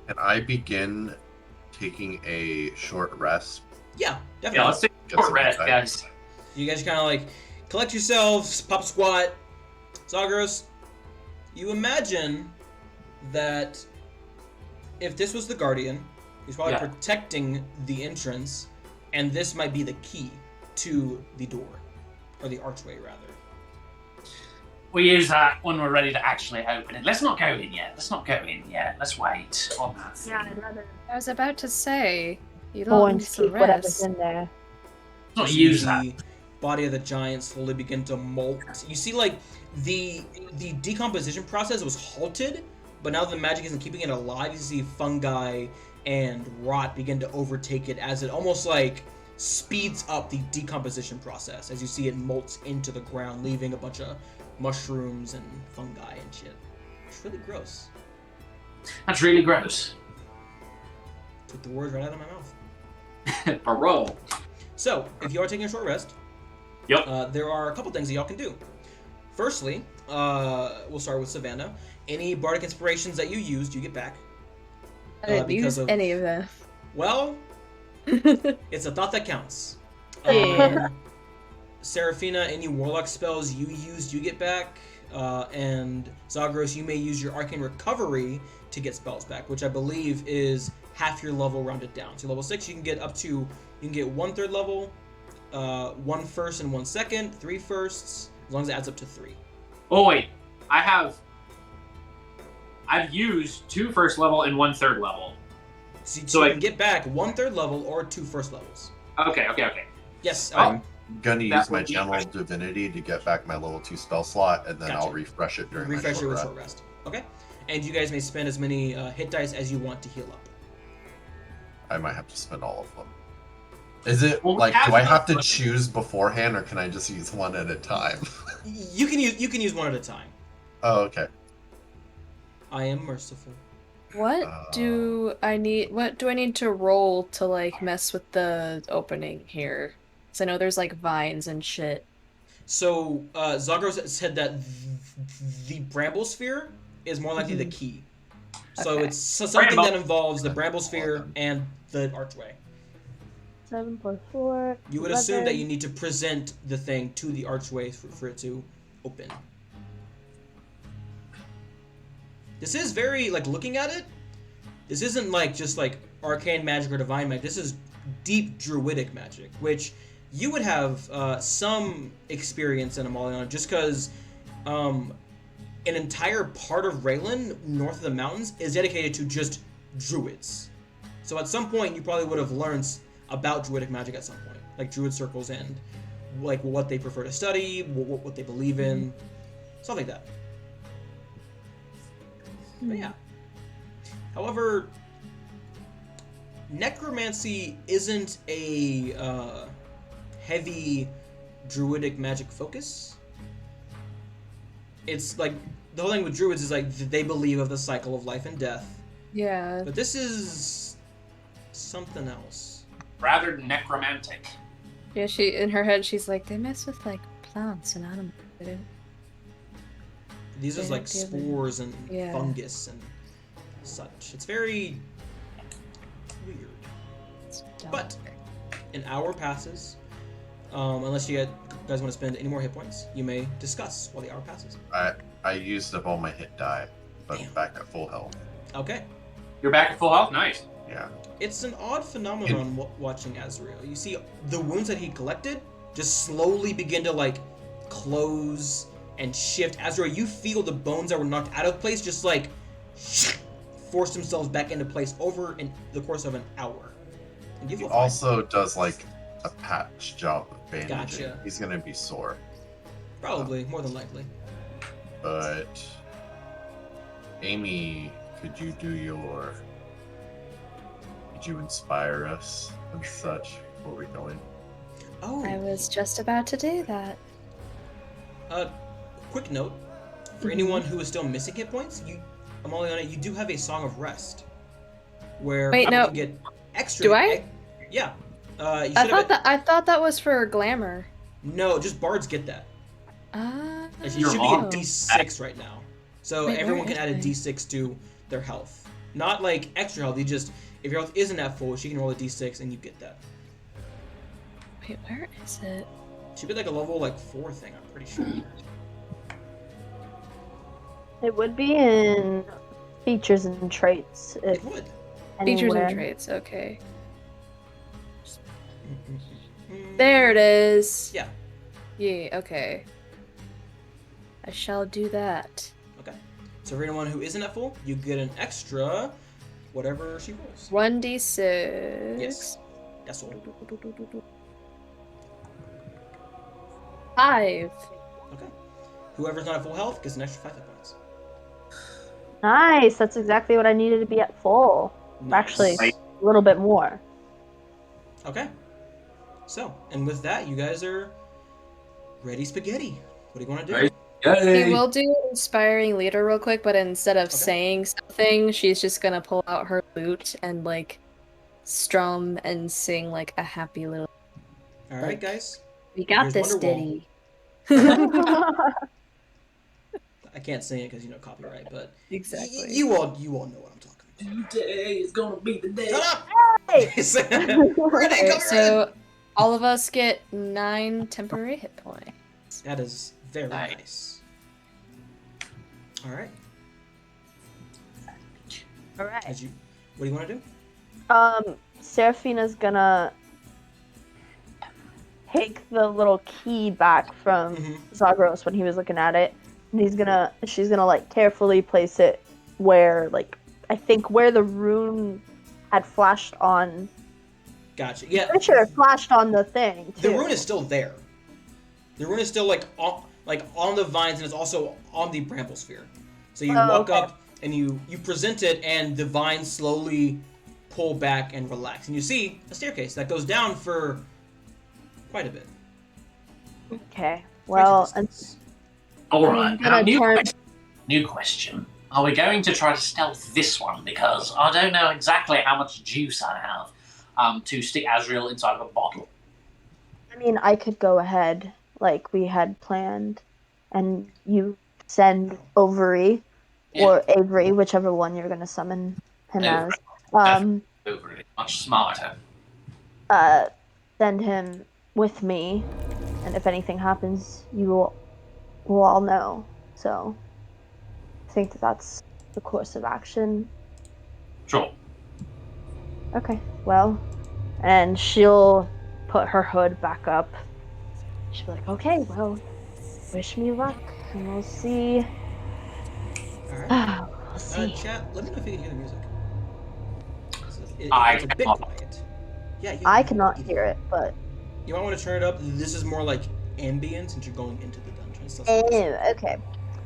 Can I begin taking a short rest? Yeah, Yeah, definitely. let's take a Get short some rest, insight. guys. You guys kind of like collect yourselves, pop squat. Zagros, you imagine that if this was the Guardian, he's probably Yeah. protecting the entrance, and this might be the key to the door, or the archway rather. We use that when we're ready to actually open it. Let's not go in yet. Let's wait on that thing. I'd rather I was about to say, you go don't and need to keep whatever's rest. in there. Let's not You use see that. the body of the giant slowly begin to molt. You see, like the decomposition process was halted, but now the magic isn't keeping it alive. You see fungi and rot begin to overtake it as it almost like speeds up the decomposition process as you see it molts into the ground, leaving a bunch of mushrooms and fungi and shit. It's really gross. That's really gross. Took the words right out of my mouth. Parole. So, if you are taking a short rest, there are a couple things that y'all can do. Firstly, we'll start with Savannah. Any bardic inspirations that you used, you get back. I didn't use any of them. Well, it's a thought that counts. Yeah. Seraphina, any warlock spells you used, you get back. And Zagros, you may use your arcane recovery to get spells back, which I believe is half your level rounded down. So level 6, you can get up to, you can get 1/3 level, 1 first and 1 second, 3 firsts, as long as it adds up to 3. Oh wait, I've used 2 first level and 1/3 level. So you can get back 1/3 level or 2 first levels. Okay. Yes. I'm gonna That use my would be general nice. divinity to get back my level 2 spell slot, and then Gotcha. I'll refresh it during Refresh my it short with rest. short rest. Okay. And you guys may spend as many hit dice as you want to heal up. I might have to spend all of them. Is it Well, we like, have do I have to enough- choose beforehand, or can I just use one at a time? You can use one at a time. Oh, okay. I am merciful. What do I need? What do I need to roll to like mess with the opening here? Because I know there's like vines and shit. So Zagros said that the bramble sphere is more likely the key. So Okay. it's something Bramble. that involves the bramble sphere and the archway. 7 + 4. You would assume that you need to present the thing to the archway for it to open. This is very, like, looking at it, this isn't like just like arcane magic or divine magic. This is deep druidic magic, which you would have some experience in, Amalion, just because an entire part of Raylan, north of the mountains, is dedicated to just druids. So at some point, you probably would have learned about druidic magic at some point, like druid circles and like what they prefer to study, what they believe in, stuff like that. But yeah. However, necromancy isn't a heavy druidic magic focus. It's like the whole thing with druids is like they believe of the cycle of life and death. Yeah. But this is something else. Rather necromantic. Yeah, she in her head she's like, they mess with like plants and animals. They don't- These are They like don't deal with- spores and Yeah. fungus and such. It's very weird. it's dark. But an hour passes. Unless you guys want to spend any more hit points, you may discuss while the hour passes. I used up all my hit die, but Damn. back at full health. Okay. You're back at full health? Nice. Yeah. It's an odd phenomenon watching Azrael. You see the wounds that he collected just slowly begin to like close and shift. Azrael, you feel the bones that were knocked out of place just like force themselves back into place over in the course of an hour. And you He feel fine. also does like a patch job of bandaging. Gotcha. He's gonna be sore. Probably, more than likely. But Amy, could you inspire us and such before we go in? Oh, I was just about to do that. quick note. For anyone who is still missing hit points, Amaliana, you do have a Song of Rest. Where Wait, no. you get extra. Do I? Yeah. You I should thought have I thought that was for glamour. No, just bards get that. Ah. It should You're be wrong. a D6 right now. So Wait, everyone where can add a is D6 to their health. Not like extra health, you just, if your health isn't at full, she can roll a D6 and you get that. Wait, where is it? Should be like a level like 4 thing, I'm pretty sure. It would be in features and traits. It If would. Features anywhere. and traits. Okay. There it is. Yeah. Yeah. Okay. I shall do that. Okay. So for anyone who isn't at full, you get an extra whatever she rolls. 1d6. Yes. That's all. 5. Okay. Whoever's not at full health gets an extra 5 hit points. Nice. That's exactly what I needed to be at full. Nice. Actually, a little bit more. Okay. So, and with that, you guys are ready spaghetti. What do you want to do? Right. We will do inspiring leader real quick, but instead of Okay. saying something, she's just gonna pull out her lute and like strum and sing like a happy little. All right, guys. We got Here's this, Wonderwall. Diddy. I can't sing it because copyright, but Exactly. you all know what I'm talking about. Today is gonna be the day. Shut up! Hey! We're getting Okay, copyrighted. so all of us get 9 temporary hit points. That is very Nice. nice. All right. All right. What do you want to do? Seraphina's gonna take the little key back from Mhm. Zagros when he was looking at it, and she's gonna like carefully place it where, like, I think where the rune had flashed on. Gotcha. Yeah. Pretty sure it flashed on the thing too. The rune is still there. The rune is still like on the vines, and it's also on the bramble sphere. So you walk okay. up and you present it, and the vines slowly pull back and relax, and you see a staircase that goes down for quite a bit. Okay. Quite a Well, and distance. All I'm right. gonna turn- New question. Are we going to try to stealth this one? Because I don't know exactly how much juice I have to stick Azrael inside of a bottle. I mean, I could go ahead like we had planned, and you send Ovary or Avery, whichever one you're gonna summon him as. Over it. Much smarter. Send him with me, and if anything happens, will all know. So, I think that's the course of action. Sure. Okay, well, and she'll put her hood back up. She'll be like, okay, well, wish me luck, and we'll see. All right. We'll see. Chat, let me know if you can hear the music. I It's a bit cannot. quiet. Yeah, I cannot hear it, but... You might want to turn it up. This is more like ambient since you're going into the dungeon. Stuff Oh, like this. okay.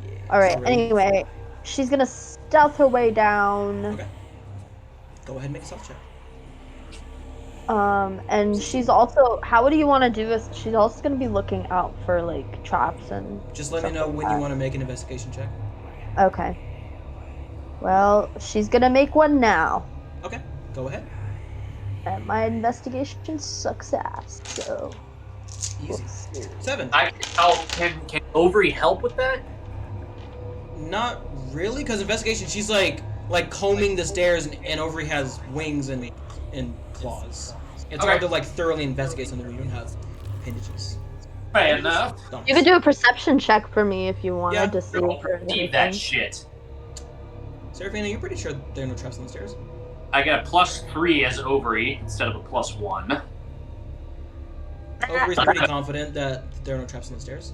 Yeah, Alright, it's really anyway, she's gonna stealth her way down. Okay. Go ahead and make a stealth check. And she's also... How do you want to do this? She's also gonna be looking out for, like, traps and... Just let me stuff know like when that. you want to make an investigation check. Okay. Well, she's gonna make one now. Okay, go ahead. And my investigation sucks ass, so... we'll Easy. see. 7. Can Ovary help with that? Not really, because investigation, she's like combing the stairs, and Ovary has wings and claws. It's hard to like thoroughly investigate something when you don't have appendages. Fair enough. You could do a perception check for me if you wanted Yeah. to see Don't if there's perceive that anything. shit. Seraphina, you're pretty sure there are no traps on the stairs? I get a +3 as Ovary instead of a +1. Ovary's pretty confident that there are no traps on the stairs.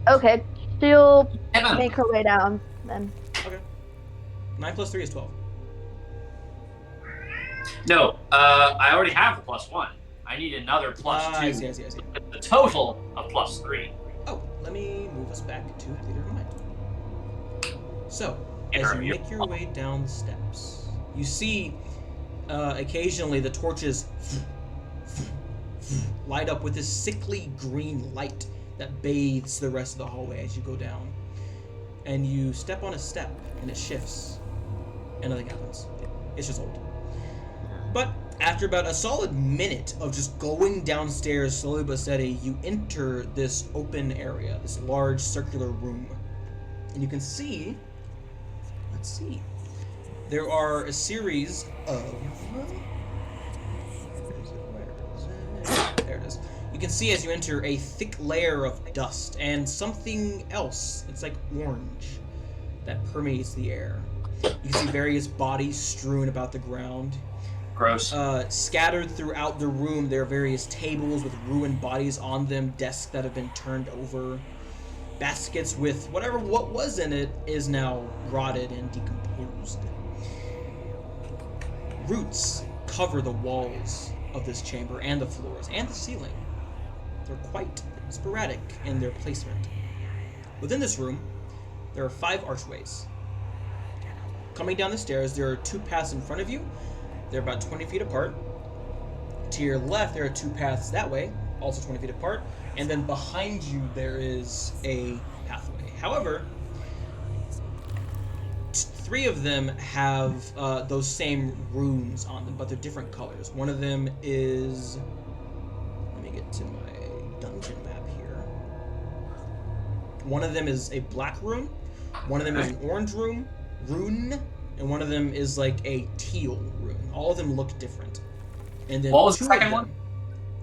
Okay, she'll Evan, make her way down then. Okay. 9 plus 3 is 12. no, I already have the +1. I need another +2. I see. The total of +3. Oh, let me move us back to theater of mind. So, as Enter you your- make your way down the steps, you see occasionally the torches light up with this sickly green light that bathes the rest of the hallway as you go down. And you step on a step, and it shifts, and nothing happens. It's just old. But after about a solid minute of just going downstairs slowly but steady, you enter this open area, this large circular room. And you can see, let's see, there are a series of... There it is. You can see as you enter a thick layer of dust and something else. It's like orange that permeates the air. You can see various bodies strewn about the ground. Gross. Scattered throughout the room, there are various tables with ruined bodies on them, desks that have been turned over, baskets with what was in it is now rotted and decomposed. Roots cover the walls of this chamber and the floors and the ceiling. They're quite sporadic in their placement. Within this room, there are 5 archways. Coming down the stairs, there are 2 paths in front of you. They're about 20 feet apart. To your left, there are 2 paths that way, also 20 feet apart. And then behind you, there is a pathway. However, 3 of them have those same runes on them, but they're different colors. One of them is... Let me get to my dungeon map here. One of them is a black rune, one of them is an orange rune, and one of them is like a teal rune. All of them look different. And then What was 2 the second of them,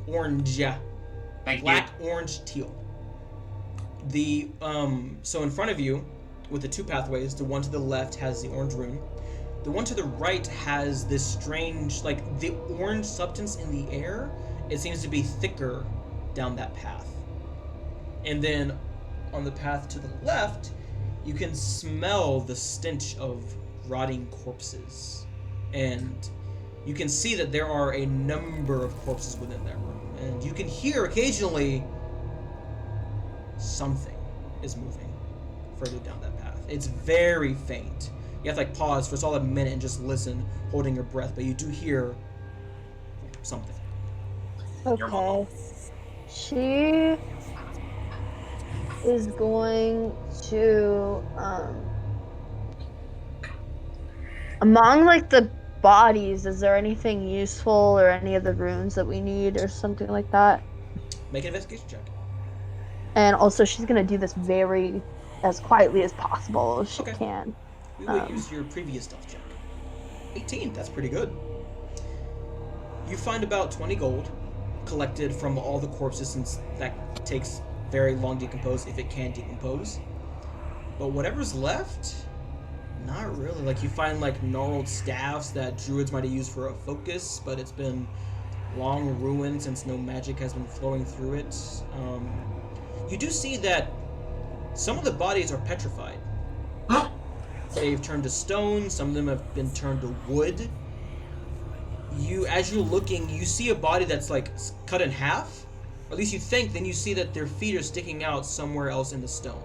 orange, yeah. Thank Black, orange, teal. The so in front of you, with the 2 pathways, the one to the left has the orange rune. The one to the right has this strange, like the orange substance in the air. It seems to be thicker down that path. And then on the path to the left, you can smell the stench of rotting corpses. And you can see that there are a number of corpses within that room. And you can hear occasionally something is moving further down that path. It's very faint. You have to like pause for a solid minute and just listen, holding your breath, but you do hear something. Okay. She is going to among like the bodies, is there anything useful or any of the runes that we need or something like that? Make an investigation check. And also she's gonna do this very as quietly as possible if she Okay. can. We will use your previous stealth check. 18, that's pretty good. You find about 20 gold collected from all the corpses, since that takes very long to decompose if it can decompose. But whatever's left, not really. Like you find like gnarled staffs that druids might have used for a focus, but it's been long ruined since no magic has been flowing through it. You do see that some of the bodies are petrified. They've turned to stone, some of them have been turned to wood. As you're looking, you see a body that's like cut in half. Or at least you think, then you see that their feet are sticking out somewhere else in the stone.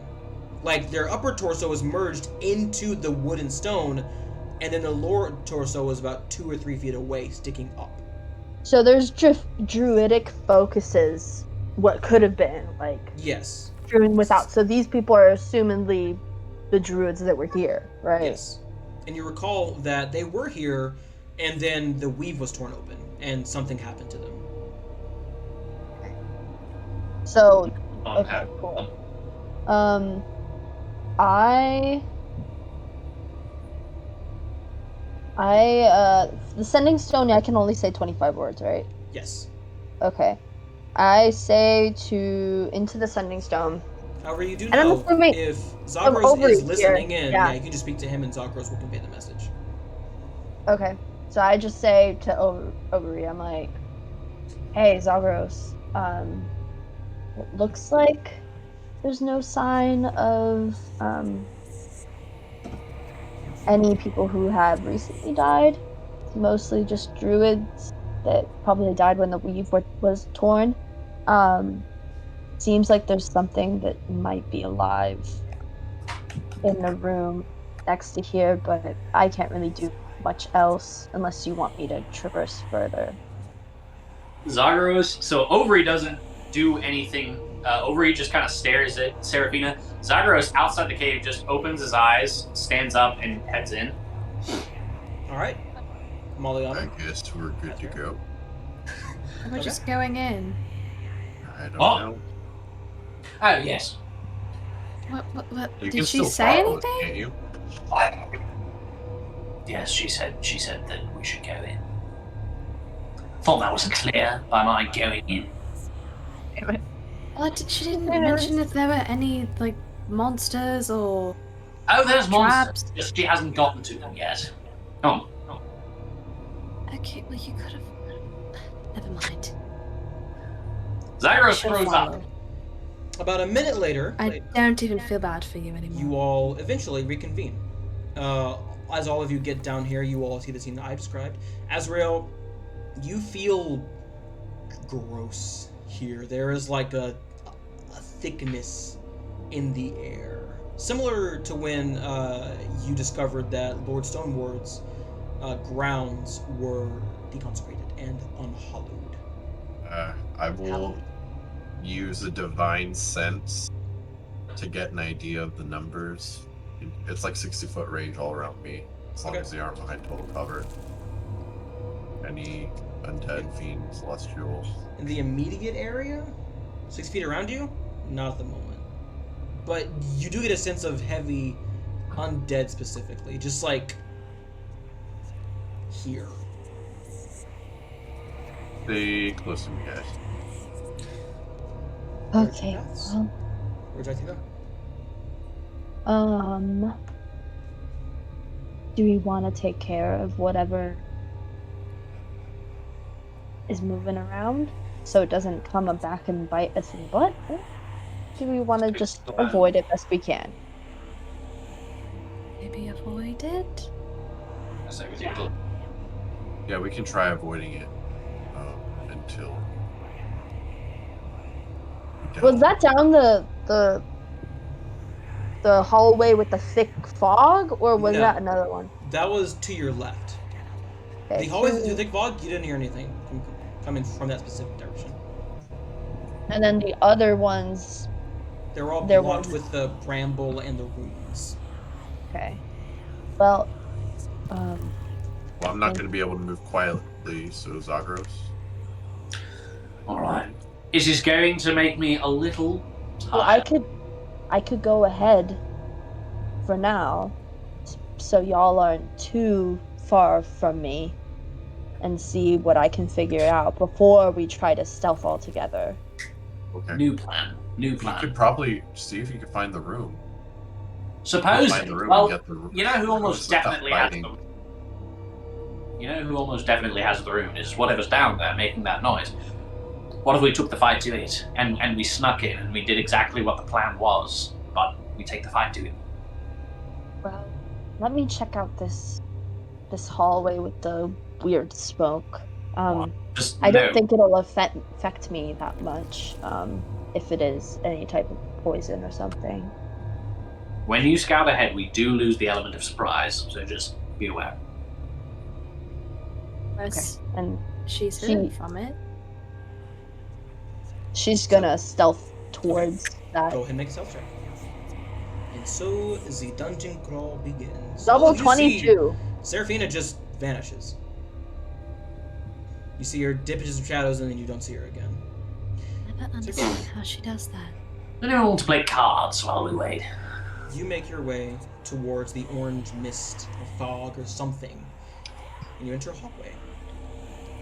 Like their upper torso is merged into the wood and stone, and then the lower torso is about 2 or 3 feet away, sticking up. So there's druidic focuses, what could have been, like Yes. strewn without. So these people are assumedly the druids that were here, right? Yes. And you recall that they were here, and then the weave was torn open, and something happened to them. So, okay, cool. The sending stone, I can only say 25 words, right? Yes. Okay. I say into the sending stone. However, you do And I'm know assuming if Zagros over is here, listening in, yeah. you can just speak to him and Zagros will convey the message. Okay. So I just say to Overy, I'm like, hey, Zagros, it looks like there's no sign of any people who have recently died. It's mostly just druids that probably died when the weave was torn. Seems like there's something that might be alive in the room next to here, but I can't really do much else unless you want me to traverse further. Zagros, so Overy doesn't do anything. Overy just kind of stares at Seraphina. Zagros, outside the cave, just opens his eyes, stands up, and heads in. Alright. Maliana. I guess we're good to go. We're just going in. I don't Oh. know. Oh, yes. What? You Did can she still say follow us, anything? can't you? Yes, she said that we should go in. Thought that was clear by my going in. Well, she didn't mention if there were any, like, monsters or... Oh, there's monsters. Traps. Just she hasn't gotten to them yet. Oh. Okay, well, you could have... Never mind. Zagros She'll throws follow. up. About a minute later, I don't even feel bad for you anymore. you all eventually reconvene. As all of you get down here, you all see the scene that I described. Azrael, you feel gross here. There is like a thickness in the air. Similar to when you discovered that Lord Stoneward's grounds were deconsecrated and unhallowed. I will use a divine sense to get an idea of the numbers It's like 60-foot range all around me, as long Okay. as they aren't behind total cover. Any undead, fiend, celestial. In the immediate area, 6 feet around you, not at the moment. But you do get a sense of heavy undead specifically, just like here. Stay close to me, guys. Okay. Paths. Well, Where'd you like to go? do we want to take care of whatever is moving around so it doesn't come back and bite us in the butt? Or do we want to just avoid it best we can? Maybe avoid it? I say we take a look. Yeah, we can try avoiding it until. Was that down the hallway with the thick fog, or was No. that another one? That was to your left. Okay, The hallway so- through the thick fog, you didn't hear anything coming from that specific direction. And then the other ones. They're all There blocked was- with the bramble and the runes. Okay. Well, Well, I'm not going to be able to move quietly, so Zagros. Alright. This is going to make me a little well, I tired. could go ahead for now, so y'all aren't too far from me, and see what I can figure out before we try to stealth all together. Okay. New plan. New You plan. could probably see if you could find the room. Suppose. Find the room Well, and get the room. you know who almost without definitely has fighting. them. You know who almost definitely has the room is whatever's down there making that noise. What if we took the fight to it and we snuck in and we did exactly what the plan was, but we take the fight to it? Well, let me check out this hallway with the weird smoke. Just I don't no. think it'll affect me that much, if it is any type of poison or something. When you scout ahead, we do lose the element of surprise, so just be aware. Unless And she's She- hidden from it. she's gonna stealth towards that. Go ahead and make a stealth check. And so the dungeon crawl begins. Double Oh, you see 22. Seraphina just vanishes. You see her dip into some shadows and then you don't see her again. I don't understand how she does that. Anyone want to play cards while we wait? You make your way towards the orange mist or fog or something, and you enter a hallway.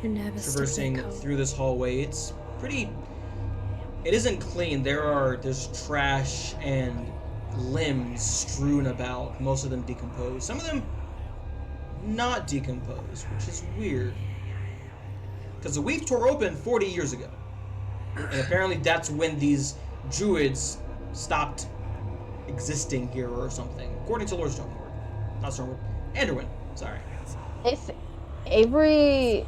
You're nervous to Traversing play cold. through this hallway, it's pretty. It isn't clean. There's trash and limbs strewn about. Most of them decomposed. Some of them not decomposed, which is weird. Because the weave tore open 40 years ago, and apparently that's when these druids stopped existing here or something, according to Lord Stormward. Not Stormward. Anderwin. Sorry. If Avery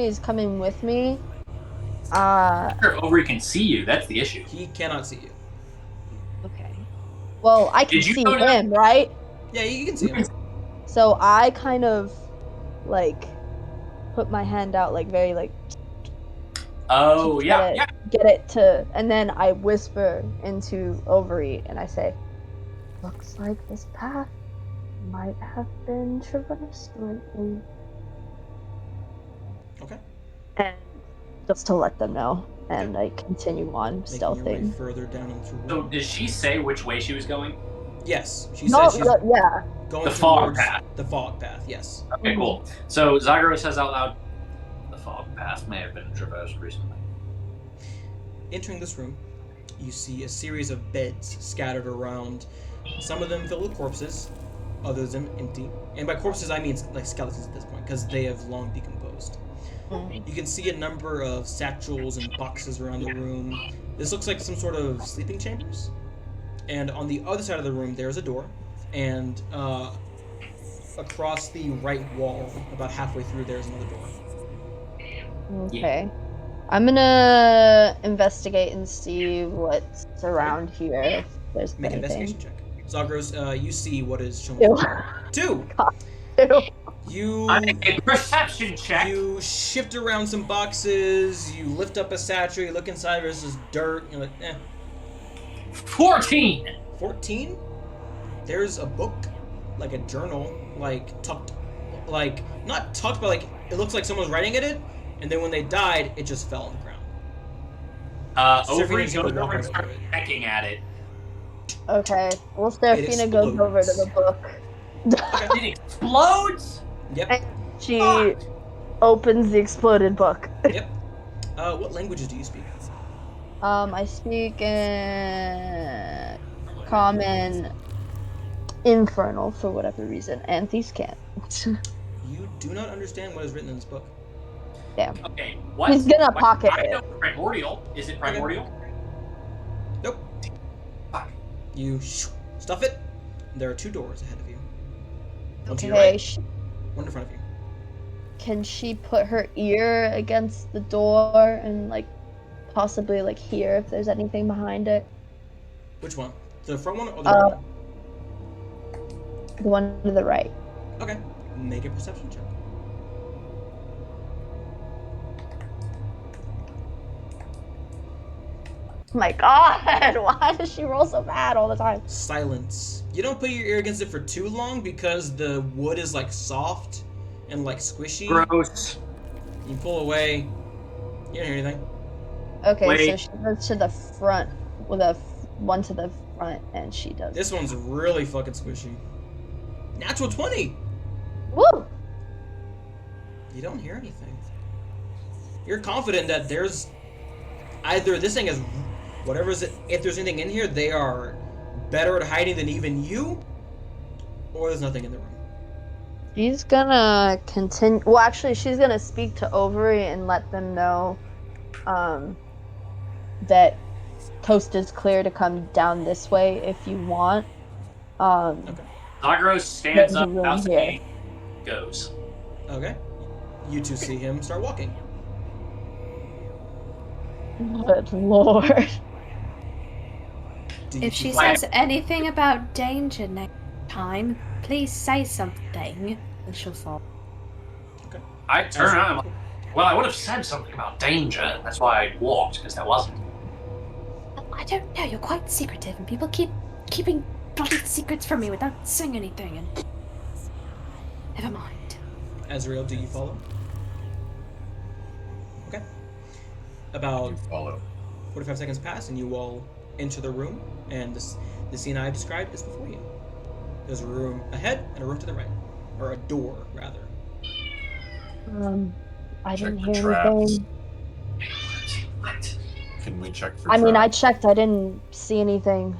is coming with me, Sure, Overy can see you, that's the issue. He cannot see you. okay. Well, I can Did you see go down- him, right? Yeah, you can see him. So I kind of like put my hand out, like very like Oh, to yeah, yeah. get it to, and then I whisper into Ovary and I say, "Looks like this path might have been traversed lately," Okay. and just to let them know, and I continue on Making your way stealthing. further down into the So room. did she say which way she was going? Yes, she No, says she's yeah. going The fog towards path. the fog path. Yes. Okay, cool. So Zagro says out loud, the fog path may have been traversed recently. Entering this room, you see a series of beds scattered around. Some of them filled with corpses, others of them empty. And by corpses, I mean like skeletons at this point, because they have long decomposed. You can see a number of satchels and boxes around the room. This looks like some sort of sleeping chambers. And on the other side of the room, there's a door. And across the right wall, about halfway through, there's another door. Okay. I'm gonna investigate and see what's around here. If there's Make an anything. investigation check. Zagros, you see what is shown. Ew. 2! Ew. You I make a perception check. you shift around some boxes, you lift up a satchel, you look inside, there's this dirt, you're like, 14! 14? there's a book, like a journal, like tucked, like not tucked, but like it looks like someone's writing in it, and then when they died, it just fell on the ground. Overy Seraphina's goes gonna walk over and over starts it. pecking at it. Okay. Well, Seraphina goes over to the book. It explodes? Yep. And she opens the exploded book. Yep. What languages do you speak? I speak in common, infernal for whatever reason, and these can't. You do not understand what is written in this book. Yeah. Okay, what? He's gonna pocket I it. know primordial. Is it primordial? Nope. Fuck. You stuff it. There are 2 doors ahead of you. One to your Okay. right, one in front of you. Can she put her ear against the door and like possibly like hear if there's anything behind it? Which one? The front one or the right one? The one to the right. Okay. Make a perception check. Oh my god, why does she roll so bad all the time? Silence. You don't put your ear against it for too long because the wood is like soft and like squishy. Gross. You pull away. You don't hear anything. Okay, so Wait. she goes to the front with a one to the front, and she does. This one's really fucking squishy. Natural 20! Woo! You don't hear anything. You're confident that there's either this thing is whatever is it. If there's anything in here, they are better at hiding than even you, or there's nothing in the room. She's gonna continue. Well, actually, she's gonna speak to Overy and let them know that coast is clear to come down this way if you want. Okay. Zagros stands There's a up, room bows the here. gate, goes. Okay. You 2 see him start walking. Good lord. Do you If she two- says anything about danger next time, please say something, and she'll fall. I turn around. I'm like, well, I would have said something about danger. That's why I walked, because there wasn't. I don't know. You're quite secretive, and people keeping bloody secrets from me without saying anything. And never mind. Azrael, do you follow? Okay. About You follow. 45 seconds pass, and you all enter the room, and the scene I described is before you. There's a room ahead and a room to the right, or a door rather. I Check didn't for hear traps. anything. What? Can we check for I mean, I traps? checked. I didn't see anything.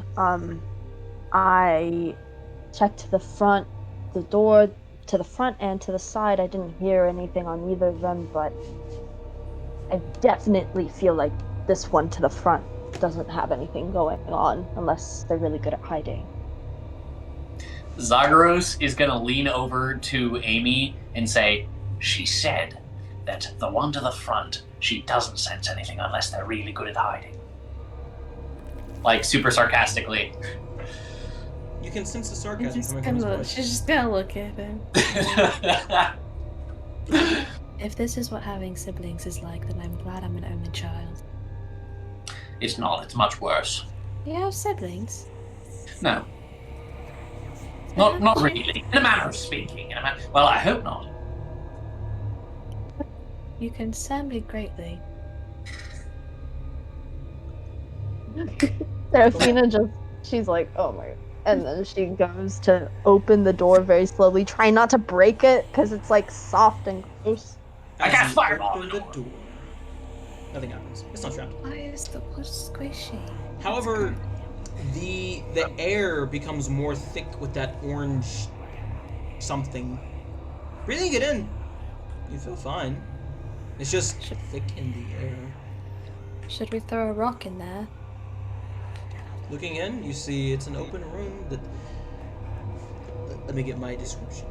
I checked the front, the door to the front and to the side. I didn't hear anything on either of them, but I definitely feel like this one to the front doesn't have anything going on unless they're really good at hiding. Zagros is going to lean over to Amy and say, she said that the one to the front, she doesn't sense anything unless they're really good at hiding. Like, super sarcastically. You can sense the She's sarcasm just coming from his gonna, voice. she's just gonna look at him. If this is what having siblings is like, then I'm glad I'm an only child. It's not, it's much worse. You have siblings? No. Not really. In a manner of speaking. Well, I hope not. You concern me greatly. Seraphina just, she's like, oh my, and then she goes to open the door very slowly, trying not to break it because it's like soft and gross. I As cast you fireball open on the the door. door. Nothing happens. It's not trapped. Why is the wood squishy? However, the air becomes more thick with that orange something. Breathing it in, you feel fine. It's just thick in the air. Should we throw a rock in there? Looking in, you see it's an open room that... Let me get my description.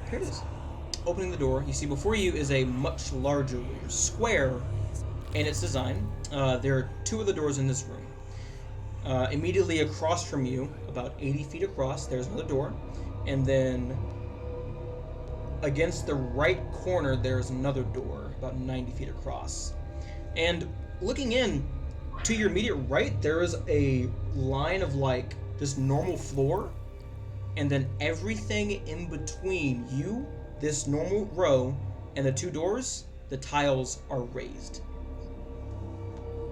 Here it is. Opening the door, you see before you is a much larger room, square in its design. There are 2 of the doors in this room. Immediately across from you, about 80 feet across, there's another door. And then against the right corner, there's another door, about 90 feet across. And looking in, to your immediate right, there is a line of like just normal floor, and then everything in between you, this normal row, and the two doors, the tiles are raised.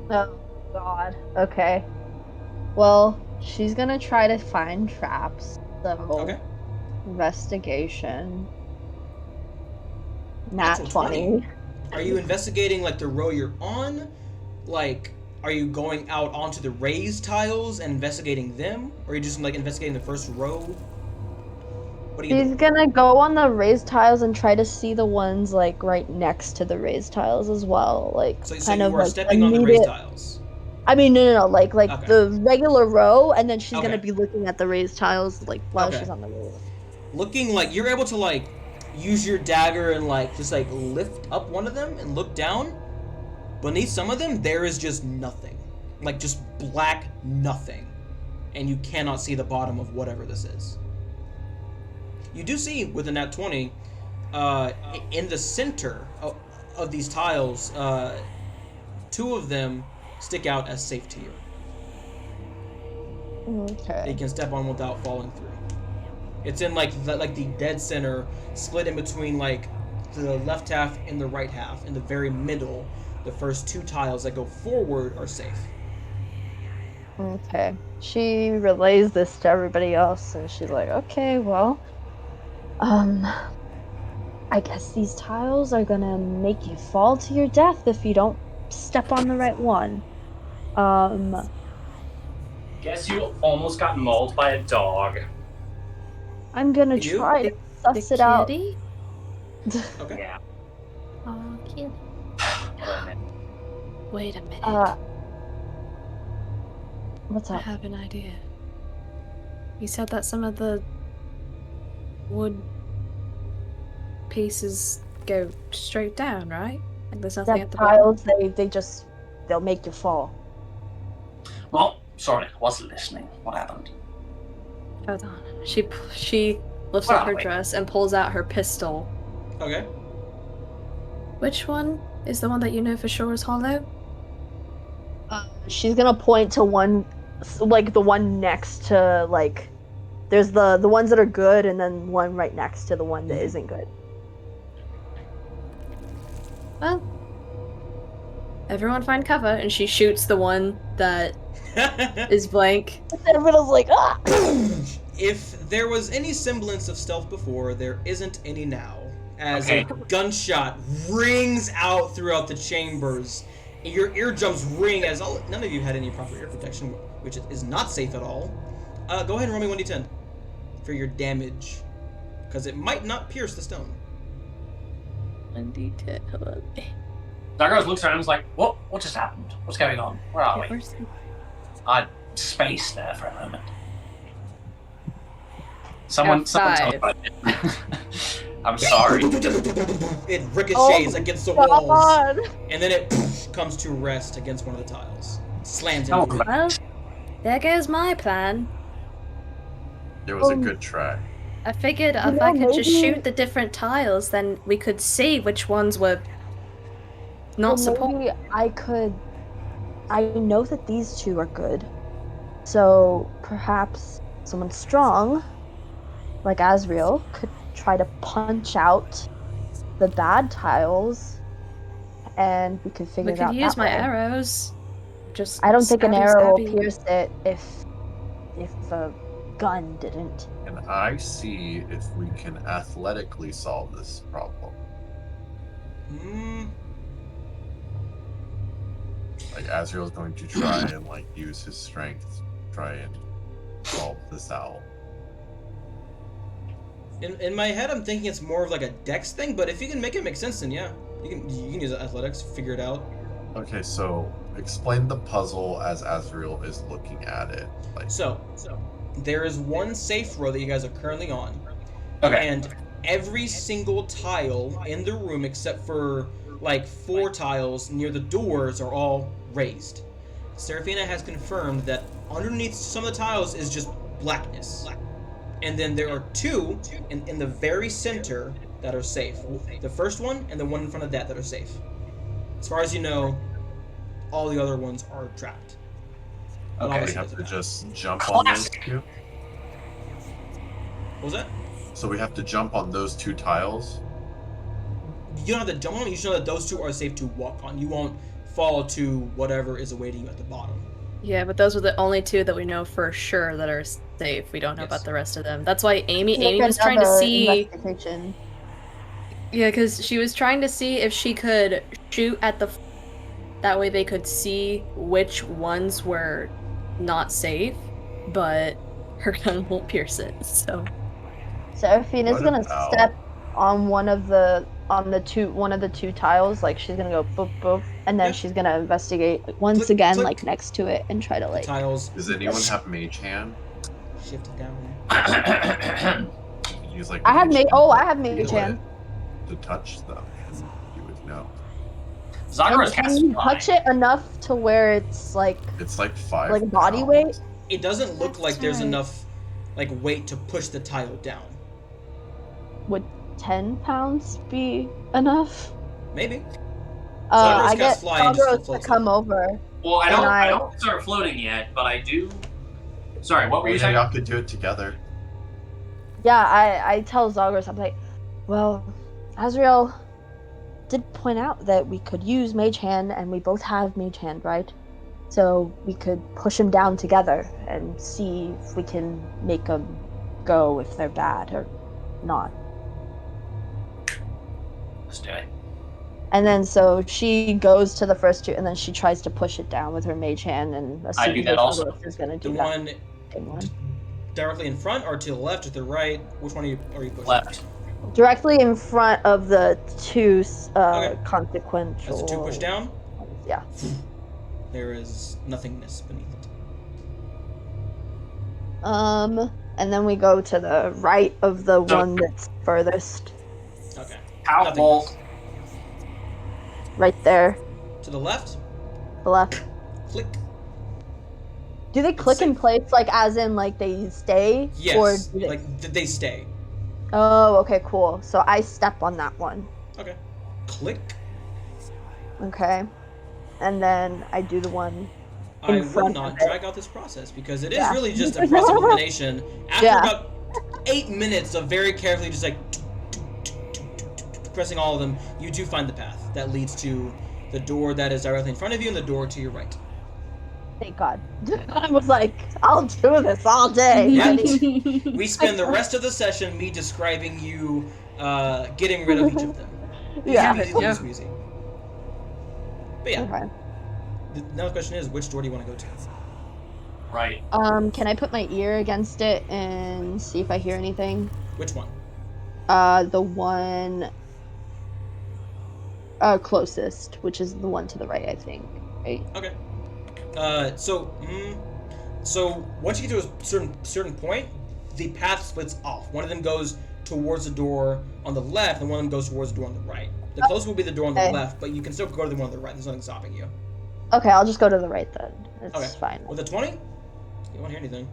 Oh God. Okay. Well, she's gonna try to find traps. So Okay. investigation. Nat Natural 20. Are you investigating like the row you're on? Like, are you going out onto the raised tiles and investigating them? Or are you just like investigating the first row? What are you She's doing? gonna go on the raised tiles and try to see the ones like right next to the raised tiles as well. Like So kind you of are like stepping on the raised immediate. tiles. I mean, no. Like Okay. the regular row, and then she's Okay. gonna be looking at the raised tiles like while Okay. she's on the row. Looking like you're able to like use your dagger and like just like lift up one of them and look down. Beneath some of them, there is just nothing. Like just black nothing. And you cannot see the bottom of whatever this is. You do see with the nat 20, in the center of these tiles, two of them stick out as safe to you. That you Okay. can step on without falling through. It's in like the dead center, split in between like the left half and the right half. In the very middle, the first two tiles that go forward are safe. Okay. She relays this to everybody else, and she's like, "Okay, well, I guess these tiles are gonna make you fall to your death if you don't step on the right one. Guess you almost got mauled by a dog. I'm gonna You? try to suss The it out." kitty? Okay. Yeah. Oh, kitty. Wait a minute. Wait a minute. What's I up? have an idea. You said that some of the wood pieces go straight down, right? Like there's nothing That at the bottom. tiles, they'll make you fall. Well, sorry, I wasn't listening. What happened? Hold on. She lifts Where up are her we? dress and pulls out her pistol. Okay. Which one is the one that you know for sure is hollow? She's gonna point to one, like the one next to like. There's the ones that are good, and then one right next to the one that isn't good. Well, everyone find cover, and she shoots the one that is blank. Everyone's like, ah! If there was any semblance of stealth before, there isn't any now. As Okay. a gunshot rings out throughout the chambers, and your eardrums ring as none of you had any proper ear protection, which is not safe at all. Go ahead and roll me 1d10 for your damage, because it might not pierce the stone. 1d10. Hold on. Dagros looks around and is like, what just happened? What's going on? Where are we? Where's the- I spaced there for a moment. Someone Five. tell me what I did. I'm sorry. It ricochets against the walls, God. and then it comes to rest against one of the tiles. Slams Oh, into it. Well, there goes my plan. It was a good try. I figured You if know, I could just maybe- shoot the different tiles, then we could see which ones were not Well, support. maybe I know that these two are good. So perhaps someone strong, like Azriel, could try to punch out the bad tiles, and we could figure We it out could use that my way. arrows. Just I don't think an stabby, arrow will stabby. pierce it if a gun didn't. And I see if we can athletically solve this problem. Like Azrael's going to try and like use his strength to try and solve this out. In my head, I'm thinking it's more of like a dex thing, but if you can make it make sense, then yeah, you can use athletics, figure it out. Okay, so explain the puzzle as Azrael is looking at it. Like, So there is one safe row that you guys are currently on, Okay. and every single tile in the room except for like 4 tiles near the doors are all raised. Seraphina has confirmed that underneath some of the tiles is just blackness. And then there are 2 in the very center that are safe. The first one and the one in front of that are safe. As far as you know, all the other ones are trapped. But Okay. We obviously have there's a to path. just jump on those Classic. two. What was that? So we have to jump on those 2 tiles. You don't have to jump on them. You just know that those 2 are safe to walk on. You won't fall to whatever is awaiting you at the bottom. Yeah, but those are the only 2 that we know for sure that are safe. We don't know Yes. about the rest of them. That's why Amy Make was trying to another see. investigation. Yeah, because she was trying to see if she could shoot at the. That way they could see which ones were not safe, but her gun won't pierce it. So Seraphina's What gonna about- step on one of the two tiles, like she's gonna go boop boop, and then Yeah. she's gonna investigate once Click, again, click. like next to it, and try to The like. tiles Does anyone have Mage Hand? shift down. You can use like I have Mage mage. Hand Oh, to I have mage feel hand. it, to touch stuff, and you would know. Zagara's Can casting you touch it enough to where it's like It's like 5 Like body pounds. weight? It doesn't look That's like there's right. enough like weight to push the tile down. would 10 pounds be enough? Maybe. I Zagros get cast fly and just Zagros to floats come up. over. Well, I And don't. I- I don't start floating yet, but I do. Sorry, what were you Yeah, saying? y'all could do it together. Yeah, I tell Zagros, I'm like, well, Azrael did point out that we could use Mage Hand, and we both have Mage Hand, right? So we could push them down together and see if we can make them go if they're bad or not. Let's do it. And then so she goes to the first 2, and then she tries to push it down with her Mage Hand, and I do that also. Zagros is gonna The do that one same one. directly in front, or to the left, or to the right? Which one are you pushing? Left. Directly in front of the 2 Okay. consequential. As the 2 push down, Yeah. there is nothingness beneath it. And then we go to the right of the So- one that's furthest, Okay. Power Nothingness. bolt. right there, To the left, the left. click. Do they It's click in safe. place, like as in like they stay? Yes. Or do they... Like they stay. Oh, okay, cool. So I step on that one. Okay. Click. Okay. And then I do the one. I will front not of it. drag out this process because it is Yeah. really just a process of elimination. After Yeah. about 8 minutes of very carefully just like pressing all of them, you do find the path that leads to the door that is directly in front of you and the door to your right. Thank God. I was like, I'll do this all day. Yeah. buddy. We spend the rest of the session me describing you getting rid of each of them. Yeah. Easy, Yeah. easy. But yeah, Okay. now the question is, which door do you want to go to? Right. Can I put my ear against it and see if I hear anything? Which one? The one closest, which is the one to the right, I think. Right? Okay. So once you get to a certain point, the path splits off. One of them goes towards the door on the left, and one of them goes towards the door on the right. The closest will be the door on the Okay. left, but you can still go to the one on the right. There's nothing stopping you. Okay, I'll just go to the right then. It's Okay. fine. With a 20, you won't hear anything.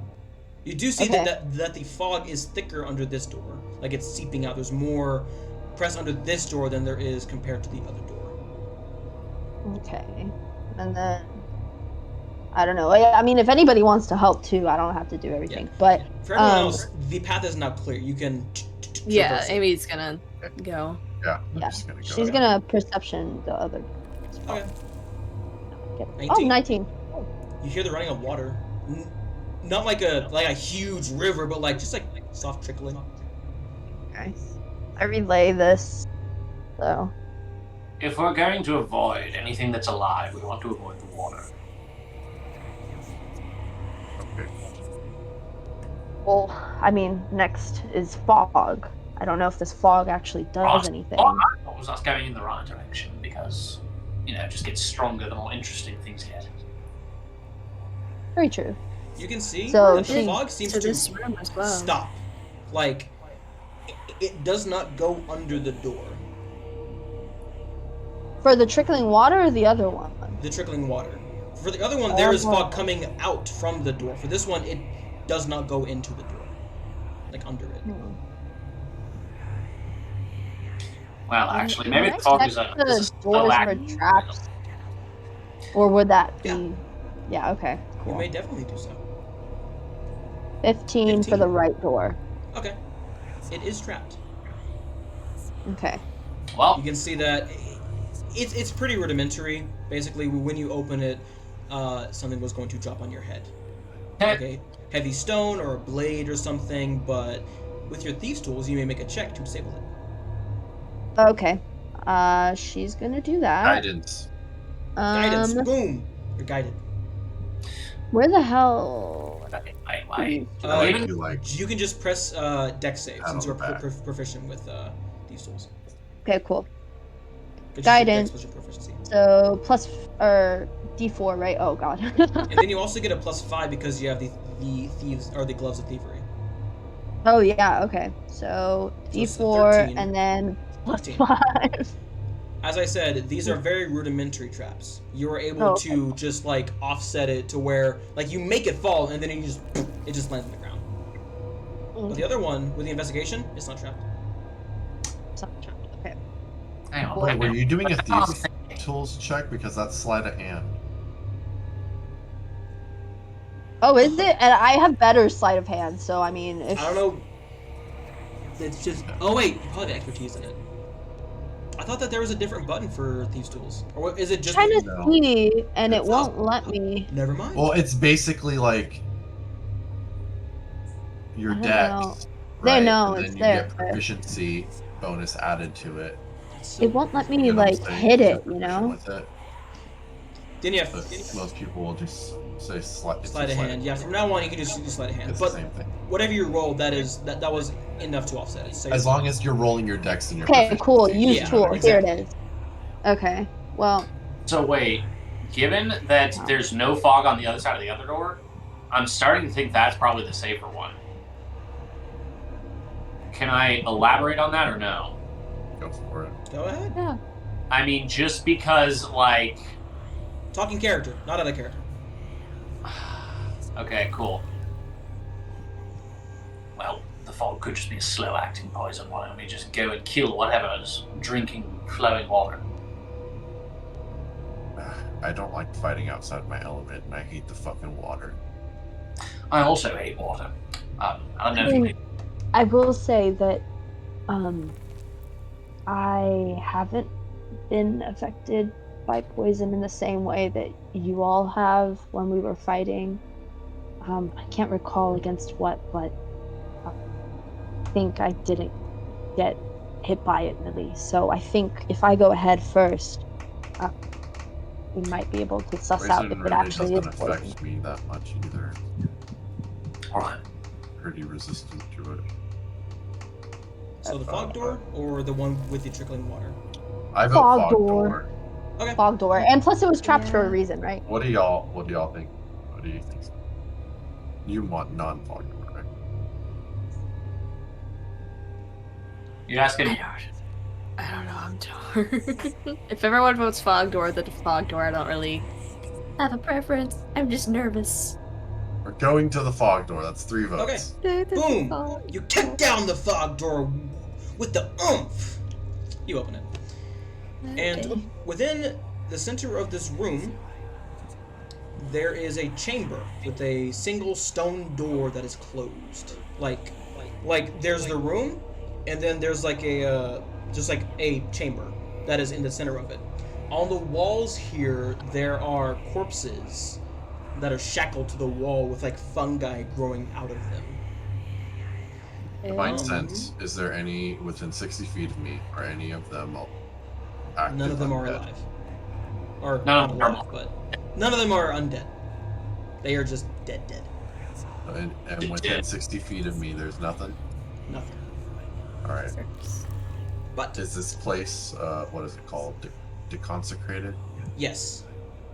You do see Okay. that the fog is thicker under this door. Like it's seeping out. There's more press under this door than there is compared to the other door. Okay. And then I don't know. I mean, if anybody wants to help too, I don't have to do everything. Yeah. But For everyone else, the path is now clear. You can yeah, traverse it. Amy's gonna go. Yeah, I'm Yeah. just gonna go. she's gonna perception the other. Okay. Oh, 19. 19. You hear the running of water. Not like a huge river, but like just like soft trickling. Okay. I relay this. So If we're going to avoid anything that's alive, we want to avoid the water. Okay. well, I mean, next is fog. I don't know if this fog actually does anything. Oh, I thought was us going in the right direction because, it just gets stronger the more interesting things get. Very true. You can see So that the she- fog seems To to this room as well. stop. Like it does not go under the door. For the trickling water or the other one? The trickling water. For the other one, there is Oh. fog coming out from the door. For this one, it does not go into the door, like under it. Well, actually, maybe the Can I fog check is the a doors for active. traps. Or would that be? Yeah. Yeah. Okay. You Cool. may definitely do so. 15 for 15. the right door. Okay. It is trapped. Okay. Well, You can see that it's pretty rudimentary. Basically, when you open it, something was going to drop on your head. Like a heavy stone or a blade or something, but with your thieves' tools, you may make a check to disable it. Okay. She's gonna do that. Guidance. Guidance. Boom. You're guided. Where the hell? wait. Even you like you can just press dex save Pat since on you're the back. proficient with thieves' tools. Okay, cool. It's just your Guidance. dex plus your proficiency. So plus or D4, right? Oh god. And then you also get a +5 because you have the thieves or the gloves of thievery. Oh yeah. Okay. So So it's a D4 13. and then plus 15. 5. As I said, these are very rudimentary traps. You are able Oh, okay. to just like offset it to where like you make it fall and then it just lands on the ground. But the other one with the investigation, it's not trapped. It's not trapped. Okay. Hang on. Wait, Were you doing a Oh, thieves tools check? Because that's sleight of hand. Oh, is it? And I have better sleight of hand, so I mean, if I don't know. It's just. Oh wait, you probably have expertise in it. I thought that there was a different button for thieves' tools, or is it just? trying to No. see and it It's won't let me. Never mind. Well, it's basically like your I don't dex, know. right? They know and it's then you there. get proficiency bonus added to it. So, It won't let me You know what I'm like saying? hit You're it, you proficient know? with it. then you But have most people will just say sleight sleight of hand. Yeah, from now on you can just use sleight of hand. It's But the same thing. whatever you roll, that was enough to offset it. So As long as you're rolling your dex and your Okay, cool. proficiency, Use Yeah, tool. exactly. Here it is. Okay. Well, So wait, given that there's no fog on the other side of the other door, I'm starting to think that's probably the safer one. Can I elaborate on that or no? go for it. go ahead. yeah. I mean, just because, like... Talking character, not other character. Okay, cool. Well, the fog could just be a slow-acting poison. Why don't we just go and kill whatever's drinking flowing water? I don't like fighting outside my element, and I hate the fucking water. I also hate water. I don't know if you... I will say that I haven't been affected by poison in the same way that you all have when we were fighting. I can't recall against what, but I think I didn't get hit by it really. So I think if I go ahead first, we might be able to suss out if Poison it really actually is doesn't poison. affect me that much either. Alright. Pretty resistant to it. So the fog door or the one with the trickling water? I vote Fog fog door. door. Okay. Fog door, and plus it was trapped for a Yeah. reason, right? What do y'all think? What do you think? You want non-fog door, right? You're asking... I don't know, I'm torn. If everyone votes fog door, then fog door, I don't really have a preference. I'm just nervous. We're going to the fog door. That's 3 votes. Boom! You kick down the fog door with the oomph. You open it. And within the center of this room, there is a chamber with a single stone door that is closed. Like there's the room, and then there's like a just like a chamber that is in the center of it. On the walls here, there are corpses that are shackled to the wall with like fungi growing out of them. Divine sense. Is there any within 60 feet of me? Are any of them active? None of them are undead? alive. Or None not of them are alive, but none of them are undead. They are just dead. And within 60 feet of me, there's nothing? Nothing. Alright. But Is this place, what is it called? Deconsecrated? yes,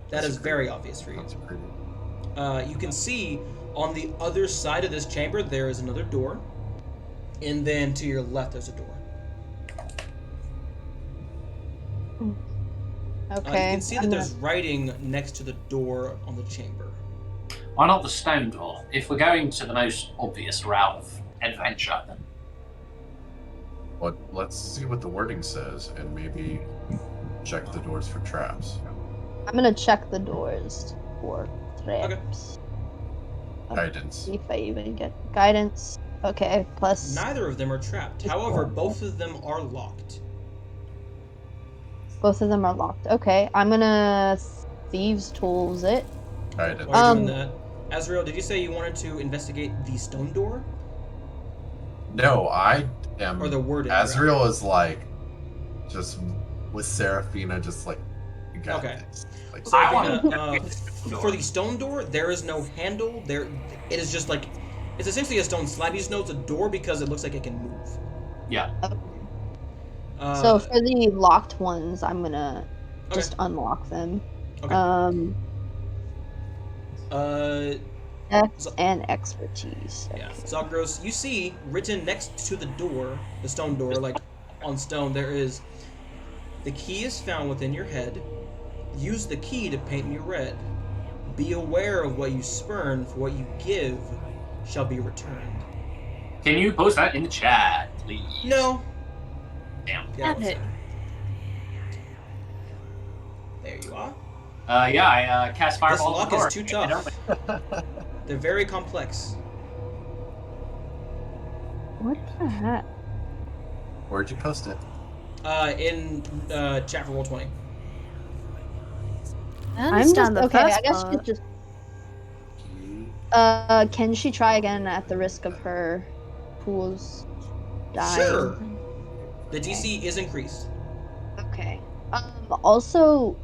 that is very obvious for you. Consecrated? You can see on the other side of this chamber there is another door, and then to your left there's a door. Okay. You can see that there's writing next to the door on the chamber. Why not the stone door? If we're going to the most obvious route of adventure, then... Let's see what the wording says, and maybe check the doors for traps. I'm gonna check the doors for traps. Guidance. See if I even get guidance. Okay, plus Neither of them are trapped. However, both of them are locked. both of them are locked. Okay, I'm gonna thieves tools it. Guidance. While you're doing that, Azrael, did you say you wanted to investigate the stone door? No, I am. Or the word? Azrael is like, just with Seraphina, just like, you got Okay. this. Like, So, I for the stone door, there is no handle. It is just like, it's essentially a stone slab. You just know it's a door because it looks like it can move. Yeah. So for the locked ones, I'm gonna just unlock them. Okay. Dex and expertise. Yeah. Zagros, you see written next to the door, the stone door, like on stone, there is, the key is found within your head. Use the key to paint me red. Be aware of what you spurn, for what you give shall be returned. Can you post that in the chat, please? No. Damn. Yeah, Damn it. there you are. I cast This fireball. lock on the is too door. tough. They're very complex. What the heck? where'd you post it? In chat for Roll20. I understand okay. the first I guess she part. just. Can she try again at the risk of her pools dying? Sure. The DC is increased. Okay. Also,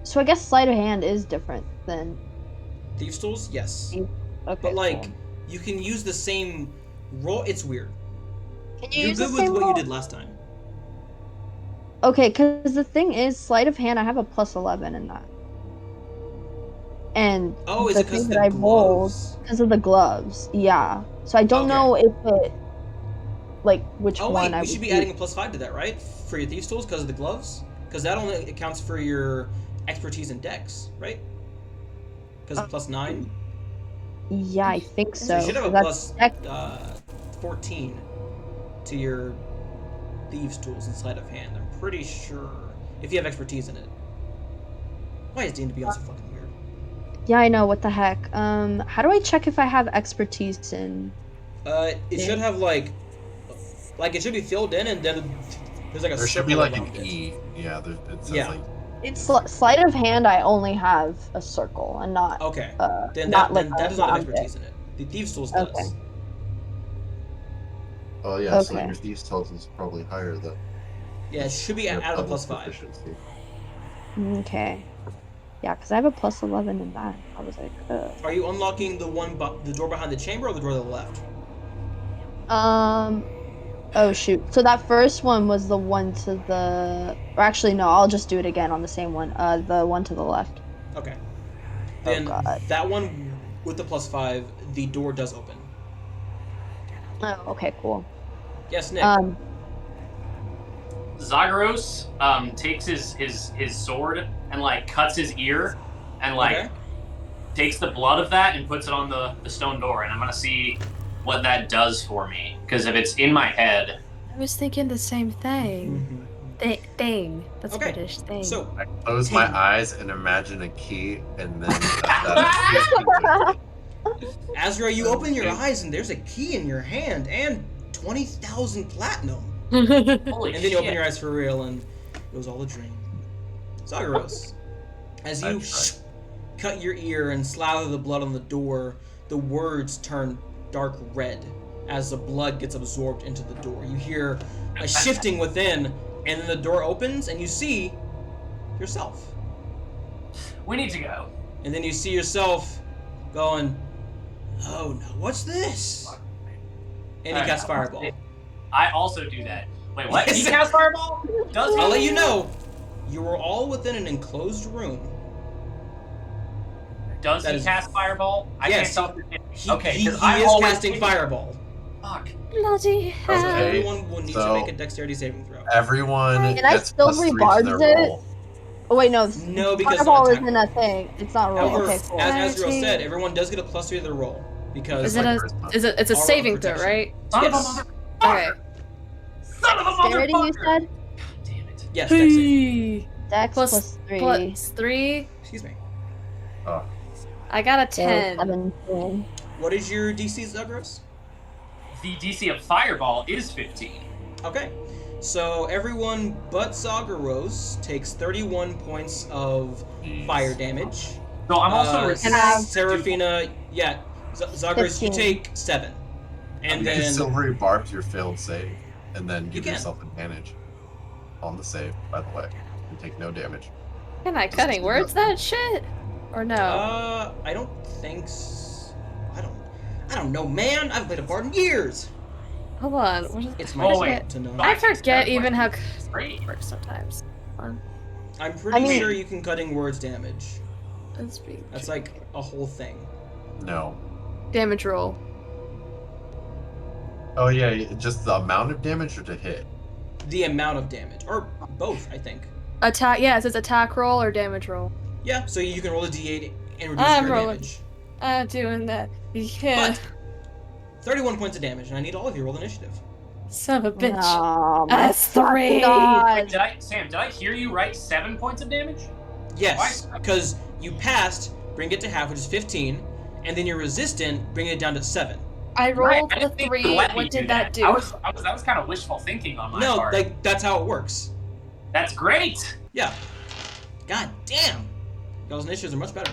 so I guess sleight of hand is different than. Thieves' tools, yes. Okay. But like, cool. you can use the same roll. It's weird. Can you You're use good the with same what roll? you did last time. Okay, because the thing is, sleight of hand, I have a plus 11 in that. And Oh, is the it because thing the that I rolled gloves? because of the gloves, yeah. So I don't Okay. know if it, like, which Oh one wait, I we would should be use. adding a +5 to that, right? For your thieves' tools because of the gloves? Because that only accounts for your expertise and dex, right? Because +9. Yeah, I think So so. you should have a 'cause that's plus 14 to your thieves' tools and sleight of hand. I'm pretty sure if you have expertise in it. Why is D&D Beyond so fucking weird? Yeah, I know. What the heck? How do I check if I have expertise in? It should have like it should be filled in, and then there's like a There should circle be like around an it. E. Yeah, it says Yeah. like. It's sleight of hand. I only have a circle and not. Okay. Then not that like does not have around expertise in it. The thieves' tools Okay. does. Oh yeah, so Okay. your thieves tells is probably higher than Yeah, it should be your out of public +5. proficiency. Okay. Yeah, because I have a plus 11 in that. I was like, Are you unlocking the door behind the chamber or the door to the left? Oh shoot. So that first one was the one to the. Or actually, no. I'll just do it again on the same one. The one to the left. Okay. Oh, Then God. that one with the +5, the door does open. Oh, okay, cool. Yes, Nick. Zagros takes his sword and like cuts his ear and like Okay. takes the blood of that and puts it on the stone door, and I'm gonna see what that does for me. Because if it's in my head, I was thinking the same thing. Mhm. Thing. That's Okay. British. Thing. So, I close my Hey. eyes and imagine a key, and then that Azrael, you open your eyes and there's a key in your hand and 20,000 platinum. holy And then you open shit. your eyes for real, and it was all a dream. Zagros, as you cut your ear and slather the blood on the door, the words turn dark red as the blood gets absorbed into the door. You hear a shifting within, and then the door opens, and you see yourself. We need to go. And then you see yourself going, "Oh no, what's this?" And he casts Fireball. I also do that. Wait, what? Yes. He cast fireball? Does he? I'll let you know. You were all within an enclosed room. Does That he is- cast fireball? I Yes. can't tell. He, Okay, he 'cause I is always casting think- Fireball. Fuck. Bloody So hell. Okay. everyone will need to So- make a dexterity saving throw. everyone Can I gets still +3 to rebards their it? roll. Oh wait, no. No, because Fireball it's not isn't a thing. It's not roll. However, Okay, cool. as Azrael Clarity. said, everyone does get a +3 to their roll because Is it like a? charisma. Is it? It's a Aura of saving throw, protection. right? Son Yes. of a motherfucker. Okay. Son of a Dexterity, motherfucker. you said? Damn it. yes, dex save. Hey. Dex Plus- plus 3. Plus 3. Excuse me. Oh, I got a So 10. 17. What is your DC, Zagros? The DC of Fireball is 15. Okay. So everyone but Zagros takes 31 points of jeez. fire damage. So I'm also Seraphina, yeah. Zagros, you 15. take 7. And You then can silvery barbs your failed save, and then give can. yourself advantage on the save. By the way, you take no damage. Can I cutting words that shit? Or no? I don't think I don't know, man. I've played a bard in years. Hold on. What is It's my Oh, job wait. to know. I forget even how Great. it works sometimes. I'm pretty I mean- sure you can cutting words damage. Let's be That's like a whole thing. No. damage roll. Oh yeah, just the amount of damage or to hit. The amount of damage, or both, I think. Attack. Yeah, it says attack roll or damage roll. Yeah, so you can roll a d8 and reduce I'm your rolling. damage. I'm doing that. Yeah. But 31 points of damage, and I need all of you to roll initiative. Son of a bitch. Oh, my That's 3. God. Sam, did I hear you write 7 points of damage? Yes, Why? because you passed, bring it to half, which is 15, and then you're resistant, bring it down to 7. I rolled Right, I the didn't think 3. you let me What did that that do? That was kind of wishful thinking on my No, part. like that's how it works. That's great. Yeah. God damn. Y'all's initiatives are much better.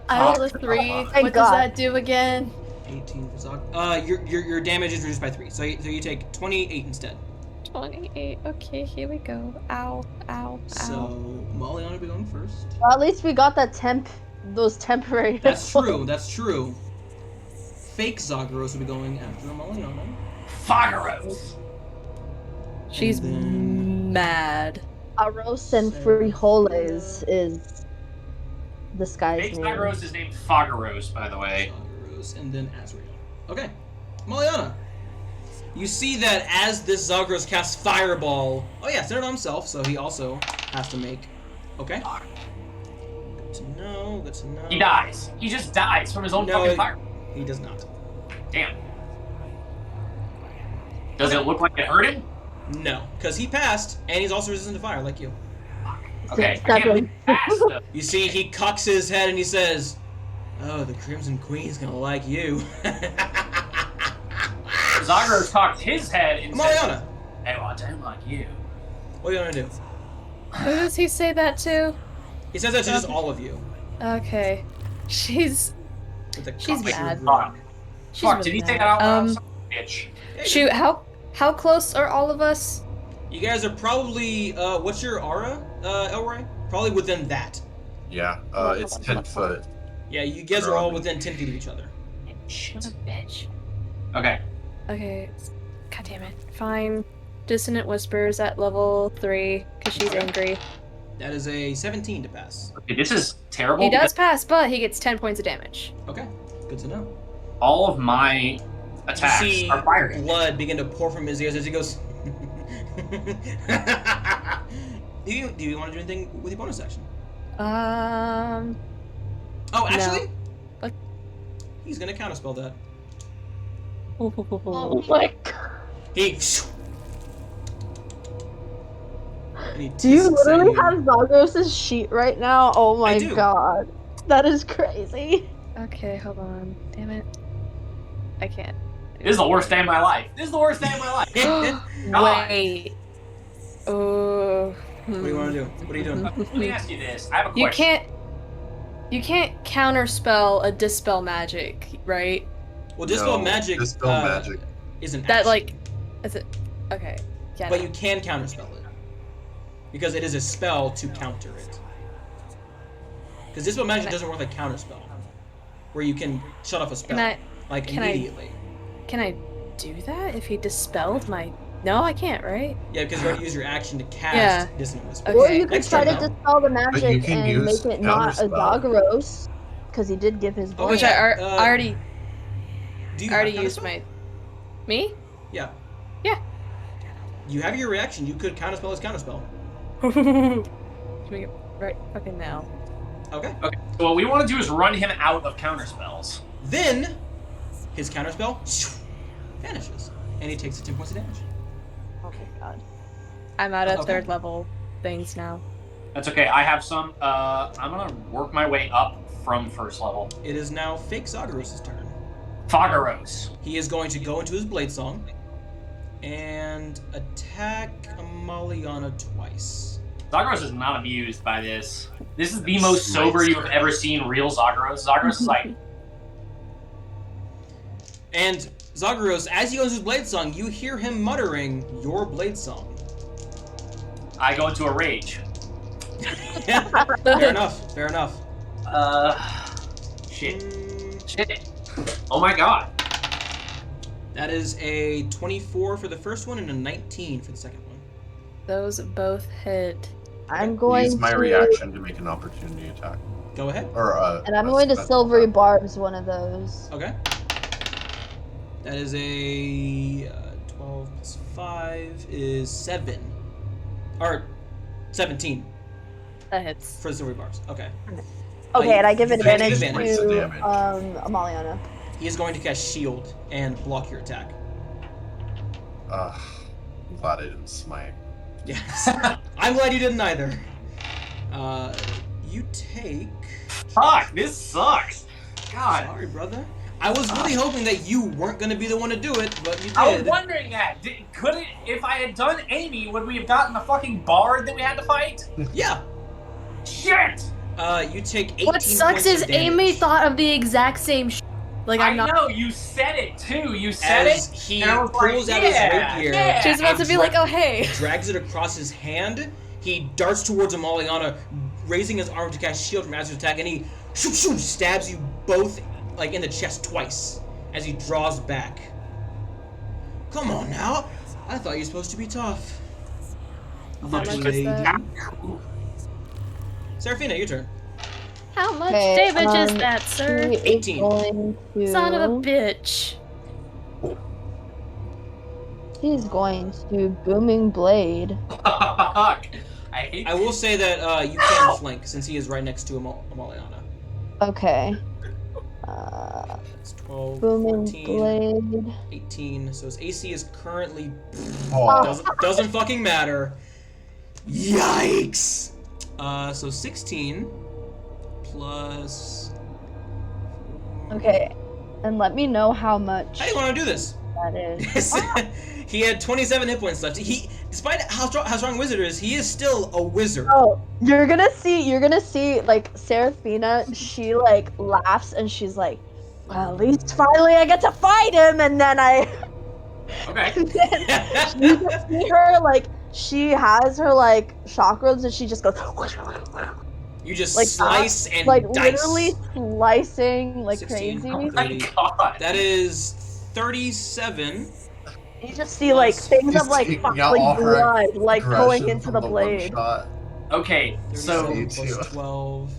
I rolled a 3. Thank What does God. that do again? 18 for Zog. Your damage is reduced by 3, so you take 28 instead. 28. Okay, here we go. Ow, ow, So ow. Molly will be going first. Well, at least we got those temporary. That's true. That's true. Fake Zagros will be going after Moliana. Fagaros. She's And mad. Aros and frijoles is this guy's Fake name. Fagaros is named Fagaros, by the way. Zagros, and then Azrael. Okay. Moliana. You see that as this Zagros casts Fireball. Oh yeah, centered on himself, so he also has to make. Okay. Good to know. Good to know. He dies. He just dies from his own No, fucking fire. He does not. Damn. Does it look like it hurt him? No, because he passed, and he's also resistant to fire, like you. Okay, I can't believe he passed. You see, he cocks his head and he says, "Oh, the Crimson Queen's gonna like you." Zagros cocked his head and said, Mariana, "Oh, I don't like you." what are you gonna do? Who does he say that to? He says that to just all of you. Okay. She's With a She's cock mad. through Fuck. rock. she's Fuck, really did he say mad. that out loud? Bitch. Hey, Shoot, how close are all of us? You guys are probably, what's your aura, Elroy? Probably within that. Yeah, it's 10 foot. Yeah, you guys are all within 10 feet of each other. What Shit. a bitch. Okay. Okay. God damn it. Fine. Dissonant Whispers at level 3, because she's angry. That is a 17 to pass. Okay, this is terrible. He does because pass, but he gets 10 points of damage. Okay, good to know. all of my attacks You see are fire damage. blood begin to pour from his ears as he goes. do you want to do anything with your bonus action? Oh, actually, What? he's gonna counterspell that. Oh my God. He. And he Do you tisks at literally you. have Zagros' sheet right now? Oh my do. God. That is crazy. Okay, hold on. Damn it. I can't. This is the worst day of my life. This is the worst day of my life. God. Wait. Oh. What do you want to do? What are you doing? Let me ask you this. I have a You question. can't counterspell a dispel magic, right? Well, dispel No, magic. Dispel magic. Isn't That action, like is it okay. Yeah. but you can counterspell it because it is a spell to counter it. Because dispel magic doesn't work like counterspell, where you can shut off a spell can I immediately. can I do that if he dispelled my No, I can't, right? Yeah, because you already use your action to cast Yeah. Dissonant Whisper. Okay. Or you could Next try turn, to though. dispel the magic can and use make it not a counterspell. Zagros, because he did give his Oh, voice. Which yeah, I already Do you already have used counterspell? my Me? Yeah. Yeah. You have your reaction. You could counterspell his counterspell. Doing it right fucking now. Okay. Okay, so what we want to do is run him out of counterspells. Then his counterspell vanishes, and he takes 10 points of damage. Oh my God. I'm out of Okay. third level things now. That's okay. I have some. I'm gonna work my way up from first level. It is now Fake Zagros' turn. Fagaros. He is going to go into his Blade Song and attack Amaliana twice. Zagros is not amused by this. This is the most sober you have ever seen real Zagros. Zagros is like... And Zagros, as he goes his Blade Song, you hear him muttering your Blade Song. I go into a rage. Fair enough. Fair enough. Shit. Shit. Oh my god. That is a 24 for the first one and a 19 for the second one. Those both hit. I'm going Use my to reaction to make an opportunity attack. Go ahead. Or and I'm going to silvery barbs one of those. Okay. That is a 12 plus 5 is 7. Or 17 That hits. for the silver bars. Okay. Okay, and I give advantage advantage. to Damage. Amaliana. He is going to cast Shield and block your attack. I'm glad I didn't smite. Yes. I'm glad you didn't either. You take... Fuck, this sucks. God. Sorry, brother. I was really hoping that you weren't going to be the one to do it, but you did. I was wondering that. Could it, if I had done Amy, would we have gotten the fucking bard that we had to fight? Yeah. Shit! You take 18 What sucks points is of damage. Amy thought of the exact same Like, I'm I not. know, you said it too. You said As it. he and I was pulls like, out his yeah, rapier, yeah. She's about to be like, oh, hey. drags it across his hand. He darts towards Amaliana, raising his arm to cast Shield from Azur's attack, and he stabs you both like in the chest twice as he draws back. Come on now, I thought you were supposed to be tough. How much is Lady. that? Seraphina, your turn. How much Okay, damage is that, sir? He is 18. going to... Son of a bitch. He's going to Booming Blade. Fuck. I hate I will say that you can flank since he is right next to Amaliana. Okay. It's 12, Booming 14, Blade. 18. So his AC is currently Oh, doesn't fucking matter. Yikes. So 16 plus. Okay. And let me know how much How do you want to do this? that is. He had 27 hit points left. He, despite how strong Wizard is, he is still a wizard. Oh, you're gonna see, like, Seraphina, she, like, laughs and she's like, well, at least finally I get to fight him, and then Okay. and then you can see her, like, she has her, like, chakras and she just goes, You just like, slice and like, dice. literally slicing like 16. crazy. Oh my god. That is 37. You just see, like, things He's of, like, taking out all her blood, like, going aggression into from the one blade. shot. Okay, so 37 Me plus too. 12.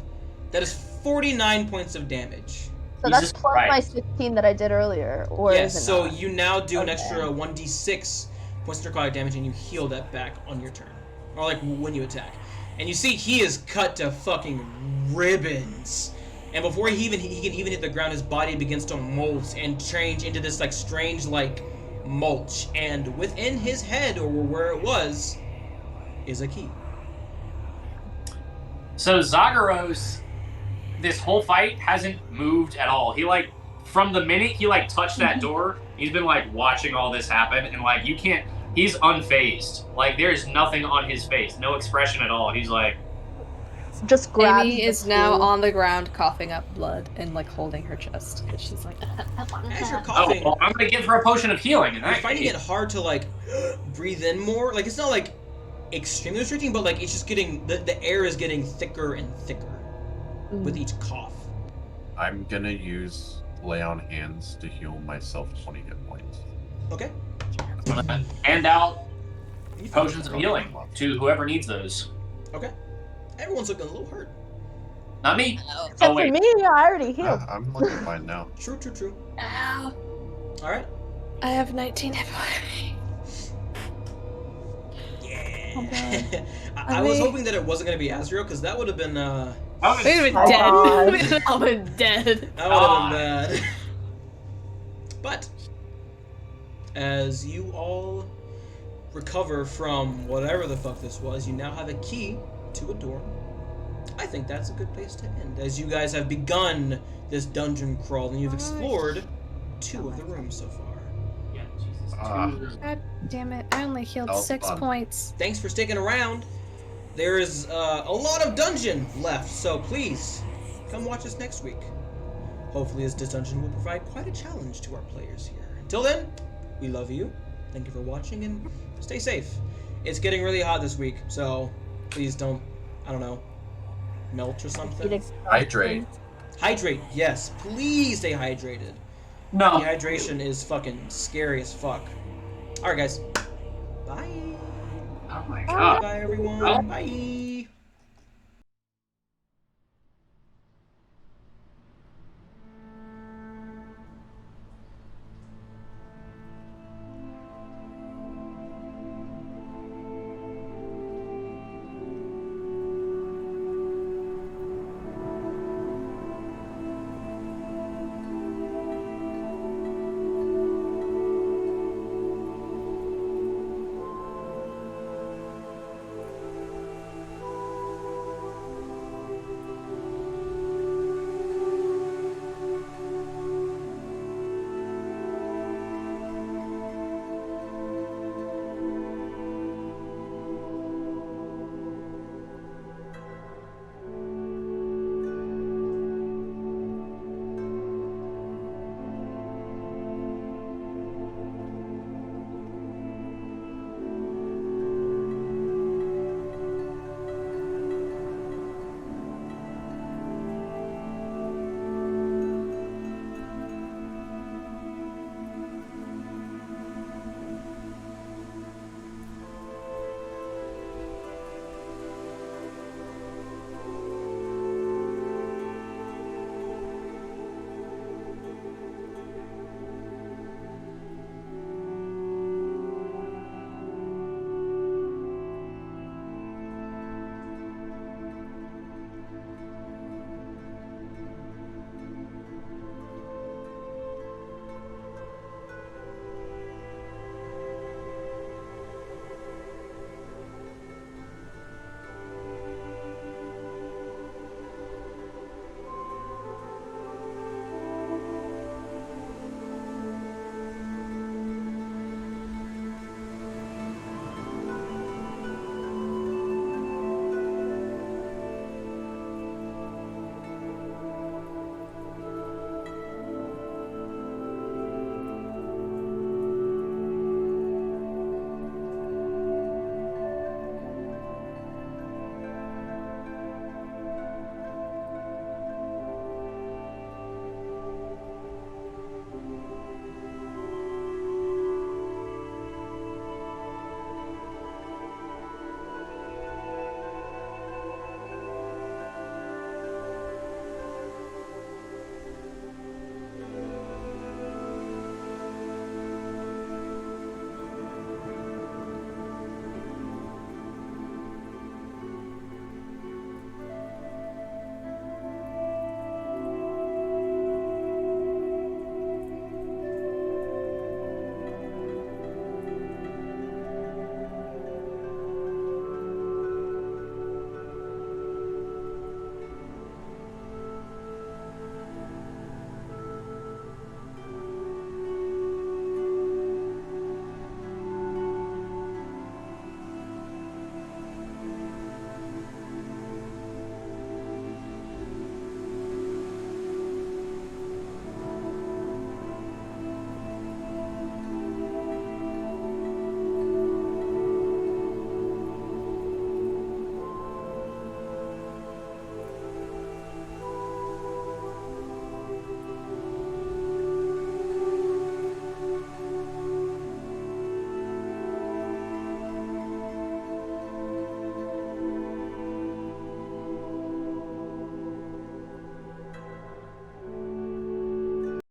That is 49 points of damage. So that's Jesus plus my Christ. 16 that I did earlier, or Yes, is it so not? you now do an Okay. extra 1d6 points of necrotic damage and you heal that back on your turn. Or like when you attack. And you see he is cut to fucking ribbons. And before he can even hit the ground, his body begins to molt and change into this like strange like mulch. And within his head, or where it was, is a key. So Zagros, this whole fight hasn't moved at all. He like, from the minute he like touched that door, he's been like watching all this happen, and like you can't. He's unfazed. Like there's nothing on his face, no expression at all. He's like, Just grabs Amy the is now clue. on the ground coughing up blood and like holding her chest because she's like, As you're oh, coughing, well, I'm gonna give her a potion of healing. In you're that finding case. it hard to like breathe in more. Like it's not like extremely restricting, but like it's just getting the air is getting thicker and thicker with each cough. I'm gonna use Lay on Hands to heal myself 20 hit points. Okay. I'm gonna hand out You potions of healing to whoever needs those. Okay. Everyone's looking a little hurt. Not me. Except Oh for wait. me, I already healed. I'm looking fine now. True. ow, All right. I have 19 hit points. Yeah. I was hoping that it wasn't gonna be Azrael because that would have been I was- We'd have been Oh, God. dead. We'd all been dead. that would have been bad. But as you all recover from whatever the fuck this was, you now have a key to a door. I think that's a good place to end, as you guys have begun this dungeon crawl and you've explored 2 of the rooms so far. Yeah, Jesus. God damn it! I only healed Oh, 6 fun. points. Thanks for sticking around. There is a lot of dungeon left, so please come watch us next week. Hopefully this dungeon will provide quite a challenge to our players here. Until then, we love you. Thank you for watching and stay safe. It's getting really hot this week, so please don't, I don't know, melt or something. Hydrate. Hydrate, yes. Please stay hydrated. No. Dehydration is fucking scary as fuck. Alright, guys. Bye. Oh my god. Bye, everyone. Bye.